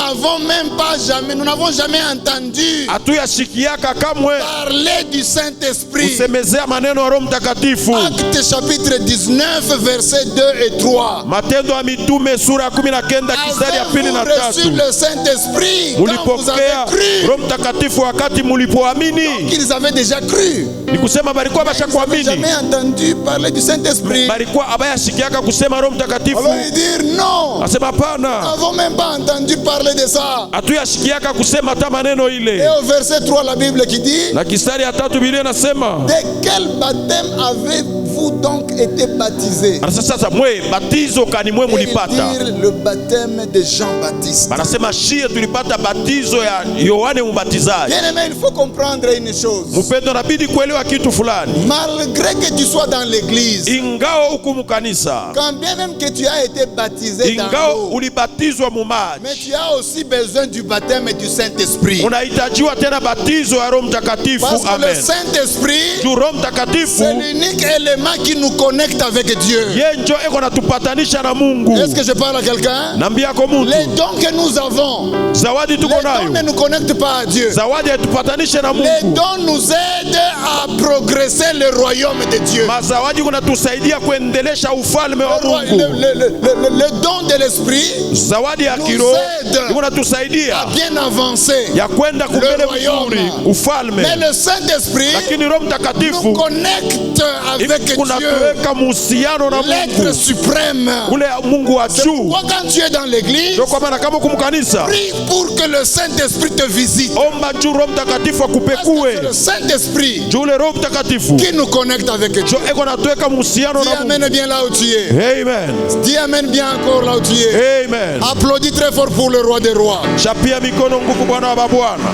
[SPEAKER 2] n'avons jamais entendu
[SPEAKER 1] hatuyashikiaka kamwe
[SPEAKER 2] parler du Saint-Esprit.
[SPEAKER 1] kusemezea maneno ya Roho Mtakatifu.
[SPEAKER 2] Acte chapitre 19, versets 2 et 3.
[SPEAKER 1] Matendo ya Mitume sura ya 19 kistari ya pili na
[SPEAKER 2] Avez-vous reçu
[SPEAKER 1] tatu.
[SPEAKER 2] le Saint-Esprit quand vous avez
[SPEAKER 1] Mulipokea
[SPEAKER 2] cru?
[SPEAKER 1] Roho Mtakatifu wakati mulipoamini.
[SPEAKER 2] Qu'ils avaient déjà cru.
[SPEAKER 1] Ni kusema balikuwa
[SPEAKER 2] Ils n'avaient
[SPEAKER 1] bashakuamini,
[SPEAKER 2] jamais entendu parler du Saint-Esprit.
[SPEAKER 1] balikuwa abayashikiaka kusema Roho Mtakatifu.
[SPEAKER 2] Alors ils dirent non.
[SPEAKER 1] Asema
[SPEAKER 2] Nous
[SPEAKER 1] hapana,
[SPEAKER 2] n'avons même pas entendu parler de ça.
[SPEAKER 1] hatuyashikiaka kusema hata maneno
[SPEAKER 2] Et
[SPEAKER 1] ile.
[SPEAKER 2] au verset 3, la Bible qui dit,
[SPEAKER 1] Na kistari ya tatu Biblia inasema,
[SPEAKER 2] de quel baptême avez-vous donc été baptisés?
[SPEAKER 1] sasa mwe batizo kani mwe
[SPEAKER 2] Et ils
[SPEAKER 1] mulipata?
[SPEAKER 2] dirent le baptême de Jean-Baptiste.
[SPEAKER 1] Banasema shie tulipata batizo ya Yohane Mbatizaji.
[SPEAKER 2] Bien aimé, il faut comprendre une chose.
[SPEAKER 1] Mpendo, nabidi kuelewa kitu fulani.
[SPEAKER 2] Malgré que tu sois dans l'église,
[SPEAKER 1] Ingao huku mukanisa,
[SPEAKER 2] quand bien même que tu as été baptisé dans
[SPEAKER 1] ingao
[SPEAKER 2] l'eau,
[SPEAKER 1] ulibatizwa
[SPEAKER 2] mais
[SPEAKER 1] mumaji,
[SPEAKER 2] tu as aussi besoin du baptême et du Saint-Esprit.
[SPEAKER 1] unahitajiwa tena batizo ya Roho Mtakatifu.
[SPEAKER 2] Parce que le
[SPEAKER 1] Amen.
[SPEAKER 2] Saint-Esprit,
[SPEAKER 1] Juu Roho Mtakatifu
[SPEAKER 2] c'est l'unique élément qui nous connecte avec Dieu.
[SPEAKER 1] ye njo eko natupatanisha na Mungu.
[SPEAKER 2] Est-ce que je parle à quelqu'un?
[SPEAKER 1] Nambia ko
[SPEAKER 2] Les
[SPEAKER 1] mtu,
[SPEAKER 2] dons que nous avons,
[SPEAKER 1] zawadi
[SPEAKER 2] les
[SPEAKER 1] tuko
[SPEAKER 2] dons
[SPEAKER 1] nayo,
[SPEAKER 2] ne nous connectent pas à Dieu.
[SPEAKER 1] zawadi yatupatanishe na
[SPEAKER 2] Les
[SPEAKER 1] Mungu.
[SPEAKER 2] dons nous aident à progresser le royaume de Dieu.
[SPEAKER 1] Mazawadi kunatusaidia kuendelesha ufalme wa Mungu.
[SPEAKER 2] Le don de l'esprit
[SPEAKER 1] Zawadi ya
[SPEAKER 2] nous
[SPEAKER 1] kiroho
[SPEAKER 2] aide à
[SPEAKER 1] kunatusaidia
[SPEAKER 2] bien avancer.
[SPEAKER 1] ya kwenda kubele
[SPEAKER 2] Le royaume.
[SPEAKER 1] vizuri ufalme,
[SPEAKER 2] Mais le Saint-Esprit
[SPEAKER 1] lakini Roho
[SPEAKER 2] nous
[SPEAKER 1] Mtakatifu
[SPEAKER 2] connecte avec Dieu,
[SPEAKER 1] kunatuweka muhusiano na
[SPEAKER 2] l'être
[SPEAKER 1] Mungu,
[SPEAKER 2] suprême.
[SPEAKER 1] ule Mungu wa juu.
[SPEAKER 2] Pourquoi quand tu es dans l'église,
[SPEAKER 1] Ndio kwa maana kama kumkanisa,
[SPEAKER 2] prie pour que le Saint-Esprit te visite.
[SPEAKER 1] omba juu Roho Mtakatifu
[SPEAKER 2] Parce que c'est
[SPEAKER 1] akupekue,
[SPEAKER 2] le Saint-Esprit
[SPEAKER 1] juu ule Roho Mtakatifu
[SPEAKER 2] qui nous connecte avec Dieu.
[SPEAKER 1] ndio eko natuweka muhusiano
[SPEAKER 2] Dis
[SPEAKER 1] na
[SPEAKER 2] Amen
[SPEAKER 1] Mungu.
[SPEAKER 2] bien là où tu es.
[SPEAKER 1] Amen.
[SPEAKER 2] Dis Amen bien encore là où tu es.
[SPEAKER 1] Amen.
[SPEAKER 2] Applaudis très fort pour le roi des rois.
[SPEAKER 1] Chapia mikono nguvu Bwana wa mabwana.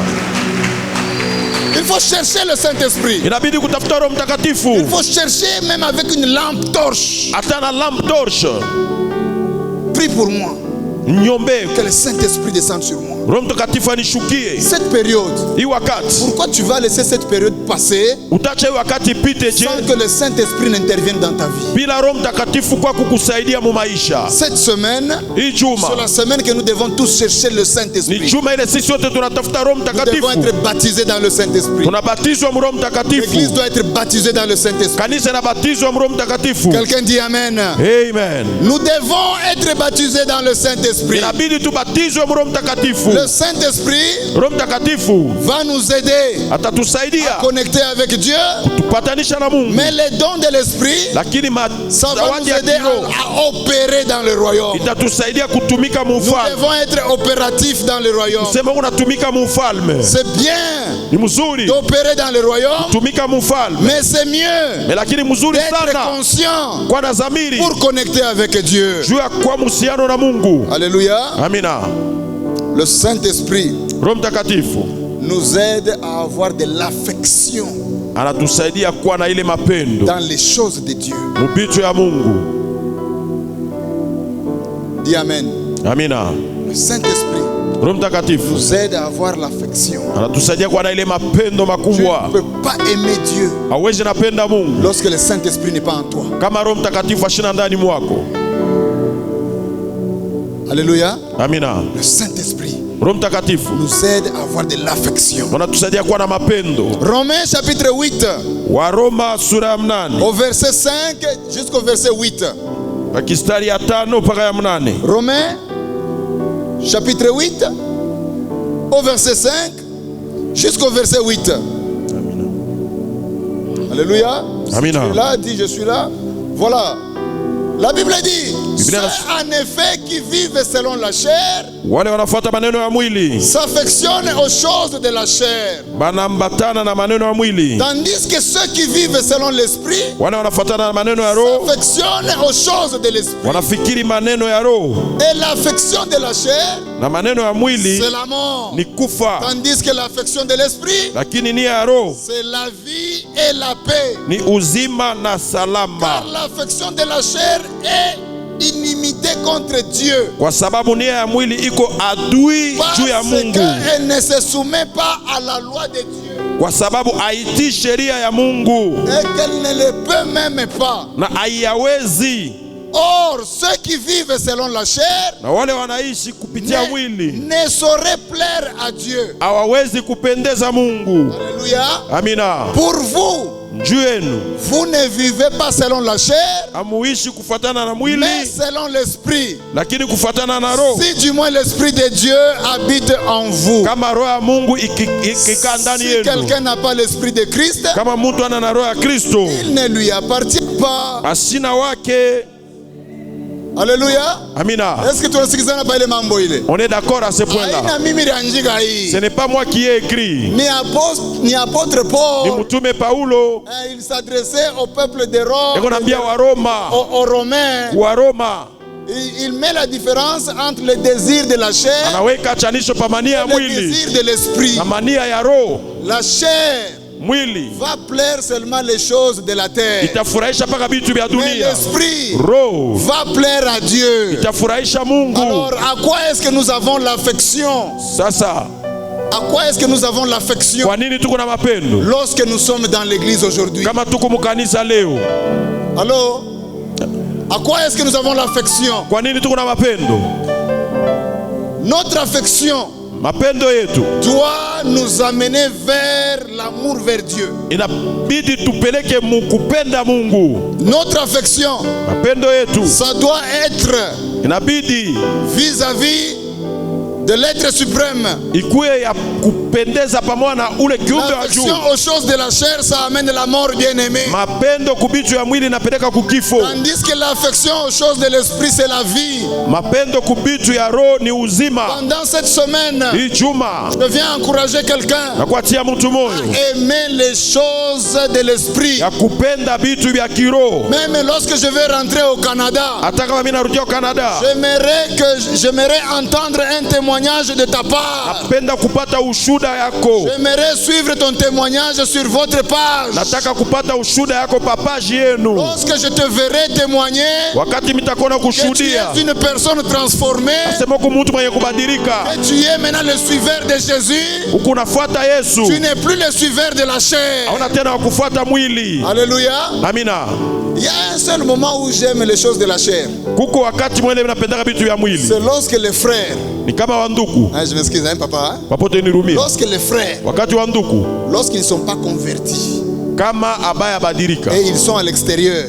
[SPEAKER 2] Il faut chercher le Saint-Esprit.
[SPEAKER 1] Inabidi kutafuta Roho Mtakatifu
[SPEAKER 2] Il faut chercher même avec une lampe torche.
[SPEAKER 1] hata na lamp torch.
[SPEAKER 2] Prie pour moi.
[SPEAKER 1] Nyombe
[SPEAKER 2] Que le Saint-Esprit descende sur moi.
[SPEAKER 1] Roho Mtakatifu anishukie.
[SPEAKER 2] Cette période,
[SPEAKER 1] Hii wakati
[SPEAKER 2] pourquoi tu vas laisser cette période passer
[SPEAKER 1] utacha hii wakati ipite je
[SPEAKER 2] sans que le Saint-Esprit n'intervienne dans ta vie?
[SPEAKER 1] bila Roho Mtakatifu kwa kukusaidia mu maisha.
[SPEAKER 2] Cette semaine,
[SPEAKER 1] Hii
[SPEAKER 2] c'est
[SPEAKER 1] juma
[SPEAKER 2] la semaine que nous devons tous chercher le
[SPEAKER 1] ni
[SPEAKER 2] Saint-Esprit.
[SPEAKER 1] juma ile sisi wote tunatafuta Roho
[SPEAKER 2] Nous
[SPEAKER 1] Mtakatifu,
[SPEAKER 2] devons être baptisés dans le Saint-Esprit.
[SPEAKER 1] tunabatizwa mu Roho
[SPEAKER 2] L'Église
[SPEAKER 1] Mtakatifu.
[SPEAKER 2] doit être baptisée dans le Saint-Esprit.
[SPEAKER 1] Kanisa inabatizwa mu Roho Mtakatifu.
[SPEAKER 2] Quelqu'un dit Amen.
[SPEAKER 1] Amen.
[SPEAKER 2] Nous devons être baptisés dans le Saint-Esprit.
[SPEAKER 1] Inabidi tubatizwe mu Roho Mtakatifu.
[SPEAKER 2] Le Saint-Esprit
[SPEAKER 1] Roho Mtakatifu
[SPEAKER 2] va nous aider à
[SPEAKER 1] atatusaidia
[SPEAKER 2] connecter avec Dieu,
[SPEAKER 1] tupatanisha na Mungu,
[SPEAKER 2] mais les dons de l'Esprit,
[SPEAKER 1] lakini
[SPEAKER 2] ça va nous
[SPEAKER 1] zawadi ya
[SPEAKER 2] aider
[SPEAKER 1] kiroho
[SPEAKER 2] à opérer dans le royaume.
[SPEAKER 1] itatusaidia kutumika mu
[SPEAKER 2] Nous
[SPEAKER 1] ufalme.
[SPEAKER 2] devons être opératifs dans le royaume.
[SPEAKER 1] Sema unatumika mu ufalme
[SPEAKER 2] C'est bien
[SPEAKER 1] ni mzuri,
[SPEAKER 2] d'opérer dans le royaume,
[SPEAKER 1] tumika mu ufalme,
[SPEAKER 2] mais c'est mieux
[SPEAKER 1] lakini mzuri
[SPEAKER 2] d'être
[SPEAKER 1] sana
[SPEAKER 2] conscient
[SPEAKER 1] kwa na zamiri
[SPEAKER 2] pour connecter avec Dieu.
[SPEAKER 1] juu ya kwa muhusiano na Mungu.
[SPEAKER 2] Alléluia.
[SPEAKER 1] Amina.
[SPEAKER 2] Le Saint-Esprit
[SPEAKER 1] Roho Mtakatifu
[SPEAKER 2] nous aide à avoir de l'affection
[SPEAKER 1] anatusaidia kuwa na ile mapendo
[SPEAKER 2] dans les choses de Dieu.
[SPEAKER 1] mubitu ya Mungu.
[SPEAKER 2] Dis Amen.
[SPEAKER 1] Amina.
[SPEAKER 2] Le Saint-Esprit
[SPEAKER 1] Roho Mtakatifu
[SPEAKER 2] nous aide à avoir l'affection.
[SPEAKER 1] anatusaidia kuwa na ile mapendo
[SPEAKER 2] Tu
[SPEAKER 1] makubwa.
[SPEAKER 2] ne peux pas aimer Dieu
[SPEAKER 1] Hawezi napenda Mungu
[SPEAKER 2] lorsque le Saint-Esprit n'est pas en toi.
[SPEAKER 1] kama Roho Mtakatifu ashina ndani mwako.
[SPEAKER 2] Alléluia.
[SPEAKER 1] Amina.
[SPEAKER 2] Le Saint-Esprit
[SPEAKER 1] Roho Mtakatifu
[SPEAKER 2] nous aide à avoir de l'affection.
[SPEAKER 1] anatusaidia kuwa na mapendo.
[SPEAKER 2] Romains chapitre 8,
[SPEAKER 1] Waroma sura ya 8
[SPEAKER 2] au verset 5 jusqu'au verset 8.
[SPEAKER 1] kistari ya 5 mpaka ya 8.
[SPEAKER 2] Romains chapitre 8, au verset 5, jusqu'au verset 8. Alléluia.
[SPEAKER 1] Amina.
[SPEAKER 2] Je suis là, dis je suis là. Voilà. La Bible dit, ceux en effet qui vivent selon la chair s'affectionnent aux choses de la chair. Tandis que ceux qui vivent selon l'esprit s'affectionnent aux choses de l'esprit. Et l'affection de la chair, c'est la mort. Tandis que l'affection de l'esprit, c'est la vie et la paix. Car l'affection de la chair est inimité contre Dieu. Parce qu'elle ne se soumet pas à la loi de Dieu. Et qu'elle ne le peut même pas. Or, ceux qui vivent selon la chair ne sauraient plaire à Dieu. Alléluia.
[SPEAKER 1] Amina.
[SPEAKER 2] Pour vous, vous ne vivez pas selon la chair, mais selon l'esprit. Si du moins l'esprit de Dieu habite en vous. Si quelqu'un n'a pas l'esprit de Christ, il ne lui appartient pas. Alléluia.
[SPEAKER 1] Amina.
[SPEAKER 2] Est-ce que tu
[SPEAKER 1] on est d'accord à ce point-là. Ce n'est pas moi qui ai écrit.
[SPEAKER 2] Ni apôtre Paul. Il s'adressait au peuple de Rome, aux Romains. Il met la différence entre le désir de la chair et le désir de l'esprit. La chair va plaire seulement les choses de la terre. Mais l'esprit va plaire à Dieu. Alors, à quoi est-ce que nous avons l'affection? À quoi est-ce que nous avons l'affection lorsque nous sommes dans l'église aujourd'hui? Alors, à quoi est-ce que nous avons l'affection? Notre affection doit nous amener vers l'amour vers Dieu. Notre affection, ça doit être vis-à-vis de l'être suprême. L'affection aux choses de la chair, ça amène la mort, bien-aimé. Tandis que l'affection aux choses de l'esprit, c'est la vie. Pendant cette semaine, je viens encourager quelqu'un à aimer les choses de l'esprit. Même lorsque je vais rentrer au Canada, j'aimerais entendre un témoignage de ta part. J'aimerais suivre ton témoignage sur votre page. Lorsque je te verrai témoigner que tu es une personne transformée, que tu es maintenant le suiveur de Jésus, tu n'es plus le suiveur de la chair. Alléluia. Il y a un seul moment où j'aime les choses de la chair. C'est lorsque les frères, je m'excuse, papa. Lorsque les frères, lorsqu'ils ne sont pas convertis et ils sont à l'extérieur,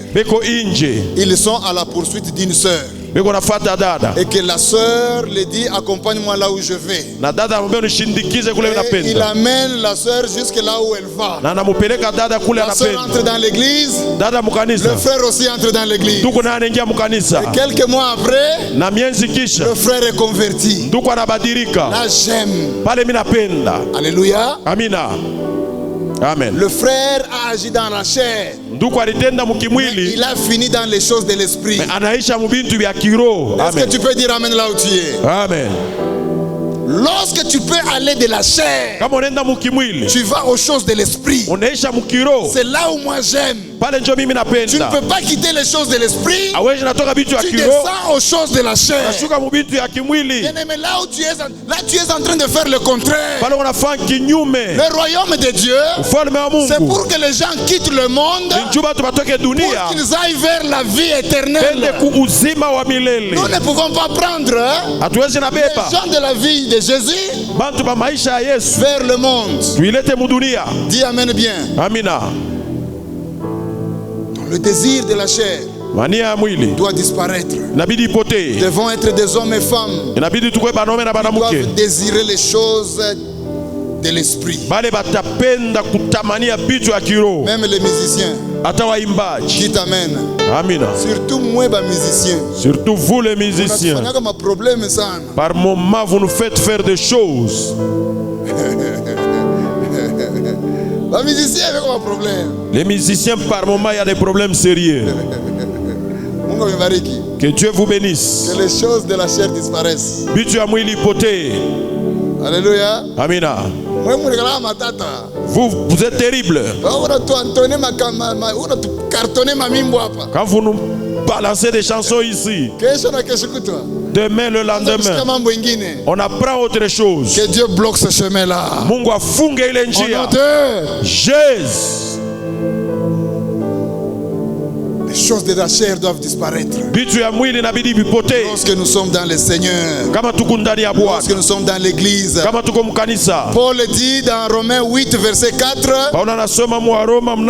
[SPEAKER 2] ils sont à la poursuite d'une sœur, et que la sœur lui dit accompagne-moi là où je vais, et il amène la sœur jusque là où elle va. La sœur entre dans l'église, le frère aussi entre dans l'église, et quelques mois après, le frère est converti. Là j'aime. Alléluia.
[SPEAKER 1] Amen.
[SPEAKER 2] Le frère a agi dans la chair, mais il a fini dans les choses de l'esprit. Est-ce que tu peux dire amen là où tu es?
[SPEAKER 1] Amen.
[SPEAKER 2] Lorsque tu peux aller de la chair, tu vas aux choses de l'esprit. C'est là où moi j'aime. Tu ne peux pas quitter les choses de l'esprit. Tu descends aux choses de la chair. Bien-aimé, là tu es en train de faire le contraire. Le royaume de Dieu, c'est pour que les gens quittent le monde, pour qu'ils aillent vers la vie éternelle. Nous ne pouvons pas prendre les gens de la vie de Jésus vers le monde. Dis amen bien.
[SPEAKER 1] Amina.
[SPEAKER 2] Le désir de la chair,
[SPEAKER 1] mania ya mwili
[SPEAKER 2] doit disparaître.
[SPEAKER 1] inabidi ipotee.
[SPEAKER 2] Devons être des hommes et femmes
[SPEAKER 1] Inabidi tukue banaume na
[SPEAKER 2] qui
[SPEAKER 1] banamuke
[SPEAKER 2] doivent désirer les choses de l'esprit.
[SPEAKER 1] bale batapenda kutamania bitu ya kiroho.
[SPEAKER 2] Même les musiciens.
[SPEAKER 1] Hata waimbaji.
[SPEAKER 2] Dites amen.
[SPEAKER 1] Amina.
[SPEAKER 2] Surtout moi, les musiciens.
[SPEAKER 1] Surtout vous les musiciens. Par moment vous nous faites faire des choses. Les musiciens par moment il y a des problèmes sérieux. Que Dieu vous bénisse.
[SPEAKER 2] Que les choses de la chair disparaissent.
[SPEAKER 1] Bitu ya mwili ipotee.
[SPEAKER 2] Alléluia.
[SPEAKER 1] Amina. Vous êtes terrible. Quand vous nous balancez des chansons ici, demain le lendemain, on apprend autre chose.
[SPEAKER 2] Que Dieu bloque ce chemin-là.
[SPEAKER 1] Mungu afunge ile njia. Jésus.
[SPEAKER 2] Les choses de la chair doivent disparaître.
[SPEAKER 1] Lorsque
[SPEAKER 2] nous sommes dans le Seigneur, lorsque nous sommes dans l'église, Paul dit dans Romains 8 verset 4,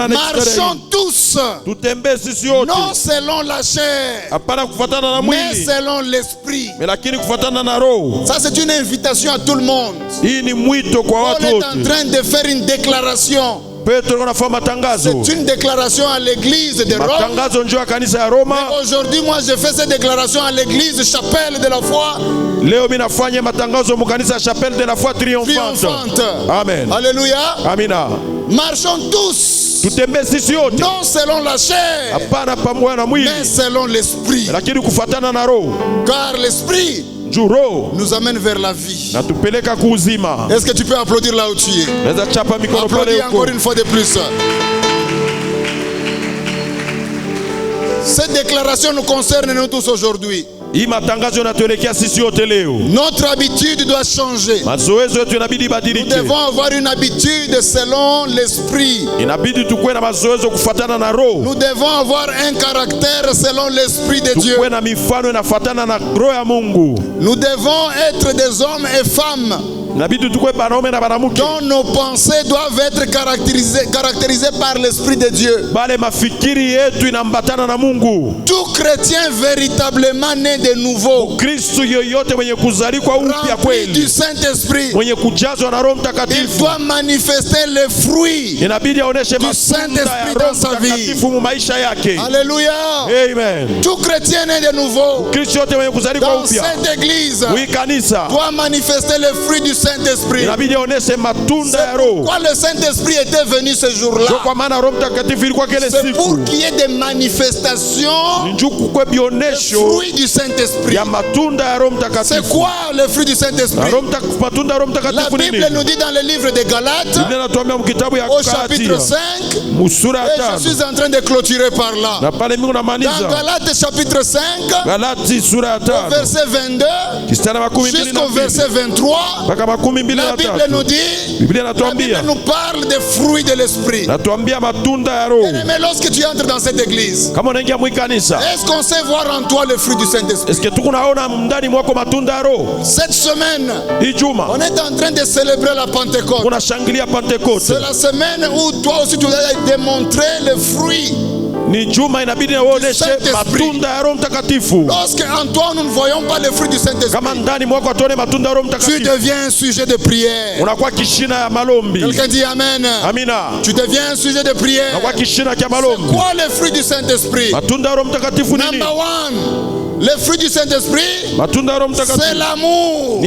[SPEAKER 2] marchons tous, non selon la chair, mais selon l'esprit. Ça c'est une invitation à tout le monde. Paul est en train de faire une déclaration. C'est une déclaration à l'église de Rome. Mais aujourd'hui, moi, je fais cette déclaration à l'église chapelle de la foi. Triomphante.
[SPEAKER 1] Amen.
[SPEAKER 2] Alléluia.
[SPEAKER 1] Amina.
[SPEAKER 2] Marchons tous. Non selon la chair, mais selon l'esprit. Car l'esprit nous amène vers la vie. Est-ce que tu peux applaudir là où tu es? Applaudis encore une fois de plus. Cette déclaration nous concerne nous tous aujourd'hui. Notre habitude doit changer. Nous devons avoir une habitude selon l'esprit. Nous devons avoir un caractère selon l'esprit de Dieu. Nous devons être des hommes et femmes dont nos pensées doivent être caractérisées par l'Esprit de Dieu. Tout chrétien véritablement né de nouveau, rempli du Saint-Esprit, il doit manifester les fruits du Saint-Esprit dans sa vie. Alléluia.
[SPEAKER 1] Amen.
[SPEAKER 2] Tout chrétien né de nouveau dans cette église doit manifester les fruits du Saint-Esprit. C'est pourquoi le Saint-Esprit était venu ce jour-là. C'est pour qu'il y ait des manifestations des fruits du Saint-Esprit. C'est quoi le fruit du Saint-Esprit? La Bible nous dit dans le livre de Galates au chapitre 5, et je suis en train de clôturer par là. Dans Galates chapitre 5 au verset 22 jusqu'au verset 23, la Bible nous dit, la Bible nous parle des fruits de l'esprit. Mais lorsque tu entres dans cette église, est-ce qu'on sait voir en toi le fruit du Saint-Esprit? Cette semaine, on est en train de célébrer la Pentecôte. C'est la semaine où toi aussi tu dois démontrer le fruit. Lorsque en toi nous ne voyons pas le fruit du Saint-Esprit, tu deviens un sujet de prière. Quelqu'un dit Amen. Tu deviens un sujet de prière. C'est quoi le fruit du Saint-Esprit? Number one, le fruit du Saint-Esprit, c'est l'amour.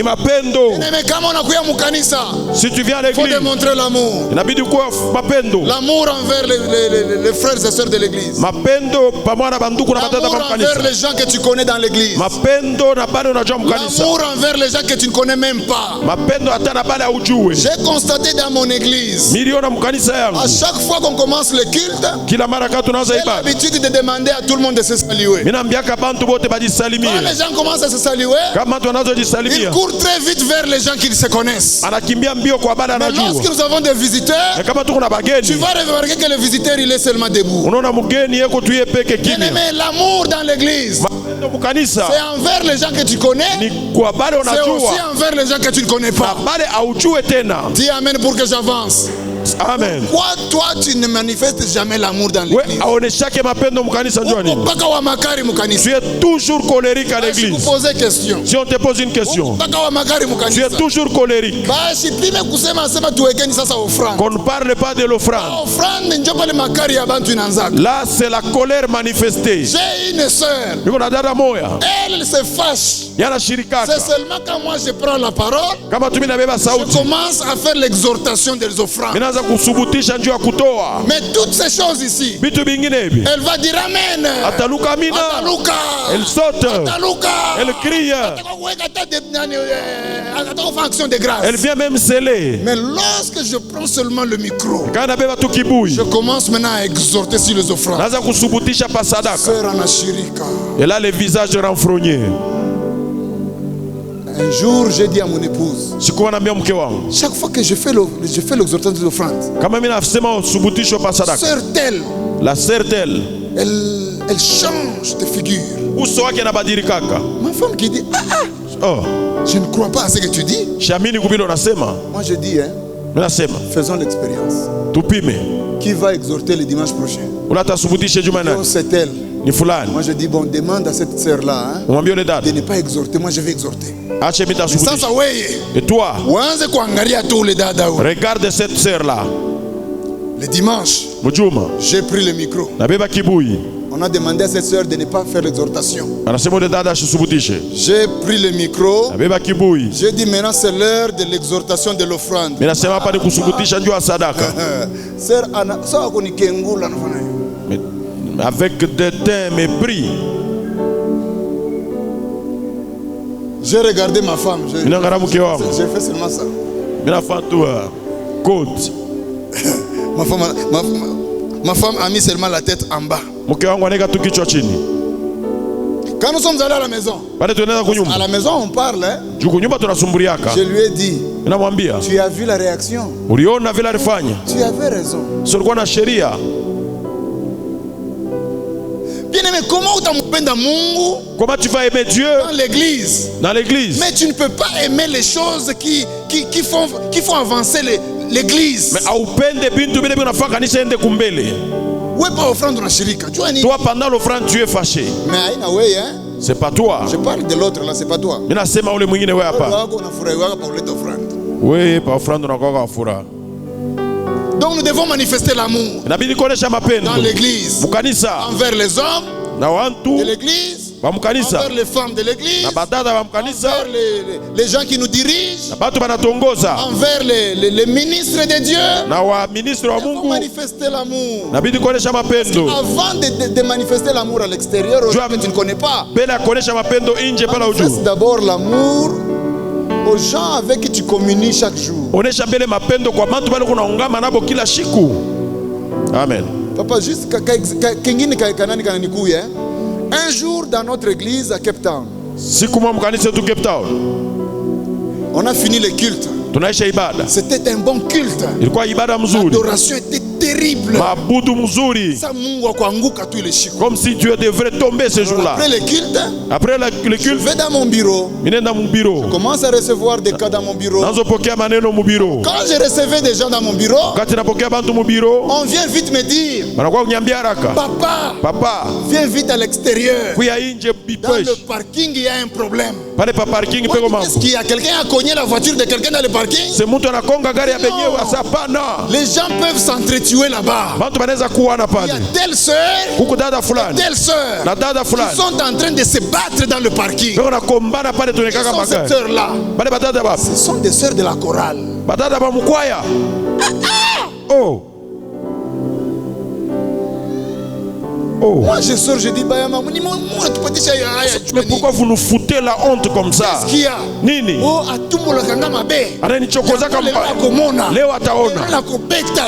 [SPEAKER 1] Si tu viens à l'église,
[SPEAKER 2] il faut démontrer l'amour. L'amour envers les frères et sœurs de l'église. L'amour envers les gens que tu connais dans l'église. L'amour envers les gens que tu ne connais même pas. J'ai constaté dans mon église, à chaque fois qu'on commence le culte, j'ai l'habitude de demander à tout le monde de se saluer.
[SPEAKER 1] wanajisalimia.
[SPEAKER 2] les gens commencent à se saluer,
[SPEAKER 1] Kama watu
[SPEAKER 2] ils
[SPEAKER 1] wanajisalimia,
[SPEAKER 2] courent très vite vers les gens qui se connaissent.
[SPEAKER 1] anakimbia mbio kwa baba
[SPEAKER 2] Mais
[SPEAKER 1] anajua.
[SPEAKER 2] lorsque nous avons des visiteurs,
[SPEAKER 1] Na kama tuko na
[SPEAKER 2] tu
[SPEAKER 1] bageni,
[SPEAKER 2] vas remarquer que le visiteur il est seulement debout.
[SPEAKER 1] unaona mgeni yeko tuye peke
[SPEAKER 2] Bien
[SPEAKER 1] kimya.
[SPEAKER 2] aimé, l'amour dans l'église,
[SPEAKER 1] Mapendo mukanisa
[SPEAKER 2] c'est envers les gens que tu connais,
[SPEAKER 1] ni kwa bale
[SPEAKER 2] c'est aussi
[SPEAKER 1] unajua
[SPEAKER 2] envers les gens que tu ne connais
[SPEAKER 1] na
[SPEAKER 2] pas.
[SPEAKER 1] bale aujue tena.
[SPEAKER 2] Dis amen pour que j'avance.
[SPEAKER 1] Amen.
[SPEAKER 2] Pourquoi toi tu ne manifestes jamais l'amour dans
[SPEAKER 1] We
[SPEAKER 2] l'église?
[SPEAKER 1] aoneshake mapendo mukanisa njua nini?
[SPEAKER 2] Mpaka wa makari
[SPEAKER 1] Tu
[SPEAKER 2] mukanisa.
[SPEAKER 1] es toujours colérique à
[SPEAKER 2] Si vous
[SPEAKER 1] l'église.
[SPEAKER 2] posez question.
[SPEAKER 1] Si on te pose une question,
[SPEAKER 2] Mpaka wa makari
[SPEAKER 1] tu
[SPEAKER 2] mukanisa.
[SPEAKER 1] es toujours colérique.
[SPEAKER 2] Basi pime kusema sema tuwekeni sasa offrande.
[SPEAKER 1] Qu'on ne parle pas de l'offrande.
[SPEAKER 2] Offrande ndio pale makari ya bantu inaanza.
[SPEAKER 1] Là, c'est la colère manifestée.
[SPEAKER 2] J'ai une sœur.
[SPEAKER 1] Niko na dada moya,
[SPEAKER 2] Elle se fâche.
[SPEAKER 1] yana
[SPEAKER 2] C'est
[SPEAKER 1] shirikaka.
[SPEAKER 2] seulement quand moi je prends la parole,
[SPEAKER 1] Kama tu minabeba
[SPEAKER 2] je
[SPEAKER 1] sauti,
[SPEAKER 2] commence à faire l'exhortation des offrandes.
[SPEAKER 1] minaanza kusubutisha njuu ya kutoa.
[SPEAKER 2] Mais toutes ces choses ici,
[SPEAKER 1] Vitu vingine hivi.
[SPEAKER 2] elle va dire amen.
[SPEAKER 1] Ataluka amina.
[SPEAKER 2] Ataluka.
[SPEAKER 1] Elle saute.
[SPEAKER 2] Ataluka.
[SPEAKER 1] Elle crie.
[SPEAKER 2] Ataka action de grâce.
[SPEAKER 1] Elle vient même sceller.
[SPEAKER 2] Mais lorsque je prends seulement le micro,
[SPEAKER 1] Quand nabeba tu kibui,
[SPEAKER 2] je commence maintenant à exhorter sur les offrandes.
[SPEAKER 1] naanza kusubutisha pa sadaka.
[SPEAKER 2] Sœur Anashirika.
[SPEAKER 1] Et là, le visage renfrogné.
[SPEAKER 2] Un jour, j'ai dit à mon épouse,
[SPEAKER 1] Sikuwa naambia mke wangu,
[SPEAKER 2] chaque fois que je fais l'exhortation des offrandes,
[SPEAKER 1] kama mimi nasema usubutisho pa sadaka,
[SPEAKER 2] sœur telle,
[SPEAKER 1] la sœur telle,
[SPEAKER 2] elle change de figure.
[SPEAKER 1] uso wake nabadilikaka.
[SPEAKER 2] Ma femme qui dit,
[SPEAKER 1] Oh,
[SPEAKER 2] je ne crois pas à ce que tu dis.
[SPEAKER 1] shamini kubilo nasema,
[SPEAKER 2] Moi je dis,
[SPEAKER 1] mimi nasema
[SPEAKER 2] faisons l'expérience.
[SPEAKER 1] tupime.
[SPEAKER 2] Qui va exhorter le dimanche prochain?
[SPEAKER 1] Unataka subutishe juma
[SPEAKER 2] Oh,
[SPEAKER 1] nani?
[SPEAKER 2] c'est elle.
[SPEAKER 1] Ni fulani.
[SPEAKER 2] Moi je dis, bon, demande à cette sœur-là
[SPEAKER 1] Umwambie yule
[SPEAKER 2] de
[SPEAKER 1] dada,
[SPEAKER 2] ne pas exhorter. Moi je vais exhorter.
[SPEAKER 1] ache mimi tasubutisha.
[SPEAKER 2] Sasa weye,
[SPEAKER 1] Et toi,
[SPEAKER 2] uanze kuangalia tu ule dada huyu.
[SPEAKER 1] regarde cette sœur là.
[SPEAKER 2] Le dimanche,
[SPEAKER 1] Mjuma,
[SPEAKER 2] j'ai pris le micro.
[SPEAKER 1] nabeba kibui.
[SPEAKER 2] On a demandé à cette sœur de ne pas faire l'exhortation.
[SPEAKER 1] Anasema yule dada asisubutishe.
[SPEAKER 2] J'ai pris le micro.
[SPEAKER 1] Nabeba kibui.
[SPEAKER 2] J'ai dit maintenant c'est l'heure de l'exhortation de l'offrande.
[SPEAKER 1] Mimi nasema hapa ni kusubutisha njoo ya sadaka.
[SPEAKER 2] Sœur Anna, sawa kunikengula nafanya hiyo.
[SPEAKER 1] Mais avec dédain, mépris.
[SPEAKER 2] J'ai regardé ma femme.
[SPEAKER 1] Mimi naangalia mke wangu.
[SPEAKER 2] J'ai fait seulement ça.
[SPEAKER 1] Mimi nafanya tu côte.
[SPEAKER 2] Ma femme a mis seulement la tête en bas.
[SPEAKER 1] Mke wangu anaweka tu kichwa chini.
[SPEAKER 2] Quand nous sommes allés à la maison,
[SPEAKER 1] Pale tunaenda
[SPEAKER 2] à
[SPEAKER 1] kunyumba.
[SPEAKER 2] la maison on parle.
[SPEAKER 1] Juu kunyumba tunasumbuliaka.
[SPEAKER 2] Je lui ai dit,
[SPEAKER 1] Ninamwambia,
[SPEAKER 2] tu as vu la réaction?
[SPEAKER 1] uliona vile alifanya?
[SPEAKER 2] Tu avais raison.
[SPEAKER 1] Sio ulikuwa na sheria.
[SPEAKER 2] Bien aimé, comment utampenda Mungu
[SPEAKER 1] Comment tu vas aimer Dieu
[SPEAKER 2] dans l'église?
[SPEAKER 1] dans l'église?
[SPEAKER 2] Mais tu ne peux pas aimer les choses qui font avancer l'église.
[SPEAKER 1] Mais aupende bintu bile binafaa kanisa ende kumbele.
[SPEAKER 2] Ouais, pas offrande na shirika. Tu vois ni?
[SPEAKER 1] Toi pendant l'offrande tu es fâché.
[SPEAKER 2] Mais aina wewe hein?
[SPEAKER 1] C'est pas toi.
[SPEAKER 2] Je parle de l'autre là, c'est pas toi.
[SPEAKER 1] Mimi nasema ule mwingine wewe hapa.
[SPEAKER 2] Wako unafurahiwa kwa kuleta offrande.
[SPEAKER 1] Wewe pa offrande unakuwa kwa furaha.
[SPEAKER 2] Donc nous devons manifester l'amour
[SPEAKER 1] Inabidi kuonesha mapendo.
[SPEAKER 2] dans l'église
[SPEAKER 1] Mukanisa
[SPEAKER 2] envers les hommes
[SPEAKER 1] na wantu
[SPEAKER 2] de l'église,
[SPEAKER 1] wa mukanisa
[SPEAKER 2] envers les femmes de l'église,
[SPEAKER 1] na badada wa mukanisa
[SPEAKER 2] envers les gens qui nous dirigent,
[SPEAKER 1] na batu banatongoza
[SPEAKER 2] envers les ministres de Dieu.
[SPEAKER 1] na wa ministre wa
[SPEAKER 2] Nous devons
[SPEAKER 1] Mungu.
[SPEAKER 2] manifester l'amour.
[SPEAKER 1] Inabidi kuonesha mapendo.
[SPEAKER 2] Avant de manifester l'amour à l'extérieur, aux gens que tu ne connais pas,
[SPEAKER 1] Mbele ya kuonesha mapendo nje pala
[SPEAKER 2] manifeste
[SPEAKER 1] ujuu.
[SPEAKER 2] d'abord l'amour aux gens avec qui tu communies chaque jour.
[SPEAKER 1] Onesha mbele mapendo kwa bantu bale kunaungama nabo kila siku. Amen.
[SPEAKER 2] Papa, juste kengine kanani kananikuye. Un jour dans notre église à Cape Town,
[SPEAKER 1] Siku mwa mkanisa tu Cape Town.
[SPEAKER 2] on a fini le culte.
[SPEAKER 1] Tunaisha ibada.
[SPEAKER 2] C'était un bon culte.
[SPEAKER 1] Ilikuwa ibada mzuri.
[SPEAKER 2] L'adoration était terrible.
[SPEAKER 1] Mabudu mzuri.
[SPEAKER 2] Ça Mungu akuanguka tu ile siku.
[SPEAKER 1] Comme si Dieu devrait tomber ce jour-là.
[SPEAKER 2] Après le culte,
[SPEAKER 1] Après le
[SPEAKER 2] je
[SPEAKER 1] culte,
[SPEAKER 2] vais dans mon bureau.
[SPEAKER 1] minenda mu bureau.
[SPEAKER 2] Je commence à recevoir des cas dans mon bureau.
[SPEAKER 1] Nazopokea maneno mu bureau.
[SPEAKER 2] Quand je recevais des gens dans mon bureau,
[SPEAKER 1] Wakati napokea bantu mu bureau,
[SPEAKER 2] on vient vite me dire,
[SPEAKER 1] banakuwa kunyambia haraka. Papa,
[SPEAKER 2] viens vite à l'extérieur.
[SPEAKER 1] kuya inje
[SPEAKER 2] Dans le
[SPEAKER 1] bipesh.
[SPEAKER 2] parking, il y a un problème.
[SPEAKER 1] Pale pa parking peko
[SPEAKER 2] Qu'est-ce
[SPEAKER 1] mambo.
[SPEAKER 2] qu'il y a? Quelqu'un a cogné la voiture de quelqu'un dans le parking?
[SPEAKER 1] Se mtu anakonga gari ya benyewe asapana.
[SPEAKER 2] Les gens peuvent s'entretuer là-bas.
[SPEAKER 1] Bantu banaweza kuwana
[SPEAKER 2] Il y a
[SPEAKER 1] pale.
[SPEAKER 2] telle sœur,
[SPEAKER 1] Huko dada fulani.
[SPEAKER 2] telle sœur.
[SPEAKER 1] Na dada
[SPEAKER 2] Ils
[SPEAKER 1] fulani.
[SPEAKER 2] sont en train de se battre dans le parking.
[SPEAKER 1] Beko nakombana pale
[SPEAKER 2] Qui
[SPEAKER 1] tunekaka
[SPEAKER 2] sont ces
[SPEAKER 1] magari.
[SPEAKER 2] sœurs-là?
[SPEAKER 1] Bale badada ba.
[SPEAKER 2] Ce sont des sœurs de la chorale.
[SPEAKER 1] Badada ba mkwaya. Oh. Oh.
[SPEAKER 2] Moi je sors, je dis Bayama,
[SPEAKER 1] mais pourquoi vous nous foutez la honte comme ça?
[SPEAKER 2] Qu'est-ce qu'il y a?
[SPEAKER 1] Nini?
[SPEAKER 2] Oh, atumulakanga mabe.
[SPEAKER 1] Ananichokoza kama leo ataona.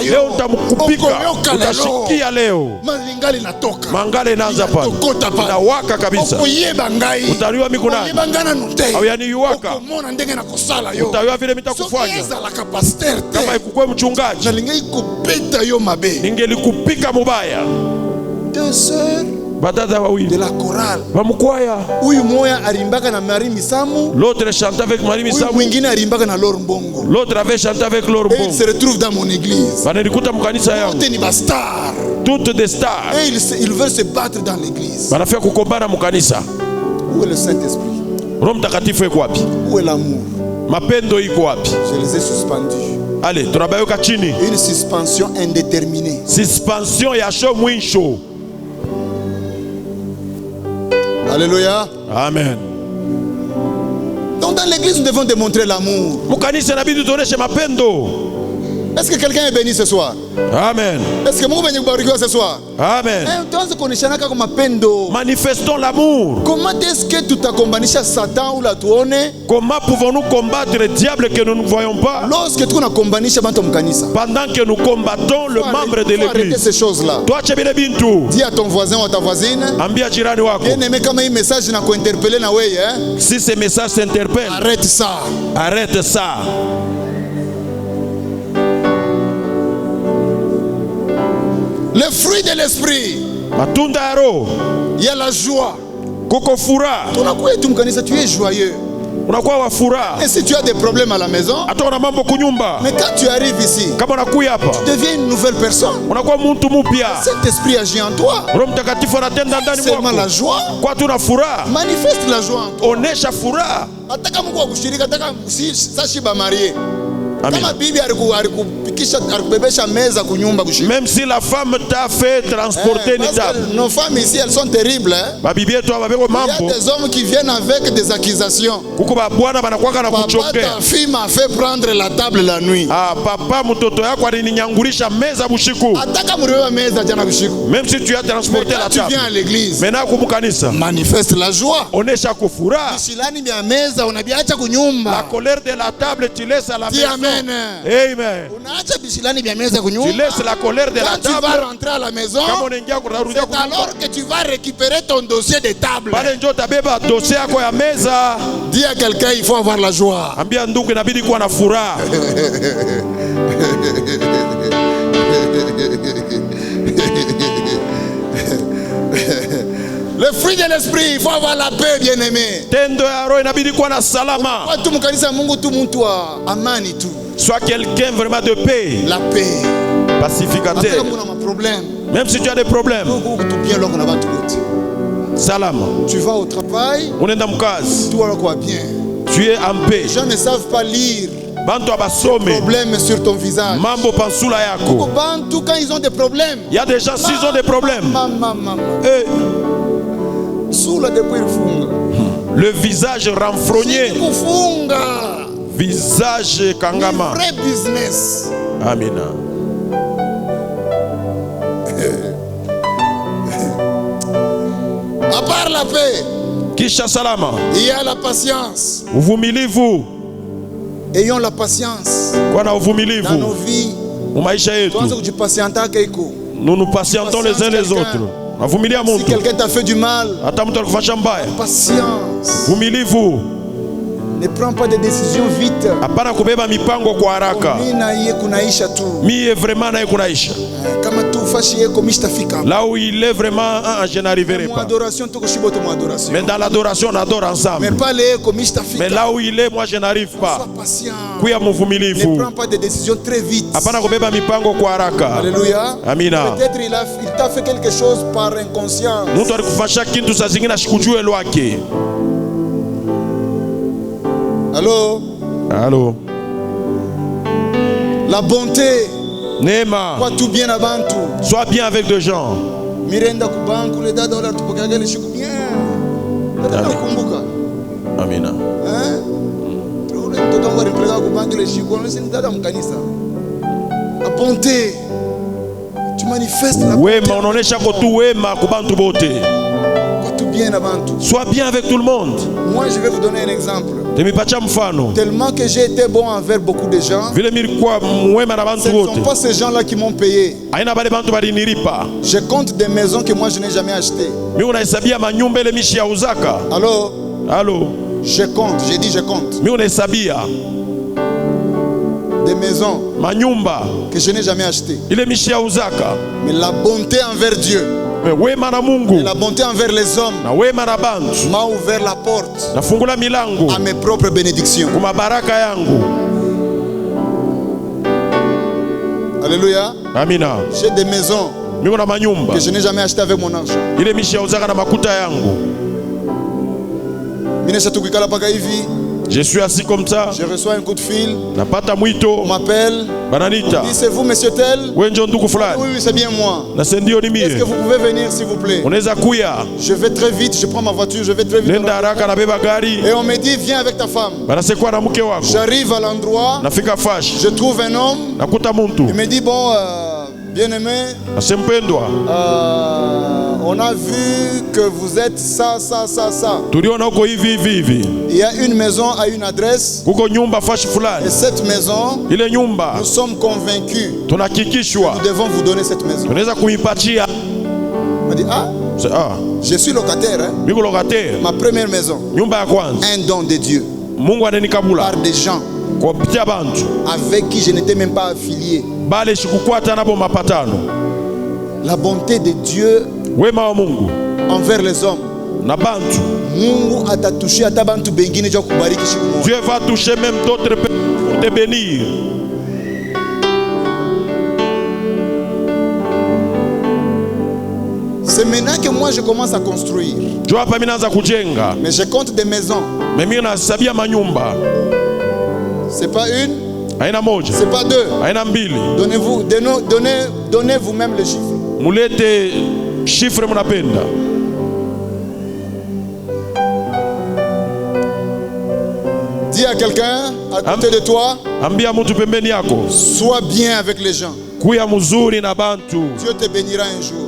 [SPEAKER 1] Leo nitamkupika. Utashikia leo.
[SPEAKER 2] Malingali natoka.
[SPEAKER 1] Mangale inaanza pale. Na waka kabisa. Utaliwa mikuna. Au yani yuwaka. Utaliwa vile mitakufanya. Kama ikukwe mchungaji. Ningelikupika mubaya.
[SPEAKER 2] Deux sœurs
[SPEAKER 1] Badada wawili
[SPEAKER 2] de la chorale.
[SPEAKER 1] Bamukwaya.
[SPEAKER 2] Huyu moya alimbaka na Marie Misamu.
[SPEAKER 1] L'autre chantait avec Marie Misamu.
[SPEAKER 2] Mwingine alimbaka na Laure Mbongo.
[SPEAKER 1] L'autre avait chanté avec Laure
[SPEAKER 2] Et
[SPEAKER 1] Mbongo.
[SPEAKER 2] il se retrouve dans mon église.
[SPEAKER 1] Banalikuta mkanisa yangu.
[SPEAKER 2] Toutes ni stars.
[SPEAKER 1] Toutes des stars.
[SPEAKER 2] Et ils veulent se battre dans l'église.
[SPEAKER 1] Banafia kukombana mkanisa.
[SPEAKER 2] Où est le Saint-Esprit?
[SPEAKER 1] Roho Mtakatifu yuko wapi?
[SPEAKER 2] Où est l'amour?
[SPEAKER 1] Mapendo iko wapi?
[SPEAKER 2] Je les ai suspendus.
[SPEAKER 1] Allez, tunabayoka chini.
[SPEAKER 2] Une suspension indéterminée.
[SPEAKER 1] Suspension ya show mwisho.
[SPEAKER 2] Alléluia.
[SPEAKER 1] Amen.
[SPEAKER 2] Donc dans l'église nous devons démontrer l'amour.
[SPEAKER 1] Mukanisa inabidi tuoneshe mapendo.
[SPEAKER 2] Est-ce que quelqu'un est béni ce soir?
[SPEAKER 1] Amen.
[SPEAKER 2] Est-ce que Mungu amekubarikiwa ce soir?
[SPEAKER 1] Amen.
[SPEAKER 2] Tuanze kuoneshana kama mapendo.
[SPEAKER 1] Manifestons l'amour.
[SPEAKER 2] Comment est-ce que tutakombanisha Satan ou la tuone?
[SPEAKER 1] Comment pouvons-nous combattre le diable que nous ne voyons pas?
[SPEAKER 2] Lorsque tu nakombanisha bantu mkanisa.
[SPEAKER 1] Pendant que nous combattons le membre de l'église.
[SPEAKER 2] Arrêtez ces choses-là.
[SPEAKER 1] Toi chebile bintu.
[SPEAKER 2] Dis à ton voisin ou à ta voisine.
[SPEAKER 1] Ambia jirani wako.
[SPEAKER 2] Bien aimé kama hii message na kuinterpeller na wewe, hein?
[SPEAKER 1] Si ces messages t'interpellent.
[SPEAKER 2] Arrête ça.
[SPEAKER 1] Arrête ça.
[SPEAKER 2] Le fruit de l'esprit.
[SPEAKER 1] Matunda ya roho.
[SPEAKER 2] Il y a la joie.
[SPEAKER 1] Kuko furaha.
[SPEAKER 2] Tunakuwa tu mkanisa, tu es joyeux.
[SPEAKER 1] Unakuwa wa furaha.
[SPEAKER 2] Et si tu as des problèmes à la maison,
[SPEAKER 1] hata una mambo kunyumba.
[SPEAKER 2] Mais quand tu arrives ici,
[SPEAKER 1] kama unakuja hapa,
[SPEAKER 2] tu deviens une nouvelle personne.
[SPEAKER 1] Unakuwa mtu mpya.
[SPEAKER 2] Cet esprit agit en toi.
[SPEAKER 1] Roho Mtakatifu anatenda ndani mwako.
[SPEAKER 2] Seulement la joie.
[SPEAKER 1] Kwa tuna furaha.
[SPEAKER 2] Manifeste la joie en toi.
[SPEAKER 1] Onesha furaha.
[SPEAKER 2] Ataka Mungu akushirika, ataka si ba marié. Kama bibi alikupikisha alikubebesha meza kunyumba kushika.
[SPEAKER 1] Même si la femme t'a fait transporter une table.
[SPEAKER 2] Nos femmes ici elles sont terribles, hein.
[SPEAKER 1] Ba bibi yetu babeko mambo.
[SPEAKER 2] Il y a des hommes qui viennent avec des accusations.
[SPEAKER 1] Kuko ba bwana banakuwa na kuchokea.
[SPEAKER 2] Ta fille m'a fait prendre la table la nuit.
[SPEAKER 1] Ah papa mtoto yako alininyangulisha meza bushiku.
[SPEAKER 2] Ataka muriwa meza jana bushiku.
[SPEAKER 1] Même si tu as transporté la table.
[SPEAKER 2] Tu viens à l'église.
[SPEAKER 1] Maintenant kumukanisa.
[SPEAKER 2] Manifeste la joie.
[SPEAKER 1] Onesha kufuraha.
[SPEAKER 2] Bishilani bya meza unabiacha kunyumba.
[SPEAKER 1] La colère de la table tu laisses à la maison.
[SPEAKER 2] Amen.
[SPEAKER 1] Amen.
[SPEAKER 2] Unaacha bishilani bya meza kunyumba.
[SPEAKER 1] Tu laisses la colère de la table.
[SPEAKER 2] Quand tu vas rentrer à la maison, c'est alors que tu vas récupérer ton dossier de table.
[SPEAKER 1] Pale ndio tabeba dossier yako ya meza.
[SPEAKER 2] Dis à quelqu'un il faut avoir la joie.
[SPEAKER 1] Ambia ndugu inabidi kuwa na furaha.
[SPEAKER 2] Le fruit de l'esprit, il faut avoir la paix, bien-aimé.
[SPEAKER 1] Tendo ya roho inabidi kuwa na salama.
[SPEAKER 2] Watu mkanisa Mungu tu mtu wa amani tu.
[SPEAKER 1] Sois quelqu'un vraiment de paix.
[SPEAKER 2] La paix.
[SPEAKER 1] Pacificateur. Même si tu as des problèmes. Salama.
[SPEAKER 2] Tu vas au travail.
[SPEAKER 1] Unaenda mkazi.
[SPEAKER 2] Tout va bien.
[SPEAKER 1] Tu es en paix.
[SPEAKER 2] Les gens ne savent pas lire.
[SPEAKER 1] Bantu abasome.
[SPEAKER 2] Problème sur ton visage.
[SPEAKER 1] Mambo pansula yako.
[SPEAKER 2] Bantu quand ils ont des problèmes.
[SPEAKER 1] Il y a des gens s'ils ont des problèmes. Le visage renfrogné. Visage kangama.
[SPEAKER 2] Vrai business.
[SPEAKER 1] Amina.
[SPEAKER 2] À part la paix,
[SPEAKER 1] kisha salama,
[SPEAKER 2] il y a la patience.
[SPEAKER 1] Uvumilivu.
[SPEAKER 2] Ayons la patience.
[SPEAKER 1] Kwa na uvumilivu.
[SPEAKER 2] Dans nos vies.
[SPEAKER 1] Maisha yetu. Nous nous patientons les uns les autres.
[SPEAKER 2] Si quelqu'un t'a fait du mal,
[SPEAKER 1] patience. Vumilivu.
[SPEAKER 2] Ne prends pas de décisions vite.
[SPEAKER 1] Hapana kubeba mipango kwa haraka. Mie vraiment na kunaisha.
[SPEAKER 2] Kama tu fashi yeko mistafika.
[SPEAKER 1] Là où il est vraiment, je n'arriverai pas. Mais dans l'adoration, on adore ensemble. Mais là où il est, moi je n'arrive pas.
[SPEAKER 2] Sois patient.
[SPEAKER 1] Kuya mvumilivu.
[SPEAKER 2] Ne prends pas de décisions très vite.
[SPEAKER 1] Hapana kubeba mipango kwa haraka.
[SPEAKER 2] Alléluia.
[SPEAKER 1] Amina.
[SPEAKER 2] Peut-être il t'a fait quelque chose par inconscience.
[SPEAKER 1] Mtu alikufanya kitu saa zingine ashikujue lwake.
[SPEAKER 2] Allô?
[SPEAKER 1] Allô?
[SPEAKER 2] La bonté.
[SPEAKER 1] Nema.
[SPEAKER 2] Quoi tout bien avant tout.
[SPEAKER 1] Sois bien avec des gens.
[SPEAKER 2] Mirenda kubanku le dada wala tupokea le shiku bien. Dada nakumbuka.
[SPEAKER 1] Amina.
[SPEAKER 2] Hein? Ule mtoto wangu alipeleka kubanku le shiku, on sini dada mkanisa. La bonté. Tu manifestes la
[SPEAKER 1] wema, unaonesha ko tu wema kwa bantu bote.
[SPEAKER 2] Bien avant tout.
[SPEAKER 1] Sois bien avec tout le monde.
[SPEAKER 2] Moi, je vais vous donner un exemple.
[SPEAKER 1] Mfano.
[SPEAKER 2] Tellement que j'ai été bon envers beaucoup de gens. Ce ne sont pas ces gens-là qui m'ont payé. Je compte des maisons que moi je n'ai jamais achetées. Alors, je compte. J'ai dit je compte. Des maisons que je n'ai jamais achetées. Mais la bonté envers Dieu et la bonté envers les hommes m'a ouvert la porte à mes propres bénédictions. Alléluia. J'ai des maisons que je n'ai jamais achetées avec mon argent.
[SPEAKER 1] Je suis assis comme ça.
[SPEAKER 2] Je reçois un coup de fil.
[SPEAKER 1] On
[SPEAKER 2] m'appelle. Dit, c'est vous, monsieur tel? Oui, c'est bien moi. Est-ce que vous pouvez venir, s'il vous plaît? Je vais très vite, je prends ma voiture, je vais très vite. Et on me dit, viens avec ta femme. J'arrive à l'endroit. Je trouve un homme. Il me dit, bon, bien-aimé, on a vu que vous êtes ça. Il y a une maison à une adresse. Et cette maison, nous sommes convaincus. Nous devons vous donner cette maison. Il m'a dit, je suis locataire. Ma première maison. Un don de Dieu. Par des gens avec qui je n'étais même pas affilié. La bonté de Dieu envers les hommes.
[SPEAKER 1] Dieu va toucher même d'autres pour te bénir.
[SPEAKER 2] C'est maintenant que moi je commence à construire. Mais je compte des maisons. C'est pas une, c'est pas deux. Donnez vous-même les chiffres. Dis à quelqu'un à côté de toi, sois bien avec les gens. Dieu te bénira un jour.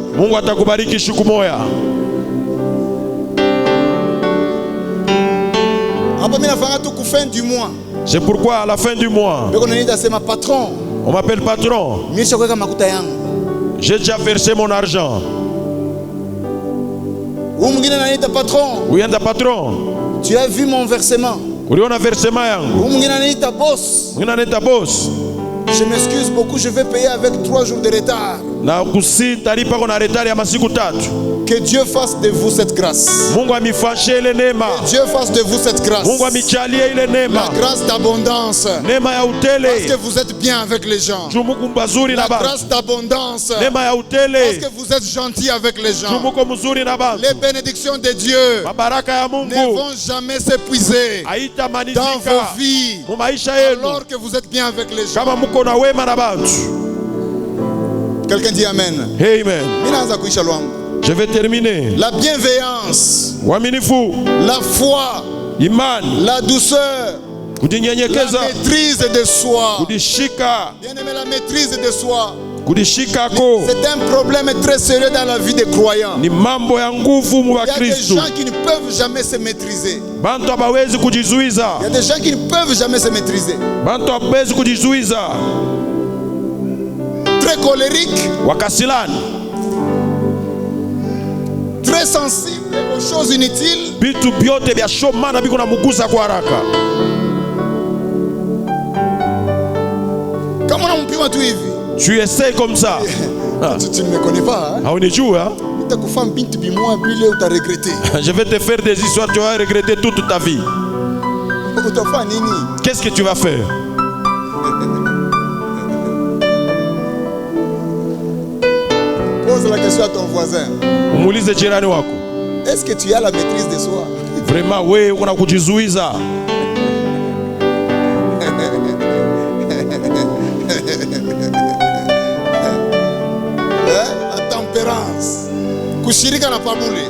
[SPEAKER 2] Fin du mois.
[SPEAKER 1] C'est pourquoi à la fin du mois,
[SPEAKER 2] c'est ma patron.
[SPEAKER 1] On m'appelle patron. J'ai déjà versé mon argent. Oui, un patron.
[SPEAKER 2] Tu as vu mon versement.
[SPEAKER 1] Boss.
[SPEAKER 2] Je m'excuse beaucoup, je vais payer avec 3 jours de retard. Que Dieu fasse de vous cette grâce. Que Dieu fasse de vous cette grâce. La grâce d'abondance. Parce que vous êtes bien avec les gens. La grâce d'abondance. Parce que vous êtes gentil avec les gens. Les bénédictions de Dieu ne vont jamais s'épuiser dans vos vies alors que vous êtes bien avec les gens. Quelqu'un dit Amen.
[SPEAKER 1] Amen. Je vais terminer.
[SPEAKER 2] La bienveillance, la foi, la douceur, la maîtrise de soi. Bien-aimé, la maîtrise de soi. C'est un problème très sérieux dans la vie des croyants. Il y a des gens qui ne peuvent jamais se maîtriser. Il y a des gens qui ne peuvent jamais se maîtriser. Très colérique, très sensible aux choses inutiles. Comment on peut tout vivre?
[SPEAKER 1] Tu essaies comme ça.
[SPEAKER 2] Tu ne me connais pas.
[SPEAKER 1] Hein? On est joué, hein? Je vais te faire des histoires, tu vas regretter toute ta vie. Qu'est-ce que tu vas faire?
[SPEAKER 2] Pose la question à ton voisin. Est-ce que tu as la maîtrise de soi?
[SPEAKER 1] Vraiment, oui, on a kujizuiza.
[SPEAKER 2] La tempérance. Kushirika na pamule.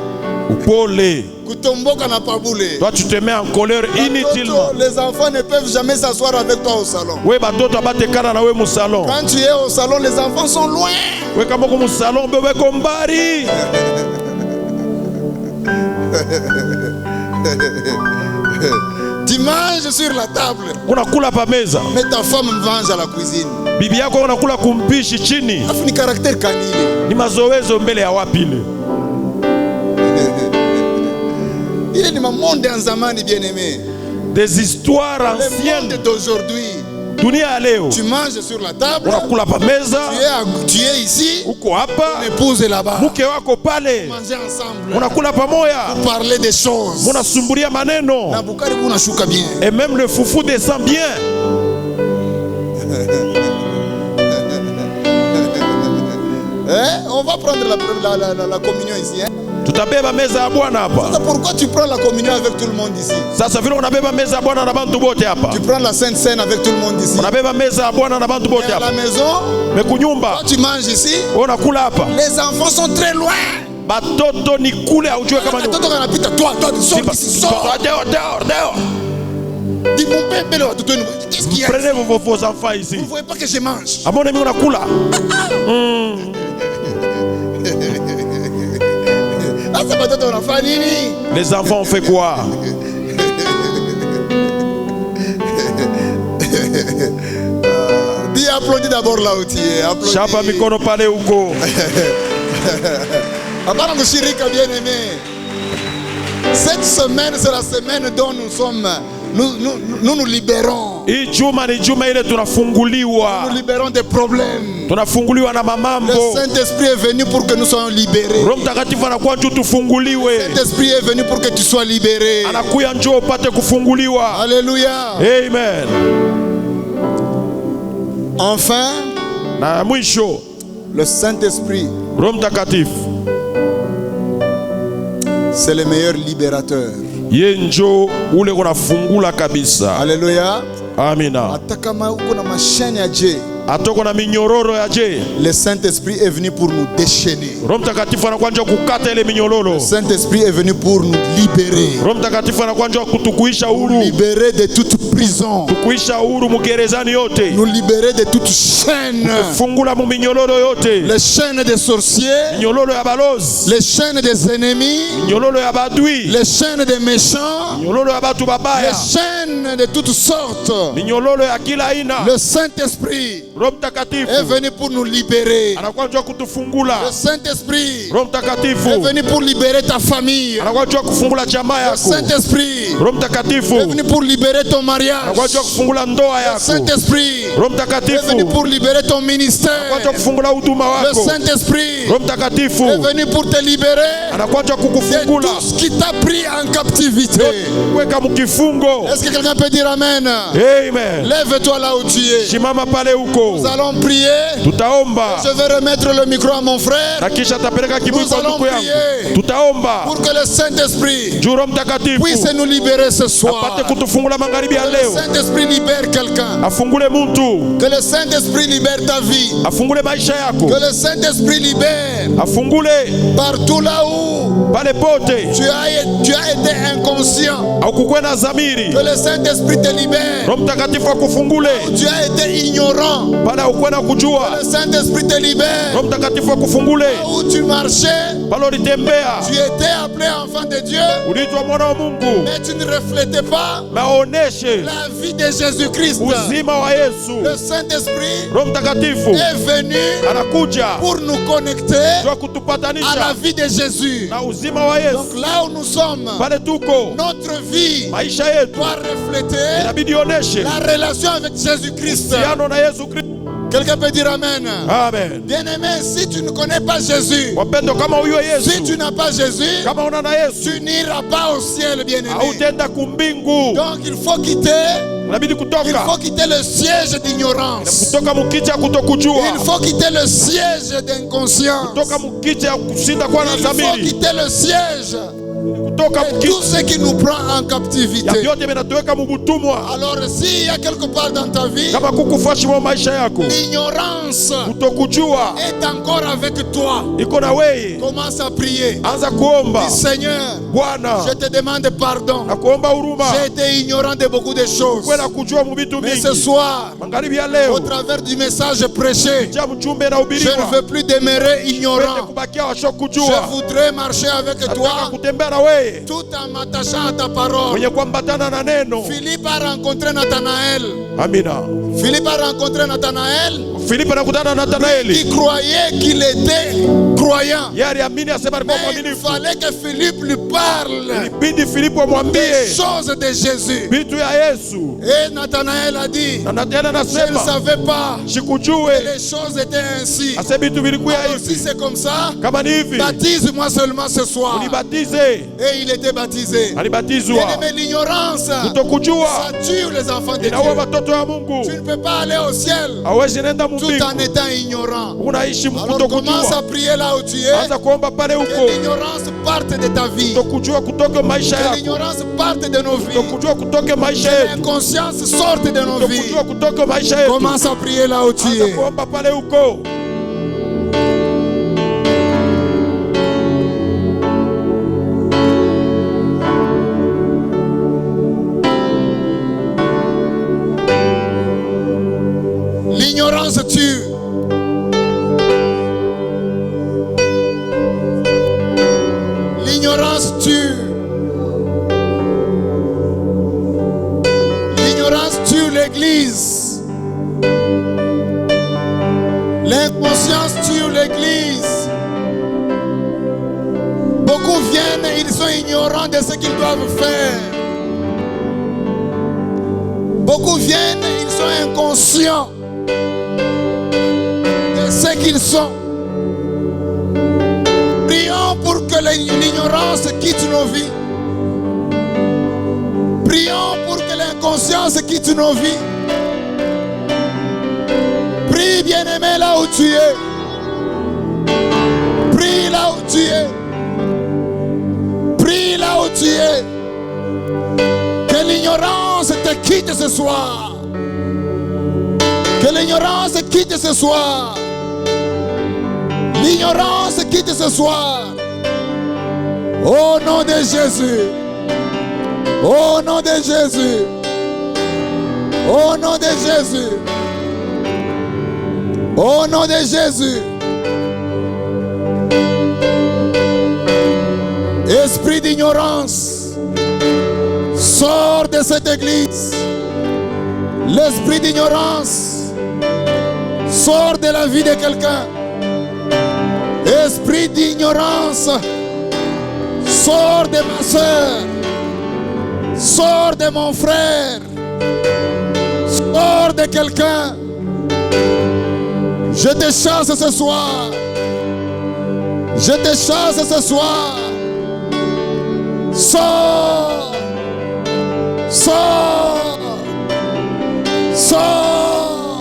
[SPEAKER 1] Upole. Toi, tu te mets en colère inutilement.
[SPEAKER 2] Les enfants ne peuvent jamais s'asseoir avec toi au salon.
[SPEAKER 1] Oui, batoto abatekana na we mu salon.
[SPEAKER 2] Quand tu es au salon, les enfants sont loin.
[SPEAKER 1] Oui, kama ko mu salon bebe kombari.
[SPEAKER 2] Tu manges sur la table.
[SPEAKER 1] Unakula pa meza.
[SPEAKER 2] Mais ta femme mange à la cuisine.
[SPEAKER 1] Bibi yako unakula kumpishi chini.
[SPEAKER 2] Afu ni caractère kanile.
[SPEAKER 1] Ni mazoezo mbele ya wapile.
[SPEAKER 2] Il est un monde en zamani bien-aimé.
[SPEAKER 1] Des histoires anciennes.
[SPEAKER 2] Le monde d'aujourd'hui.
[SPEAKER 1] Dunia leo.
[SPEAKER 2] Tu manges sur la table.
[SPEAKER 1] Unakula pa meza.
[SPEAKER 2] Tu es ici.
[SPEAKER 1] Uko hapa.
[SPEAKER 2] Ton épouse est là-bas.
[SPEAKER 1] Mke wako pale.
[SPEAKER 2] Manger ensemble.
[SPEAKER 1] Unakula pamoja.
[SPEAKER 2] Pour parler des choses.
[SPEAKER 1] Munasumbulia maneno.
[SPEAKER 2] Na bukari bunashuka bien.
[SPEAKER 1] Et même le foufou descend bien.
[SPEAKER 2] On va prendre la communion ici.
[SPEAKER 1] Tutabeba meza ya Bwana hapa.
[SPEAKER 2] Pourquoi tu prends la communion avec tout le monde ici?
[SPEAKER 1] Sasa vile unabeba meza ya Bwana na bantu bote hapa.
[SPEAKER 2] Tu prends la Sainte Seine avec tout le monde ici.
[SPEAKER 1] Unabeba meza ya Bwana na bantu bote hapa.
[SPEAKER 2] À la maison,
[SPEAKER 1] mais kunyumba.
[SPEAKER 2] Quand tu manges ici,
[SPEAKER 1] unakula hapa.
[SPEAKER 2] Les enfants sont très loin.
[SPEAKER 1] Batoto ni kule haujue kama ni.
[SPEAKER 2] Batoto kanapita toi sors ici, sors.
[SPEAKER 1] Dehors.
[SPEAKER 2] Dis mon père, qu'est-ce qu'il y a?
[SPEAKER 1] Prenez vos enfants ici.
[SPEAKER 2] Vous ne voyez pas que je mange.
[SPEAKER 1] Ah bon, on unakula. Les enfants ont fait quoi?
[SPEAKER 2] Dis applaudis d'abord là où tu es. Applaudis.
[SPEAKER 1] Chapa mikono pale huko.
[SPEAKER 2] Apana mshirika bien-aimé. Cette semaine, c'est la semaine dont nous libérons.
[SPEAKER 1] Hii juma ni juma ile tunafunguliwa.
[SPEAKER 2] Nous libérons des problèmes.
[SPEAKER 1] Tunafunguliwa na mamambo.
[SPEAKER 2] Le Saint-Esprit est venu pour que nous soyons libérés.
[SPEAKER 1] Roho Mtakatifu anakuwa njoo tufunguliwe.
[SPEAKER 2] Le Saint-Esprit est venu pour que tu sois libéré.
[SPEAKER 1] Anakuja njoo upate kufunguliwa.
[SPEAKER 2] Alléluia.
[SPEAKER 1] Amen.
[SPEAKER 2] Enfin,
[SPEAKER 1] na mwisho,
[SPEAKER 2] le Saint-Esprit,
[SPEAKER 1] Roho Mtakatifu,
[SPEAKER 2] c'est le meilleur libérateur.
[SPEAKER 1] Yeye njoo ule kunafungula kabisa.
[SPEAKER 2] Alléluia.
[SPEAKER 1] Amina.
[SPEAKER 2] Atakama uko na mashine ya je.
[SPEAKER 1] Atoko na minyororo ya je.
[SPEAKER 2] Le Saint-Esprit est venu pour nous déchaîner.
[SPEAKER 1] Roho Mtakatifu anakuja njoo kukata ile minyororo.
[SPEAKER 2] Le Saint-Esprit est venu pour nous libérer.
[SPEAKER 1] Roho Mtakatifu anakuja njoo kutukuisha huru.
[SPEAKER 2] Libérer de toute prison.
[SPEAKER 1] Tukuisha huru mugerezani yote.
[SPEAKER 2] Nous libérer de toute chaîne.
[SPEAKER 1] Fungula mu minyororo yote.
[SPEAKER 2] Les chaînes des sorciers.
[SPEAKER 1] Minyororo ya balozi.
[SPEAKER 2] Les chaînes des ennemis.
[SPEAKER 1] Minyororo ya badui.
[SPEAKER 2] Les chaînes des méchants.
[SPEAKER 1] Minyororo ya batu babaya.
[SPEAKER 2] Les chaînes de toutes sortes.
[SPEAKER 1] Minyororo ya kila aina.
[SPEAKER 2] Le Saint-Esprit est venu pour nous libérer. Le Saint-Esprit est venu pour libérer ta famille. Le Saint-Esprit est venu pour libérer ton mariage. Le Saint-Esprit est venu pour libérer ton ministère. Le Saint-Esprit est venu pour te libérer de tout ce qui t'a pris en captivité. Est-ce que quelqu'un peut dire Amen?
[SPEAKER 1] Amen.
[SPEAKER 2] Lève-toi là où tu es. Nous allons prier. Je vais remettre le micro à mon frère. Nous allons prier pour que le Saint-Esprit puisse nous libérer ce soir. Que le Saint-Esprit libère quelqu'un. Que le Saint-Esprit libère ta vie. Que le Saint-Esprit libère partout là où tu as été inconscient. Que le Saint-Esprit te libère. Où tu as été ignorant. Que le Saint-Esprit te libère. Là où tu marchais, tu étais appelé enfant de Dieu, mais tu ne reflétais pas la vie de Jésus-Christ. Le Saint-Esprit est venu pour nous connecter à la vie de Jésus. Donc là où nous sommes, notre vie doit refléter la relation avec Jésus-Christ. Quelqu'un peut dire Amen.
[SPEAKER 1] Amen.
[SPEAKER 2] Bien-aimé, si tu ne connais pas Jésus, si tu n'as pas Jésus, tu n'iras pas au ciel, bien-aimé. Donc il faut quitter le siège d'ignorance. Il faut quitter le siège d'inconscience. Il faut quitter le siège Et tout ce qui nous prend en captivité. Alors s'il y a quelque part dans ta vie, l'ignorance est encore avec toi, commence à prier. Dis, Seigneur, je te demande pardon. J'ai été ignorant de beaucoup de choses. Mais ce soir, au travers du message prêché, je ne veux plus demeurer ignorant. Je voudrais marcher avec toi tout en m'attachant à ta parole. Philippe a rencontré Nathanaël. Philippe a rencontré Nathanaël. Qui croyait qu'il était croyant. Mais il fallait que Philippe lui parle des choses de Jésus. Et Nathanaël a dit, je ne savais pas que les choses étaient ainsi. Alors si c'est comme ça, baptise-moi seulement ce soir. Et il était baptisé. Mais l'ignorance, ça tue les enfants de Dieu. Tu ne peux pas aller au ciel tout en étant ignorant. Alors commence à prier là où tu es. Que l'ignorance parte de ta vie. Que l'ignorance parte de nos vies. Que l'inconscience sorte de nos vies. Commence à prier là où tu es. L'ignorance tue. L'ignorance tue. L'ignorance tue l'Église. L'inconscience tue l'Église. Beaucoup viennent et ils sont ignorants de ce qu'ils doivent faire. Beaucoup viennent et ils sont inconscients de ce qu'ils sont. Prions pour que l'ignorance quitte nos vies. Prions pour que l'inconscience quitte nos vies. Prie, bien-aimé, là où tu es. Prie là où tu es. Prie là où tu es. Que l'ignorance te quitte ce soir. Que l'ignorance quitte ce soir. L'ignorance quitte ce soir. Au nom de Jésus. Au nom de Jésus. Au nom de Jésus. Au nom de Jésus. Esprit d'ignorance, sors de cette église. L'esprit d'ignorance sort de la vie de quelqu'un. Esprit d'ignorance, sors de ma soeur, sors de mon frère, sors de quelqu'un. Je te chasse ce soir. Je te chasse ce soir. Sors, sors, sors,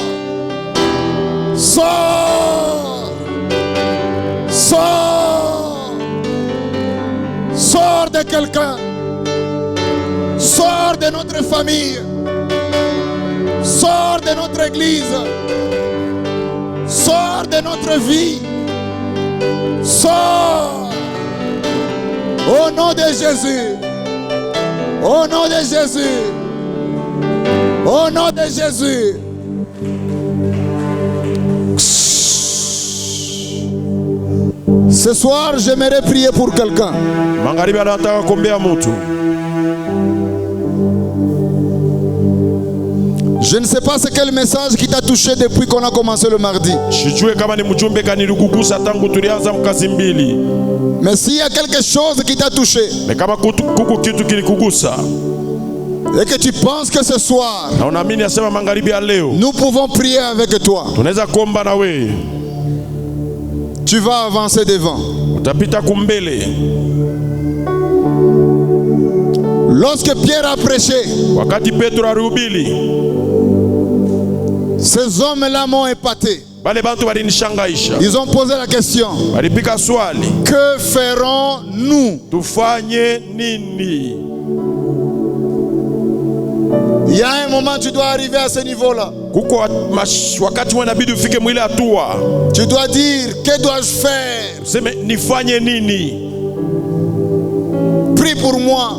[SPEAKER 2] sors, sors, sors de quelqu'un, sors de notre famille, sors de notre église, sors de notre vie, sors. Au nom de Jésus. Au nom de Jésus. Au nom de Jésus. Ce soir, j'aimerais prier pour quelqu'un. Je ne sais pas c'est quel message qui t'a touché depuis qu'on a commencé le mardi. Mais s'il y a quelque chose qui t'a touché et que tu penses que ce soir nous pouvons prier avec toi, tu vas avancer devant. Lorsque Pierre a prêché, ces hommes-là m'ont épaté. Ils ont posé la question. Que ferons-nous? Il y a un moment tu dois arriver à ce niveau-là. Tu dois dire, que dois-je faire? Prie pour moi.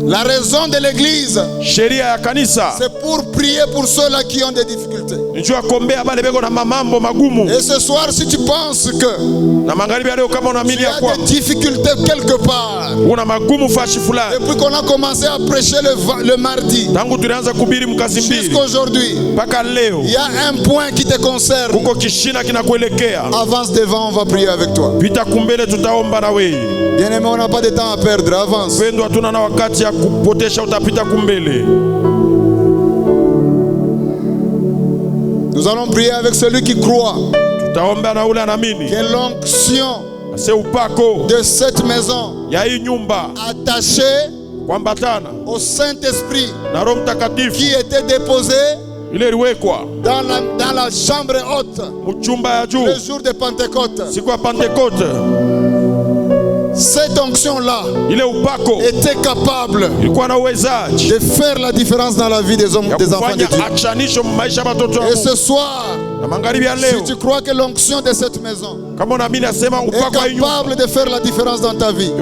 [SPEAKER 2] La raison de l'église, c'est pour prier pour ceux-là qui ont des difficultés. Et ce soir, si tu penses que il y a des difficultés quelque part, depuis qu'on a commencé à prêcher le mardi jusqu'à aujourd'hui, il y a un point qui te concerne. Avance devant, on va prier avec toi. Bien-aimé, on n'a pas de temps à perdre. Avance. Nous allons prier avec celui qui croit que l'onction de cette maison attachée au Saint-Esprit qui était déposé dans la chambre haute le jour de Pentecôte. Cette onction-là était capable de faire la différence dans la vie des hommes, des enfants de Dieu. Et ce soir, si tu crois que l'onction de cette maison est capable de faire la différence dans ta vie, tu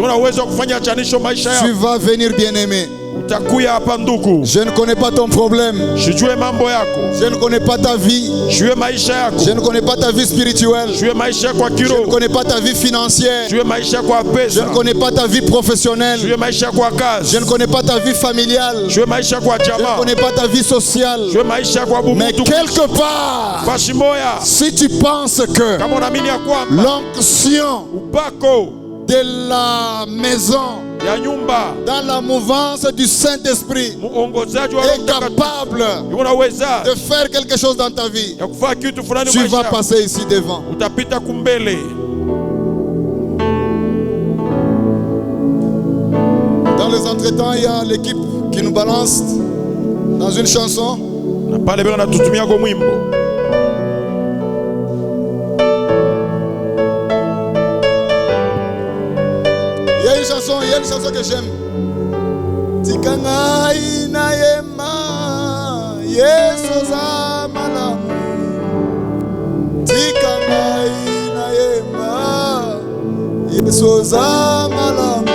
[SPEAKER 2] vas venir, bien-aimé. Je ne connais pas ton problème. Je ne connais pas ta vie. Je ne connais pas ta vie spirituelle. Je ne connais pas ta vie financière. Je ne connais pas ta vie professionnelle. Je ne connais pas ta vie familiale. Je ne connais pas ta vie sociale. Mais quelque part, si tu penses que l'onction de la maison dans la mouvance du Saint-Esprit est capable de faire quelque chose dans ta vie, tu vas passer ici devant. Dans les entretemps, il y a l'équipe qui nous balance dans une chanson. Il y a une chanson que j'aime. Tikangai na yema Yesu za malamu. Tikangai na yema Yesu za malamu.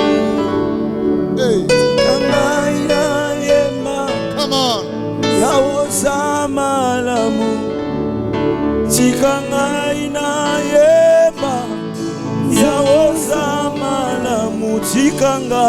[SPEAKER 2] Hey. Tikangai na yema. Come on. Yesu za malamu. Tikangai na yema Yesu za malamu. Tikanga